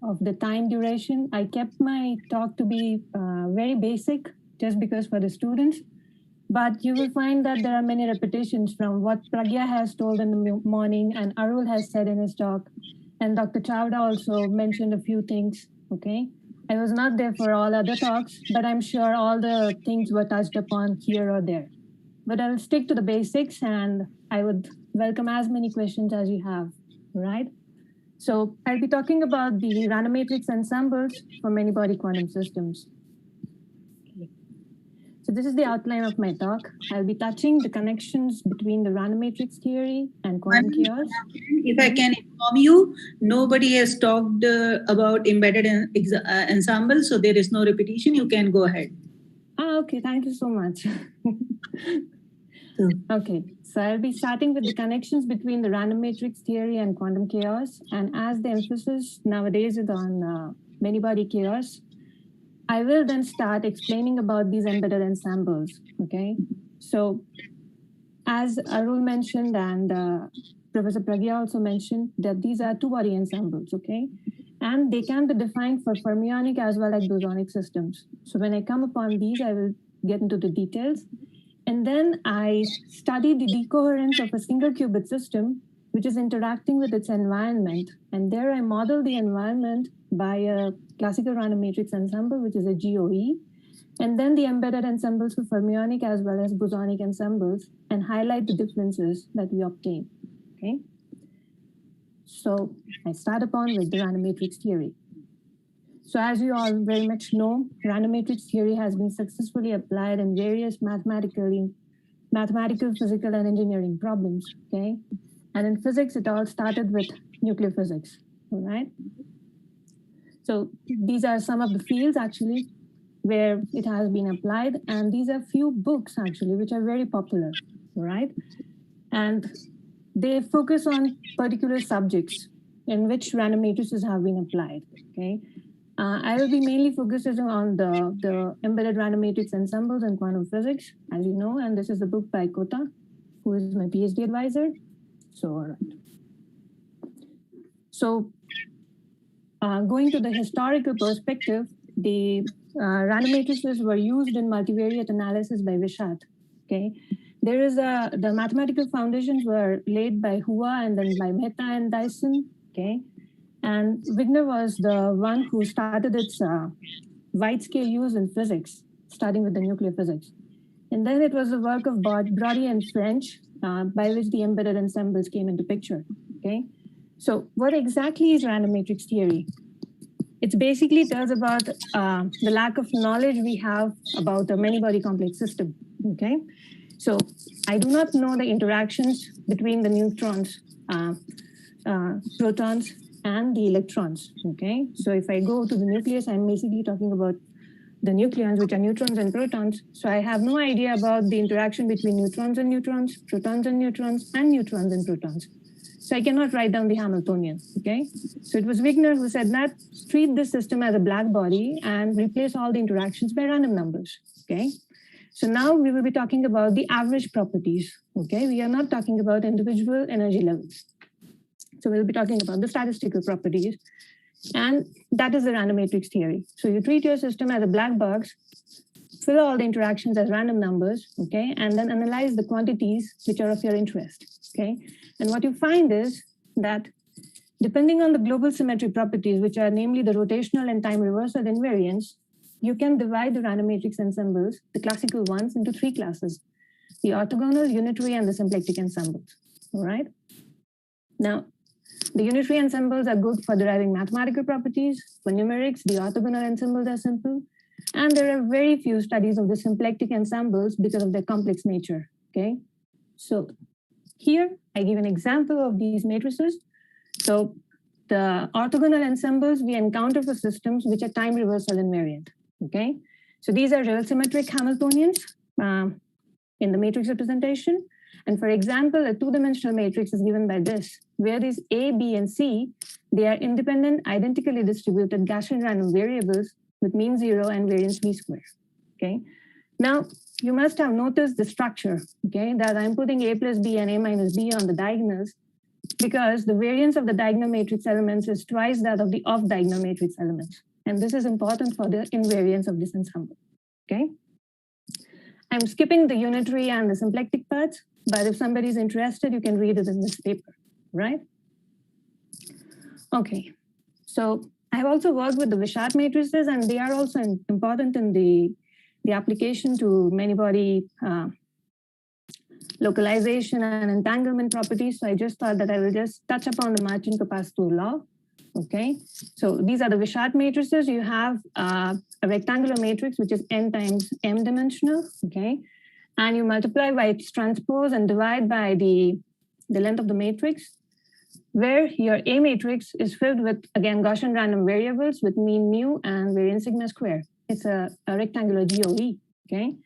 of the time duration. I kept my talk to be very basic just because for the students. But you will find that there are many repetitions from what Pragya has told in the morning and Arul has said in his talk. And Dr. Chawda also mentioned a few things, okay? I was not there for all other talks, but I'm sure all the things were touched upon here or there. But I will stick to the basics and I would welcome as many questions as you have, right? So I'll be talking about the random matrix ensembles for many-body quantum systems. So this is the outline of my talk. I'll be touching the connections between the random matrix theory and quantum chaos. If I can inform you, nobody has talked about embedded ensemble, so there is no repetition. You can go ahead. Okay, thank you so much. Okay, so I'll be starting with the connections between the random matrix theory and quantum chaos. And as the emphasis nowadays is on many-body chaos, I will then start explaining about these embedded ensembles, okay? So as Arul mentioned and Professor Pragya also mentioned that these are two-body ensembles, okay? And they can be defined for fermionic as well as bosonic systems. So when I come upon these, I will get into the details. And then I study the decoherence of a single qubit system, which is interacting with its environment. And there I model the environment by a classical random matrix ensemble, which is a GOE. And then the embedded ensembles for fermionic as well as bosonic ensembles and highlight the differences that we obtain, okay? So I start upon with the random matrix theory. So as you all very much know, random matrix theory has been successfully applied in various mathematical, physical, and engineering problems, okay? And in physics, it all started with nuclear physics, all right? So these are some of the fields actually where it has been applied. And these are few books actually, which are very popular, all right? And they focus on particular subjects in which random matrices have been applied, okay? I will be mainly focusing on the embedded random matrix ensembles in quantum physics, as you know, and this is a book by Kota, who is my PhD advisor. So, all right. So, going to the historical perspective, the random matrices were used in multivariate analysis by Vishat, okay? There is the mathematical foundations were laid by Hua and then by Mehta and Dyson, okay? And Wigner was the one who started its wide-scale use in physics, starting with the nuclear physics. And then it was the work of Brody and French, by which the embedded ensembles came into picture, okay? So what exactly is random matrix theory? It basically tells about the lack of knowledge we have about a many-body complex system, okay? So I do not know the interactions between the neutrons, protons, and the electrons, okay? So if I go to the nucleus, I'm basically talking about the nucleons, which are neutrons and protons. So I have no idea about the interaction between neutrons and neutrons, protons and neutrons, and neutrons and protons. So I cannot write down the Hamiltonian, okay? So it was Wigner who said that, treat this system as a black body and replace all the interactions by random numbers, okay? So now we will be talking about the average properties, okay? We are not talking about individual energy levels. So we'll be talking about the statistical properties, and that is the random matrix theory. So you treat your system as a black box, fill all the interactions as random numbers, okay? And then analyze the quantities which are of your interest, okay? And what you find is that depending on the global symmetry properties, which are namely the rotational and time reversal invariance, you can divide the random matrix ensembles, the classical ones, into three classes: the orthogonal, unitary, and the symplectic ensembles, all right? Now, the unitary ensembles are good for deriving mathematical properties. For numerics, the orthogonal ensembles are simple. And there are very few studies of the symplectic ensembles because of their complex nature, okay? So here, I give an example of these matrices. So the orthogonal ensembles we encounter for systems which are time reversal invariant, okay? So these are real symmetric Hamiltonians in the matrix representation. And for example, a two-dimensional matrix is given by this, where these A, B, and C, they are independent, identically distributed Gaussian random variables with mean 0 and variance v square, okay? Now, you must have noticed the structure, okay, that I'm putting A plus B and A minus B on the diagonals because the variance of the diagonal matrix elements is twice that of the off-diagonal matrix elements. And this is important for the invariance of this ensemble, okay? I'm skipping the unitary and the symplectic parts, but if somebody's interested, you can read it in this paper, right? Okay, so I have also worked with the Wishart matrices, and they are also important in the application to many-body localization and entanglement properties. So I just thought that I will just touch upon the Martin-Kopastor law. Okay, so these are the Wishart matrices. You have a rectangular matrix, which is n times m dimensional, okay? And you multiply by its transpose and divide by the length of the matrix, where your A matrix is filled with, again, Gaussian random variables with mean mu and variance sigma square. It's a rectangular GOE, okay?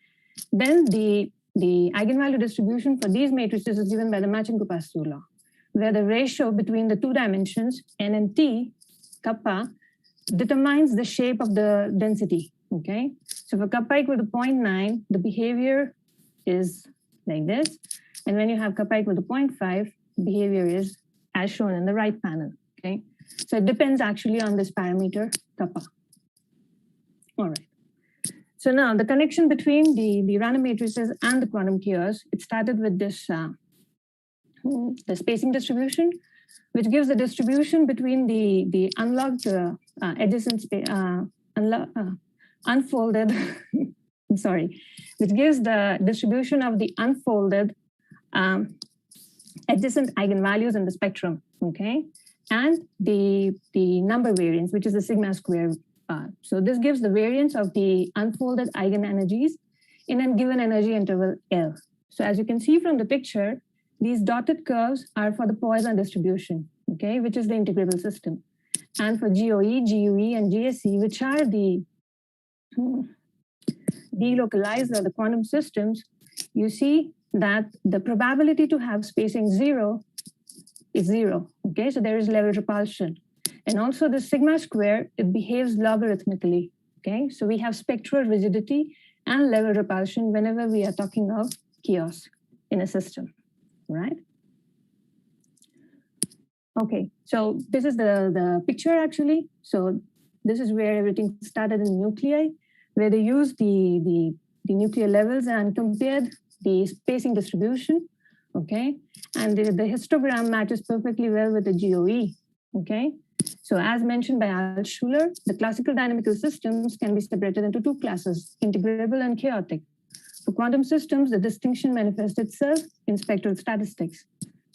Then the eigenvalue distribution for these matrices is given by the Martin-Kopastor law, where the ratio between the two dimensions, n and t, kappa, determines the shape of the density, okay? So for kappa equal to 0.9, the behavior is like this. And when you have kappa equal to 0.5, behavior is as shown in the right panel, okay? So it depends actually on this parameter, kappa. All right. So now the connection between the random matrices and the quantum chaos, it started with this, the spacing distribution, which gives the distribution between the unlocked adjacent unfolded, I'm sorry, which gives the distribution of the unfolded adjacent eigenvalues in the spectrum, okay? And the number variance, which is the sigma square. So this gives the variance of the unfolded eigenenergies in a given energy interval L. So as you can see from the picture, these dotted curves are for the Poisson distribution, okay, which is the integrable system. And for GOE, GUE, and GSE, which are the delocalized or the quantum systems, you see that the probability to have spacing 0 is 0, okay? So there is level repulsion. And also the sigma square, it behaves logarithmically, okay? So we have spectral rigidity and level repulsion whenever we are talking of chaos in a system, right? Okay, so this is the picture actually. So this is where everything started in nuclei, where they used the nuclear levels and compared the spacing distribution, okay? And the histogram matches perfectly well with the GOE, okay? So as mentioned by Altshuler, the classical dynamical systems can be separated into two classes, integrable and chaotic. For quantum systems, the distinction manifests itself in spectral statistics.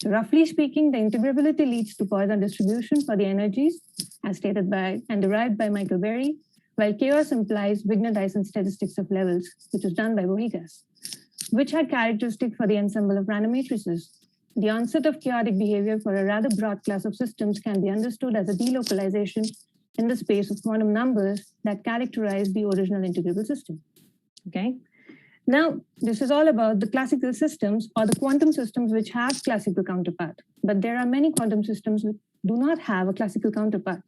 So roughly speaking, the integrability leads to Poisson distribution for the energies, as stated by and derived by Michael Berry, while chaos implies Wigner-Dyson statistics of levels, which was done by Bohigas, which are characteristic for the ensemble of random matrices. The onset of chaotic behavior for a rather broad class of systems can be understood as a delocalization in the space of quantum numbers that characterize the original integrable system, okay? Now, this is all about the classical systems or the quantum systems which have classical counterpart, but there are many quantum systems which do not have a classical counterpart.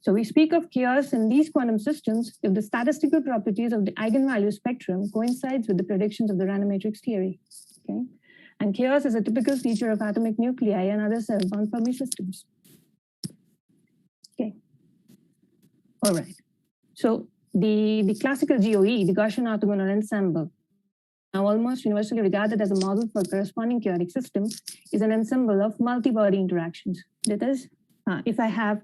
So we speak of chaos in these quantum systems if the statistical properties of the eigenvalue spectrum coincides with the predictions of the random matrix theory. Okay? And chaos is a typical feature of atomic nuclei and other self-bound Fermi systems. Okay. All right. So the classical GOE, the Gaussian orthogonal ensemble, now almost universally regarded as a model for corresponding chaotic systems, is an ensemble of multi-body interactions. That is, if I have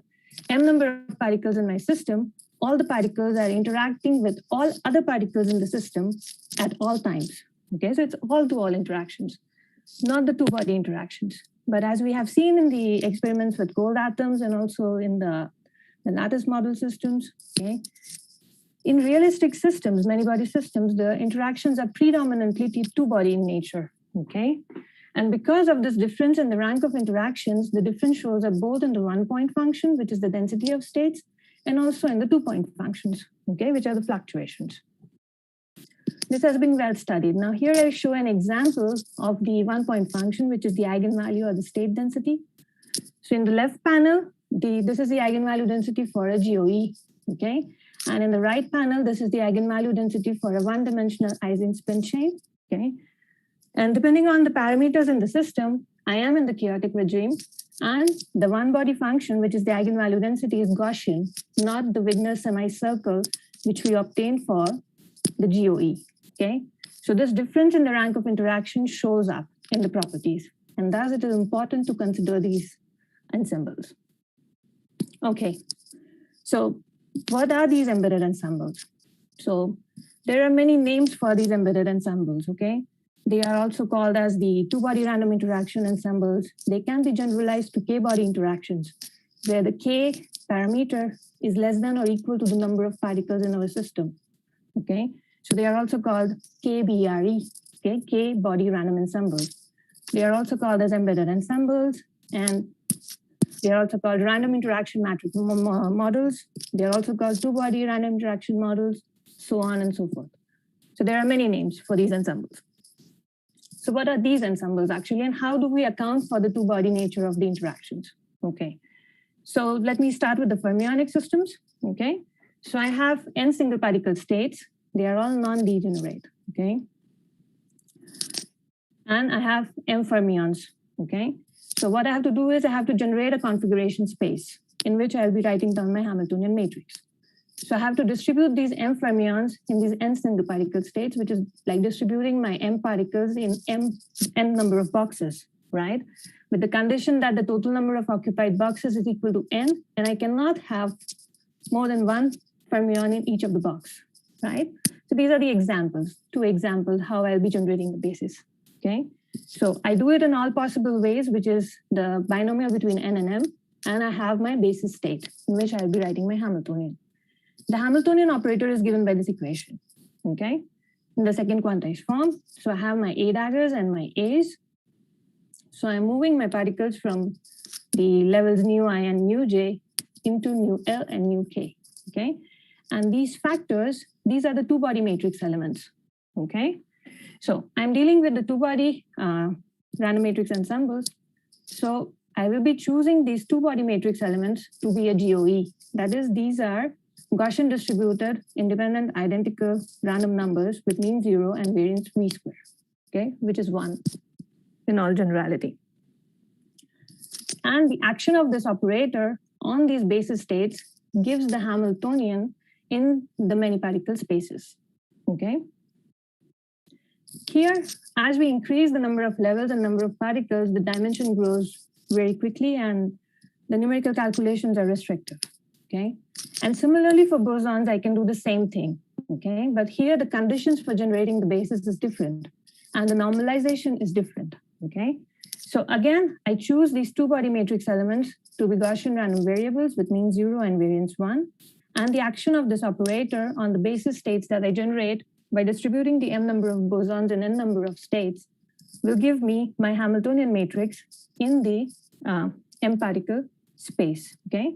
m number of particles in my system, all the particles are interacting with all other particles in the system at all times. Okay, so it's all-to-all interactions, not the two-body interactions. But as we have seen in the experiments with gold atoms and also in the lattice model systems, okay, in realistic systems, many-body systems, the interactions are predominantly two-body in nature, okay? And because of this difference in the rank of interactions, the difference shows up both in the one-point function, which is the density of states, and also in the two-point functions, okay, which are the fluctuations. This has been well studied. Now here I show an example of the one-point function, which is the eigenvalue or the state density. So in the left panel, this is the eigenvalue density for a GOE, okay? And in the right panel, this is the eigenvalue density for a one-dimensional Ising spin chain, okay? And depending on the parameters in the system, I am in the chaotic regime, and the one-body function, which is the eigenvalue density, is Gaussian, not the Wigner semicircle, which we obtained for the GOE, okay? So this difference in the rank of interaction shows up in the properties, and thus it is important to consider these ensembles. Okay, so what are these embedded ensembles? So there are many names for these embedded ensembles, okay? They are also called as the two-body random interaction ensembles. They can be generalized to k-body interactions, where the k parameter is less than or equal to the number of particles in our system, okay? So they are also called KBRE, okay? K-body random ensembles. They are also called as embedded ensembles, and they are also called random interaction matrix models. They are also called two-body random interaction models, so on and so forth. So there are many names for these ensembles. So what are these ensembles actually, and how do we account for the two-body nature of the interactions? Okay, so let me start with the fermionic systems, okay? So I have n single particle states. They are all non-degenerate, okay? And I have m fermions, okay? So what I have to do is I have to generate a configuration space in which I'll be writing down my Hamiltonian matrix. So I have to distribute these m fermions in these n single particle states, which is like distributing my m particles in n number of boxes, right? With the condition that the total number of occupied boxes is equal to n, and I cannot have more than one fermion in each of the box, right? So these are the examples, two examples, how I'll be generating the basis, okay? So I do it in all possible ways, which is the binomial between n and m, and I have my basis state in which I'll be writing my Hamiltonian. The Hamiltonian operator is given by this equation, okay? In the second quantized form. So I have my A daggers and my A's. So I'm moving my particles from the levels nu I and nu j into nu L and nu K, okay? And these factors, these are the two-body matrix elements, okay? So I'm dealing with the two-body random matrix ensembles. So I will be choosing these two-body matrix elements to be a GOE. That is, these are Gaussian distributed, independent, identical random numbers with mean 0 and variance v square, okay, which is 1 in all generality. And the action of this operator on these basis states gives the Hamiltonian in the many particle spaces, okay? Here, as we increase the number of levels and number of particles, the dimension grows very quickly and the numerical calculations are restrictive, okay? And similarly for bosons, I can do the same thing, okay? But here the conditions for generating the basis is different and the normalization is different, okay? So again, I choose these two-body matrix elements to be Gaussian random variables with mean 0 and variance 1. And the action of this operator on the basis states that I generate by distributing the m number of bosons in n number of states will give me my Hamiltonian matrix in the m particle space, okay?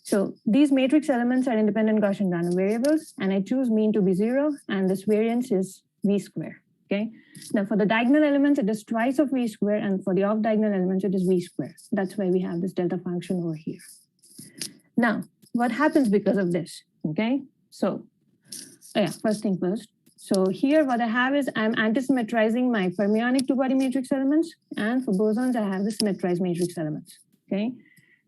So these matrix elements are independent Gaussian random variables, and I choose mean to be 0, and this variance is v square, okay? Now for the diagonal elements, it is twice of v square, and for the off-diagonal elements, it is v square. That's why we have this delta function over here. Now, what happens because of this? Okay, so first thing first. So here what I have is I'm antisymmetrizing my fermionic two-body matrix elements, and for bosons I have the symmetrized matrix elements. Okay,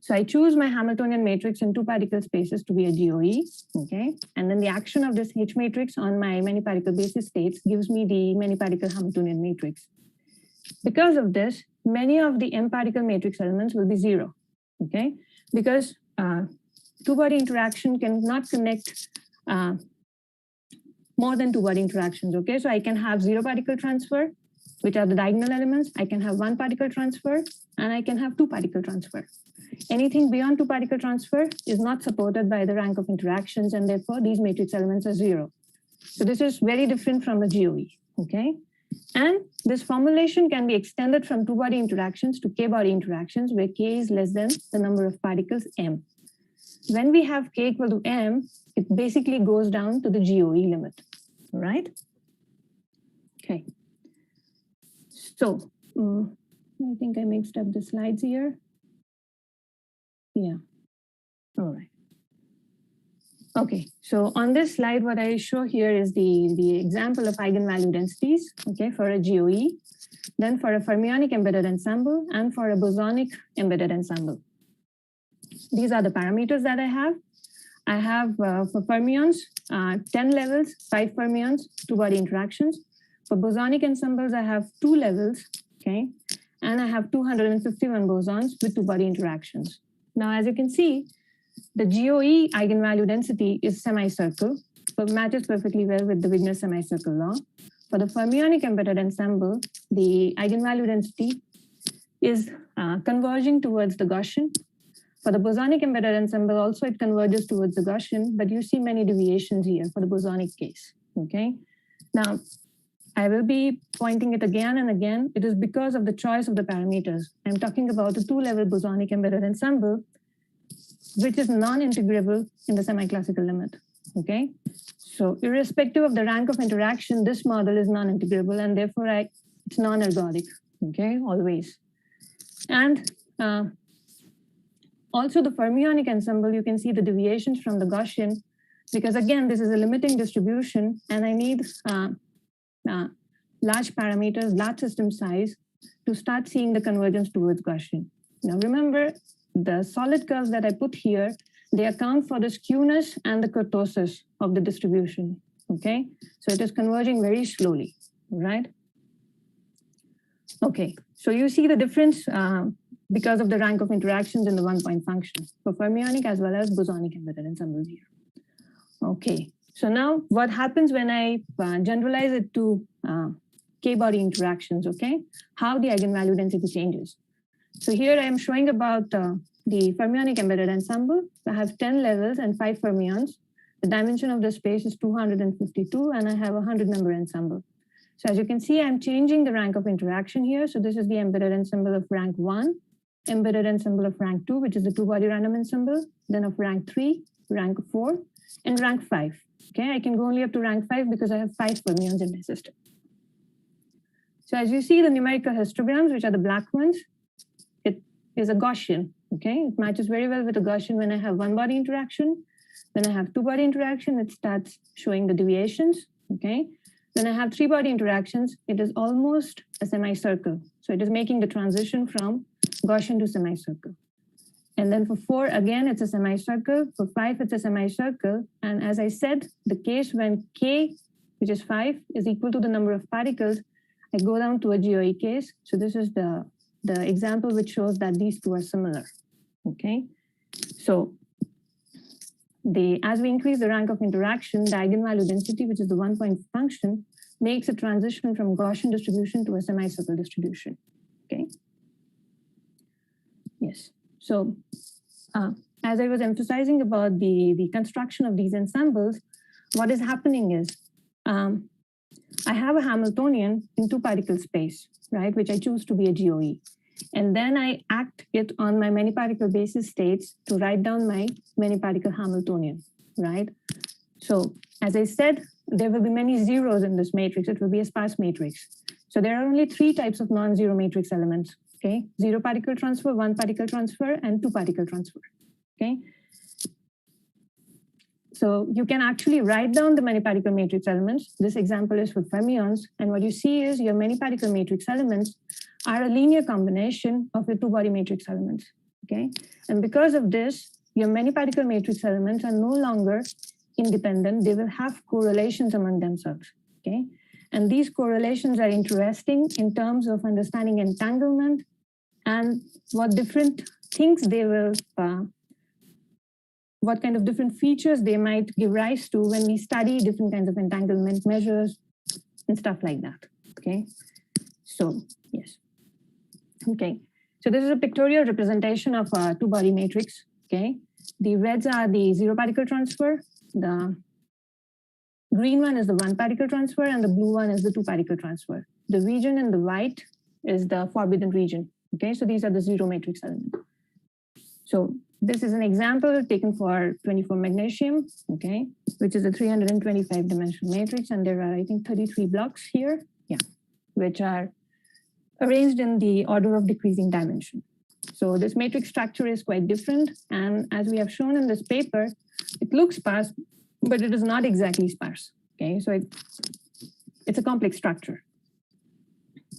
so I choose my Hamiltonian matrix in two particle spaces to be a GOE. Okay, and then the action of this H matrix on my many particle basis states gives me the many particle Hamiltonian matrix. Because of this, many of the M particle matrix elements will be 0. Okay, because two-body interaction cannot connect more than two-body interactions. Okay, so I can have 0 particle transfer, which are the diagonal elements. I can have 1 particle transfer, and I can have 2 particle transfer. Anything beyond 2 particle transfer is not supported by the rank of interactions, and therefore these matrix elements are 0. So this is very different from a GOE. Okay, and this formulation can be extended from two-body interactions to k-body interactions, where k is less than the number of particles m. When we have k equal to m, it basically goes down to the GOE limit, all right? Okay. So I think I mixed up the slides here. Yeah, all right. Okay, so on this slide, what I show here is the example of eigenvalue densities, okay, for a GOE, then for a fermionic embedded ensemble, and for a bosonic embedded ensemble. These are the parameters that I have. I have for fermions, 10 levels, 5 fermions, two-body interactions. For bosonic ensembles, I have 2 levels, okay, and I have 251 bosons with two-body interactions. Now, as you can see, the GOE eigenvalue density is semicircle, so matches perfectly well with the Wigner's semicircle law. For the fermionic embedded ensemble, the eigenvalue density is converging towards the Gaussian. For the bosonic embedded ensemble, also it converges towards the Gaussian, but you see many deviations here for the bosonic case, okay? Now, I will be pointing it again and again. It is because of the choice of the parameters. I'm talking about a 2-level bosonic embedded ensemble, which is non-integrable in the semi-classical limit, okay? So irrespective of the rank of interaction, this model is non-integrable, and therefore it's non-ergodic, okay, always. And also the fermionic ensemble, you can see the deviations from the Gaussian, because again, this is a limiting distribution, and I need large parameters, large system size to start seeing the convergence towards Gaussian. Now remember, the solid curves that I put here, they account for the skewness and the kurtosis of the distribution, okay? So it is converging very slowly, right? Okay, so you see the difference because of the rank of interactions in the one-point function for fermionic as well as bosonic embedded ensembles here. Okay, so now what happens when I generalize it to k-body interactions, okay? How the eigenvalue density changes. So here I am showing about the fermionic embedded ensemble. I have 10 levels and 5 fermions. The dimension of the space is 252, and I have a 100-member ensemble. So as you can see, I'm changing the rank of interaction here. So this is the embedded ensemble of rank 1, embedded ensemble of rank 2, which is the two-body random ensemble, then of rank 3, rank 4, and rank 5. Okay, I can go only up to rank 5 because I have 5 fermions in my system. So as you see the numerical histograms, which are the black ones, it is a Gaussian. Okay, it matches very well with a Gaussian when I have one-body interaction. When I have two-body interaction, it starts showing the deviations. Okay, when I have 3-body interactions, it is almost a semicircle. So it is making the transition from Gaussian to semicircle. And then for 4, again, it's a semicircle. For 5, it's a semicircle. And as I said, the case when k, which is 5, is equal to the number of particles, I go down to a GOE case. So this is the example which shows that these two are similar. Okay, so as we increase the rank of interaction, the eigenvalue density, which is the one-point function, makes a transition from Gaussian distribution to a semicircle distribution. Okay. Yes. So as I was emphasizing about the construction of these ensembles, what is happening is I have a Hamiltonian in 2-particle space, right, which I choose to be a GOE. And then I act it on my many particle basis states to write down my many particle Hamiltonian, right? So as I said, there will be many zeros in this matrix. It will be a sparse matrix. So there are only 3 types of non-zero matrix elements, okay? 0 particle transfer, 1 particle transfer, and 2 particle transfer, okay? So you can actually write down the many particle matrix elements. This example is for fermions. And what you see is your many particle matrix elements are a linear combination of your two-body matrix elements. Okay. And because of this, your many particle matrix elements are no longer independent. They will have correlations among themselves. Okay. And these correlations are interesting in terms of understanding entanglement and what different things they will, what kind of different features they might give rise to when we study different kinds of entanglement measures and stuff like that. Okay. So, yes. Okay. So this is a pictorial representation of a two-body matrix. Okay. The reds are the zero particle transfer. The green one is the one particle transfer, and the blue one is the two particle transfer. The region in the white is the forbidden region. Okay, so these are the zero matrix elements. So this is an example taken for 24 magnesium, okay, which is a 325 dimensional matrix, and there are, I think, 33 blocks here, yeah, which are arranged in the order of decreasing dimension. So this matrix structure is quite different, and as we have shown in this paper, it looks sparse, but it is not exactly sparse. Okay, so it's a complex structure.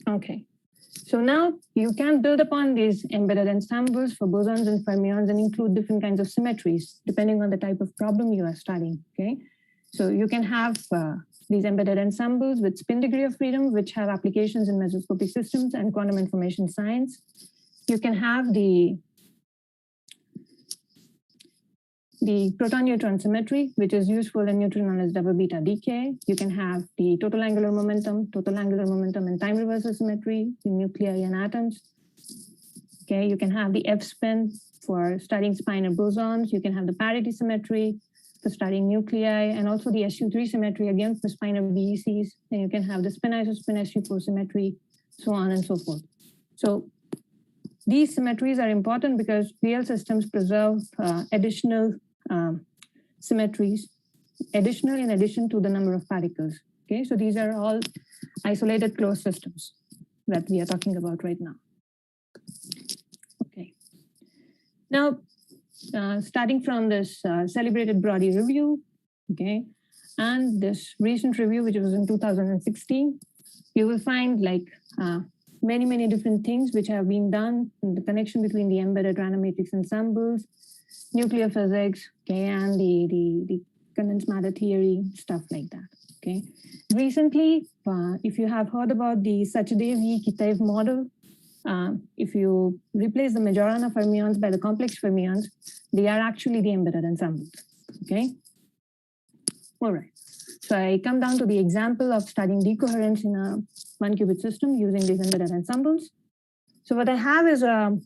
Okay, so now you can build upon these embedded ensembles for bosons and fermions and include different kinds of symmetries depending on the type of problem you are studying. Okay, so you can have these embedded ensembles with spin degree of freedom, which have applications in mesoscopic systems and quantum information science. You can have the proton-neutron symmetry, which is useful in neutronless double beta decay. You can have the total angular momentum and time reversal symmetry in nuclei and atoms. Okay, you can have the F-spin for studying spinor bosons. You can have the parity symmetry for studying nuclei, and also the SU3 symmetry, again, for spinor BECs. And you can have the spin-isospin SU4 symmetry, so on and so forth. So these symmetries are important because real systems preserve additional symmetries, in addition to the number of particles. Okay, so these are all isolated closed systems that we are talking about right now. Okay, now starting from this celebrated Brody review, okay, and this recent review, which was in 2016, you will find like many different things which have been done in the connection between the embedded random matrix ensembles, nuclear physics, okay, and the condensed matter theory, stuff like that. Okay. Recently, if you have heard about the Sachdev-Kitaev model, if you replace the Majorana fermions by the complex fermions, they are actually the embedded ensembles. Okay. All right. So I come down to the example of studying decoherence in a one-qubit system using these embedded ensembles. So what I have is a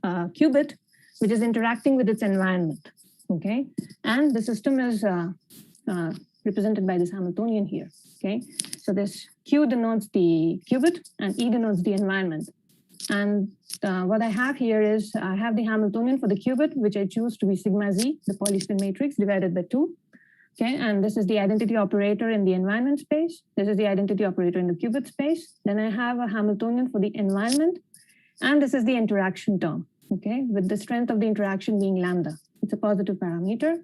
qubit which is interacting with its environment, okay? And the system is represented by this Hamiltonian here, okay? So this Q denotes the qubit and E denotes the environment. And what I have here is I have the Hamiltonian for the qubit, which I choose to be sigma Z, the polyspin matrix, divided by 2. Okay, and this is the identity operator in the environment space. This is the identity operator in the qubit space. Then I have a Hamiltonian for the environment. And this is the interaction term, okay, with the strength of the interaction being lambda. It's a positive parameter.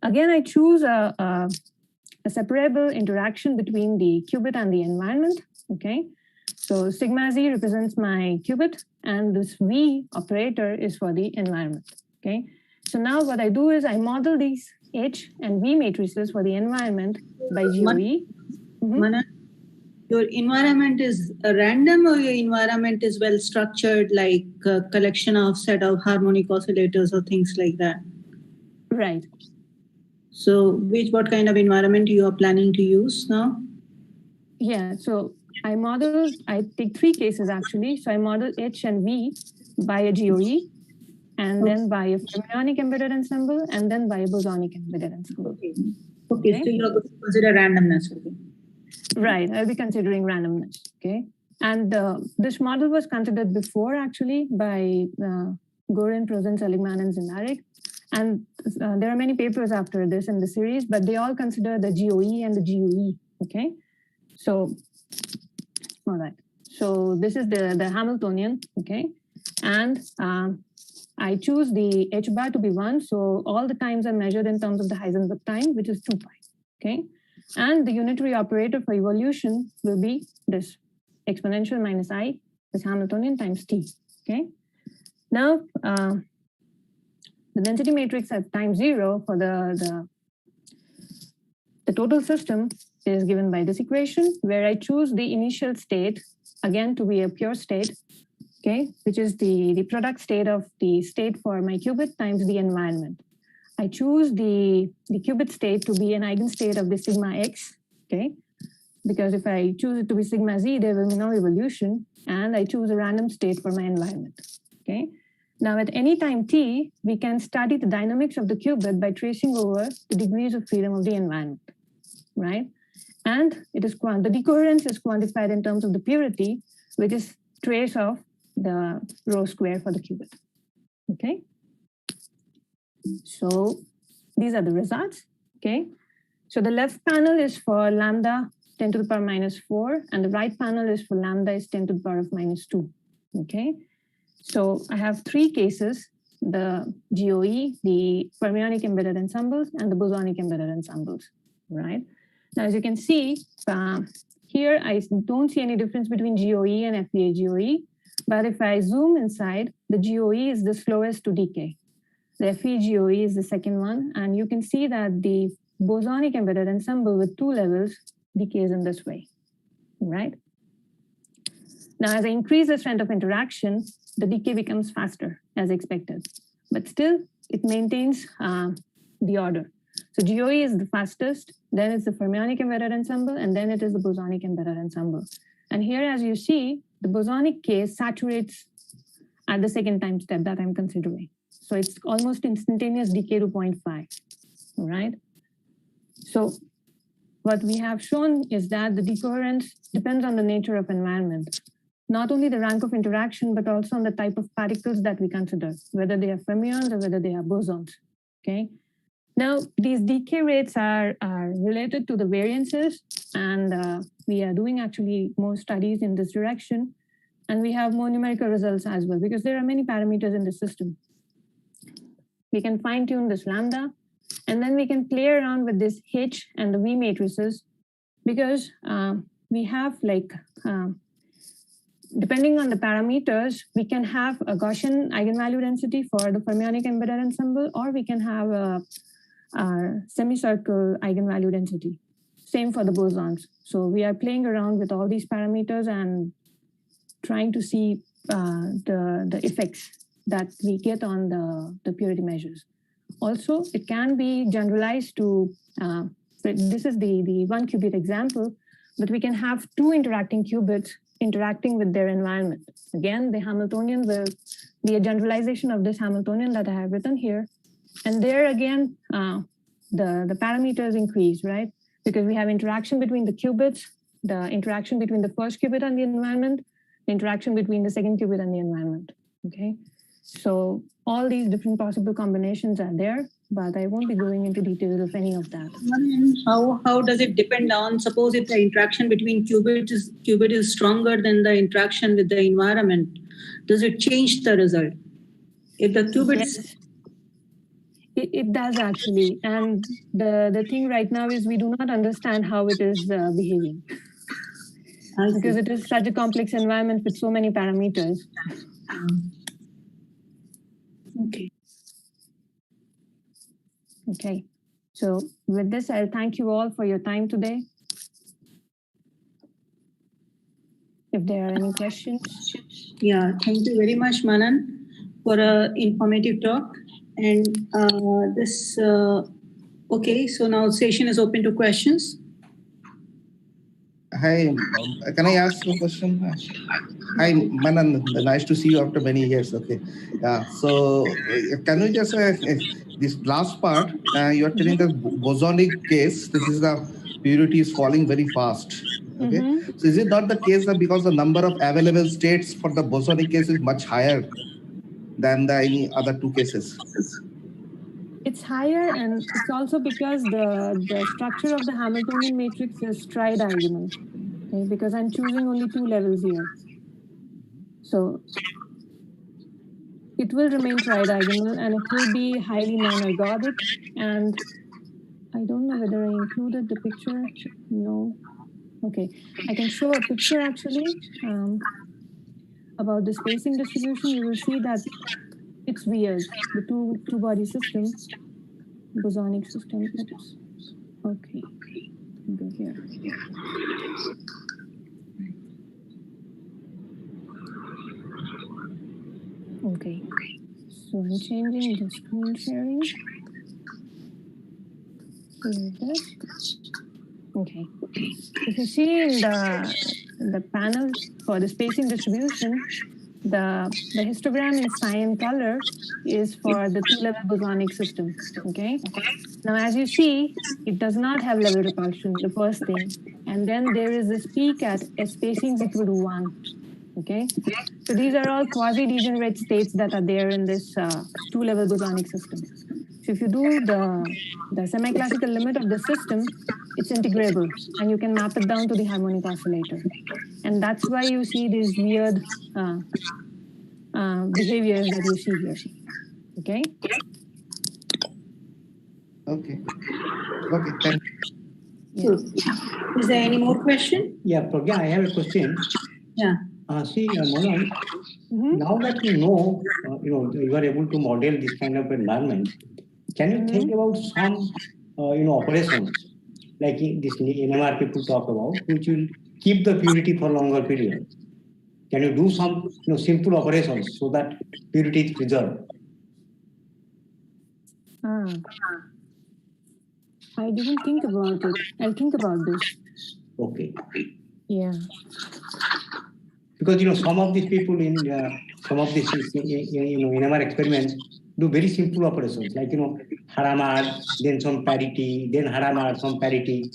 Again, I choose a separable interaction between the qubit and the environment, okay. So sigma Z represents my qubit, and this V operator is for the environment, okay. So now what I do is I model these H and V matrices for the environment by GOE. Mana, your environment is random, or your environment is well structured, like a collection of set of harmonic oscillators or things like that? Right. So what kind of environment you are planning to use now? Yeah, so I take 3 cases actually. So I model H and V by a GOE, and then by a fermionic embedded ensemble, and then by a bosonic embedded ensemble. Okay, so you're going to consider randomness. Okay. Right, I'll be considering randomness. Okay, and this model was considered before actually by Gorin, Prozen, Seligman, and Zimarek. And there are many papers after this in the series, but they all consider the GOE and the GUE. Okay, so all right. So this is the Hamiltonian. Okay, and I choose the h bar to be 1. So all the times are measured in terms of the Heisenberg time, which is 2 pi. Okay. And the unitary operator for evolution will be this exponential minus I, this Hamiltonian times t. Okay. Now, the density matrix at time 0 for the total system is given by this equation, where I choose the initial state again to be a pure state, okay, which is the product state of the state for my qubit times the environment. I choose the qubit state to be an eigenstate of the sigma x, okay, because if I choose it to be sigma z, there will be no evolution, and I choose a random state for my environment, okay. Now at any time t, we can study the dynamics of the qubit by tracing over the degrees of freedom of the environment, right? And it is the decoherence is quantified in terms of the purity, which is trace of the rho square for the qubit, okay? So these are the results, okay? So the left panel is for lambda 10 to the power minus 4, and the right panel is for lambda is 10 to the power of minus 2, okay? So I have 3 cases, the GOE, the fermionic embedded ensembles, and the bosonic embedded ensembles, right? Now, as you can see, here I don't see any difference between GOE and FEA GOE, but if I zoom inside, the GOE is the slowest to decay. The FE GOE is the second one, and you can see that the bosonic embedded ensemble with 2 levels decays in this way, right? Now, as I increase the strength of interaction, the decay becomes faster as expected, but still it maintains the order. So GOE is the fastest, then it's the fermionic embedded ensemble, and then it is the bosonic embedded ensemble. And here, as you see, the bosonic case saturates at the second time step that I'm considering. So it's almost instantaneous decay to 0.5, right? So what we have shown is that the decoherence depends on the nature of environment, not only the rank of interaction, but also on the type of particles that we consider, whether they are fermions or whether they are bosons, okay? Now, these decay rates are related to the variances, and we are doing actually more studies in this direction, and we have more numerical results as well, because there are many parameters in the system. We can fine tune this lambda, and then we can play around with this H and the V matrices, because we have like, depending on the parameters, we can have a Gaussian eigenvalue density for the fermionic embedded ensemble, or we can have a semicircle eigenvalue density. Same for the bosons. So we are playing around with all these parameters and trying to see the effects that we get on the purity measures. Also, it can be generalized to, this is the 1 qubit example, but we can have 2 interacting qubits interacting with their environment. Again, the Hamiltonian will be a generalization of this Hamiltonian that I have written here. And there again, the parameters increase, right? Because we have interaction between the qubits, the interaction between the first qubit and the environment, the interaction between the second qubit and the environment, okay? So all these different possible combinations are there, but I won't be going into details of any of that. How does it depend on, suppose if the interaction between qubit is stronger than the interaction with the environment, does it change the result? If the qubits... Yes. It does actually. And the thing right now is we do not understand how it is behaving. Because it is such a complex environment with so many parameters. Okay. Okay. So with this, I'll thank you all for your time today. If there are any questions. Yeah, thank you very much, Manan, for an informative talk. And okay, so now session is open to questions. Hi, can I ask a question? Hi, Manan, nice to see you after many years. Okay, yeah. So can you just this last part? You are telling the bosonic case. This is the purity is falling very fast. Okay, so is it not the case that because the number of available states for the bosonic case is much higher than any other 2 cases? It's higher, and it's also because the structure of the Hamiltonian matrix is tridiagonal, okay? Because I'm choosing only 2 levels here. So it will remain tridiagonal and it will be highly non-ergodic. And I don't know whether I included the picture. No. Okay, I can show a picture actually about the spacing distribution. You will see that it's weird. The two-body system, bosonic system. Okay, go here. Okay, so I'm changing the screen sharing. Okay, if you see in the panel for the spacing distribution, the histogram in cyan color is for the two-level bosonic system, okay? Now, as you see, it does not have level repulsion, the first thing. And then there is this peak at a spacing equal to 1, okay? So these are all quasi-degenerate states that are there in this two-level bosonic system. So if you do the semi-classical limit of the system, it's integrable, and you can map it down to the harmonic oscillator. And that's why you see these weird behaviors that you see here, okay? Okay. Okay, thank you. Is there any more question? Yeah, Pragya, I have a question. Yeah. Manan, now that you know, you are able to model this kind of environment, can you think about some, operations like this NMR people talk about, which will keep the purity for longer period? Can you do some, simple operations so that purity is preserved? I didn't think about it. I'll think about this. Okay. Yeah. Because some of these people in some of these NMR experiments do very simple operations like Haramad, then some parity, then Haramad, some parity,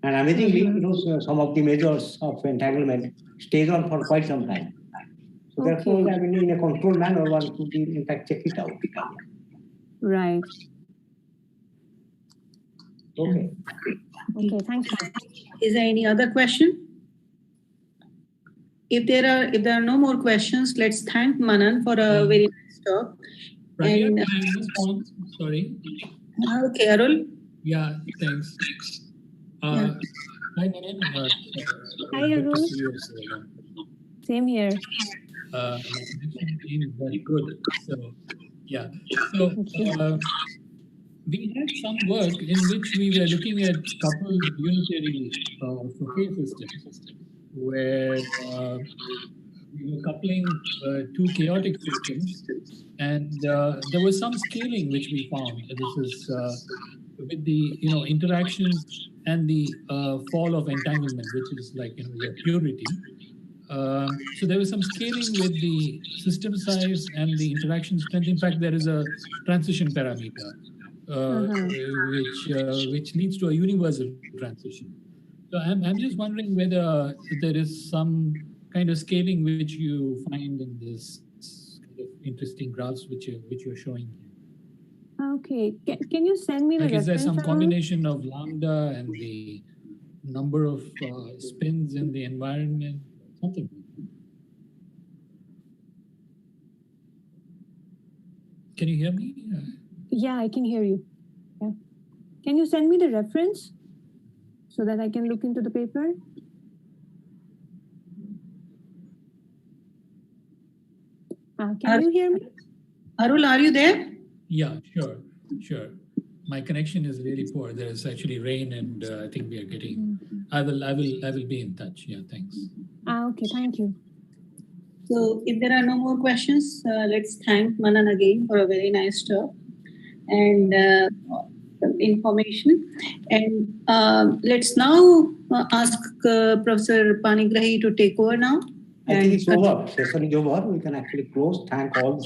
and amazingly, some of the measures of entanglement stays on for quite some time. So therefore, I mean, in a controlled manner, one could in fact check it out. Right. Okay. Okay. Thank you. Is there any other question? If there are no more questions, let's thank Manan for a very nice talk. And sorry. Okay, Karol. Yeah, thanks. Hi, Manan. Hi, Arul. Same here. My connection is very good. So, yeah. So, we had some work in which we were looking at coupled unitary Fourier systems, where we were coupling two chaotic systems, and there was some scaling which we found. This is with the interactions and the fall of entanglement, which is like your purity. So there was some scaling with the system size and the interaction strength. In fact, there is a transition parameter which leads to a universal transition. So I'm just wondering whether there is some kind of scaling which you find in this kind of interesting graphs which you're showing here. Okay, can you send me the reference? Is there some combination of lambda and the number of spins in the environment? Something. Can you hear me? Yeah, I can hear you. Yeah. Can you send me the reference so that I can look into the paper? Can you hear me? Arul, are you there? Yeah, sure. My connection is really poor. There is actually rain, and I think we are getting. I will be in touch. Yeah, thanks. Okay, thank you. So, if there are no more questions, let's thank Manan again for a very nice talk and information. And let's now ask Professor Panigrahi to take over now. I think it's over. Session is over. We can actually close. Thank all.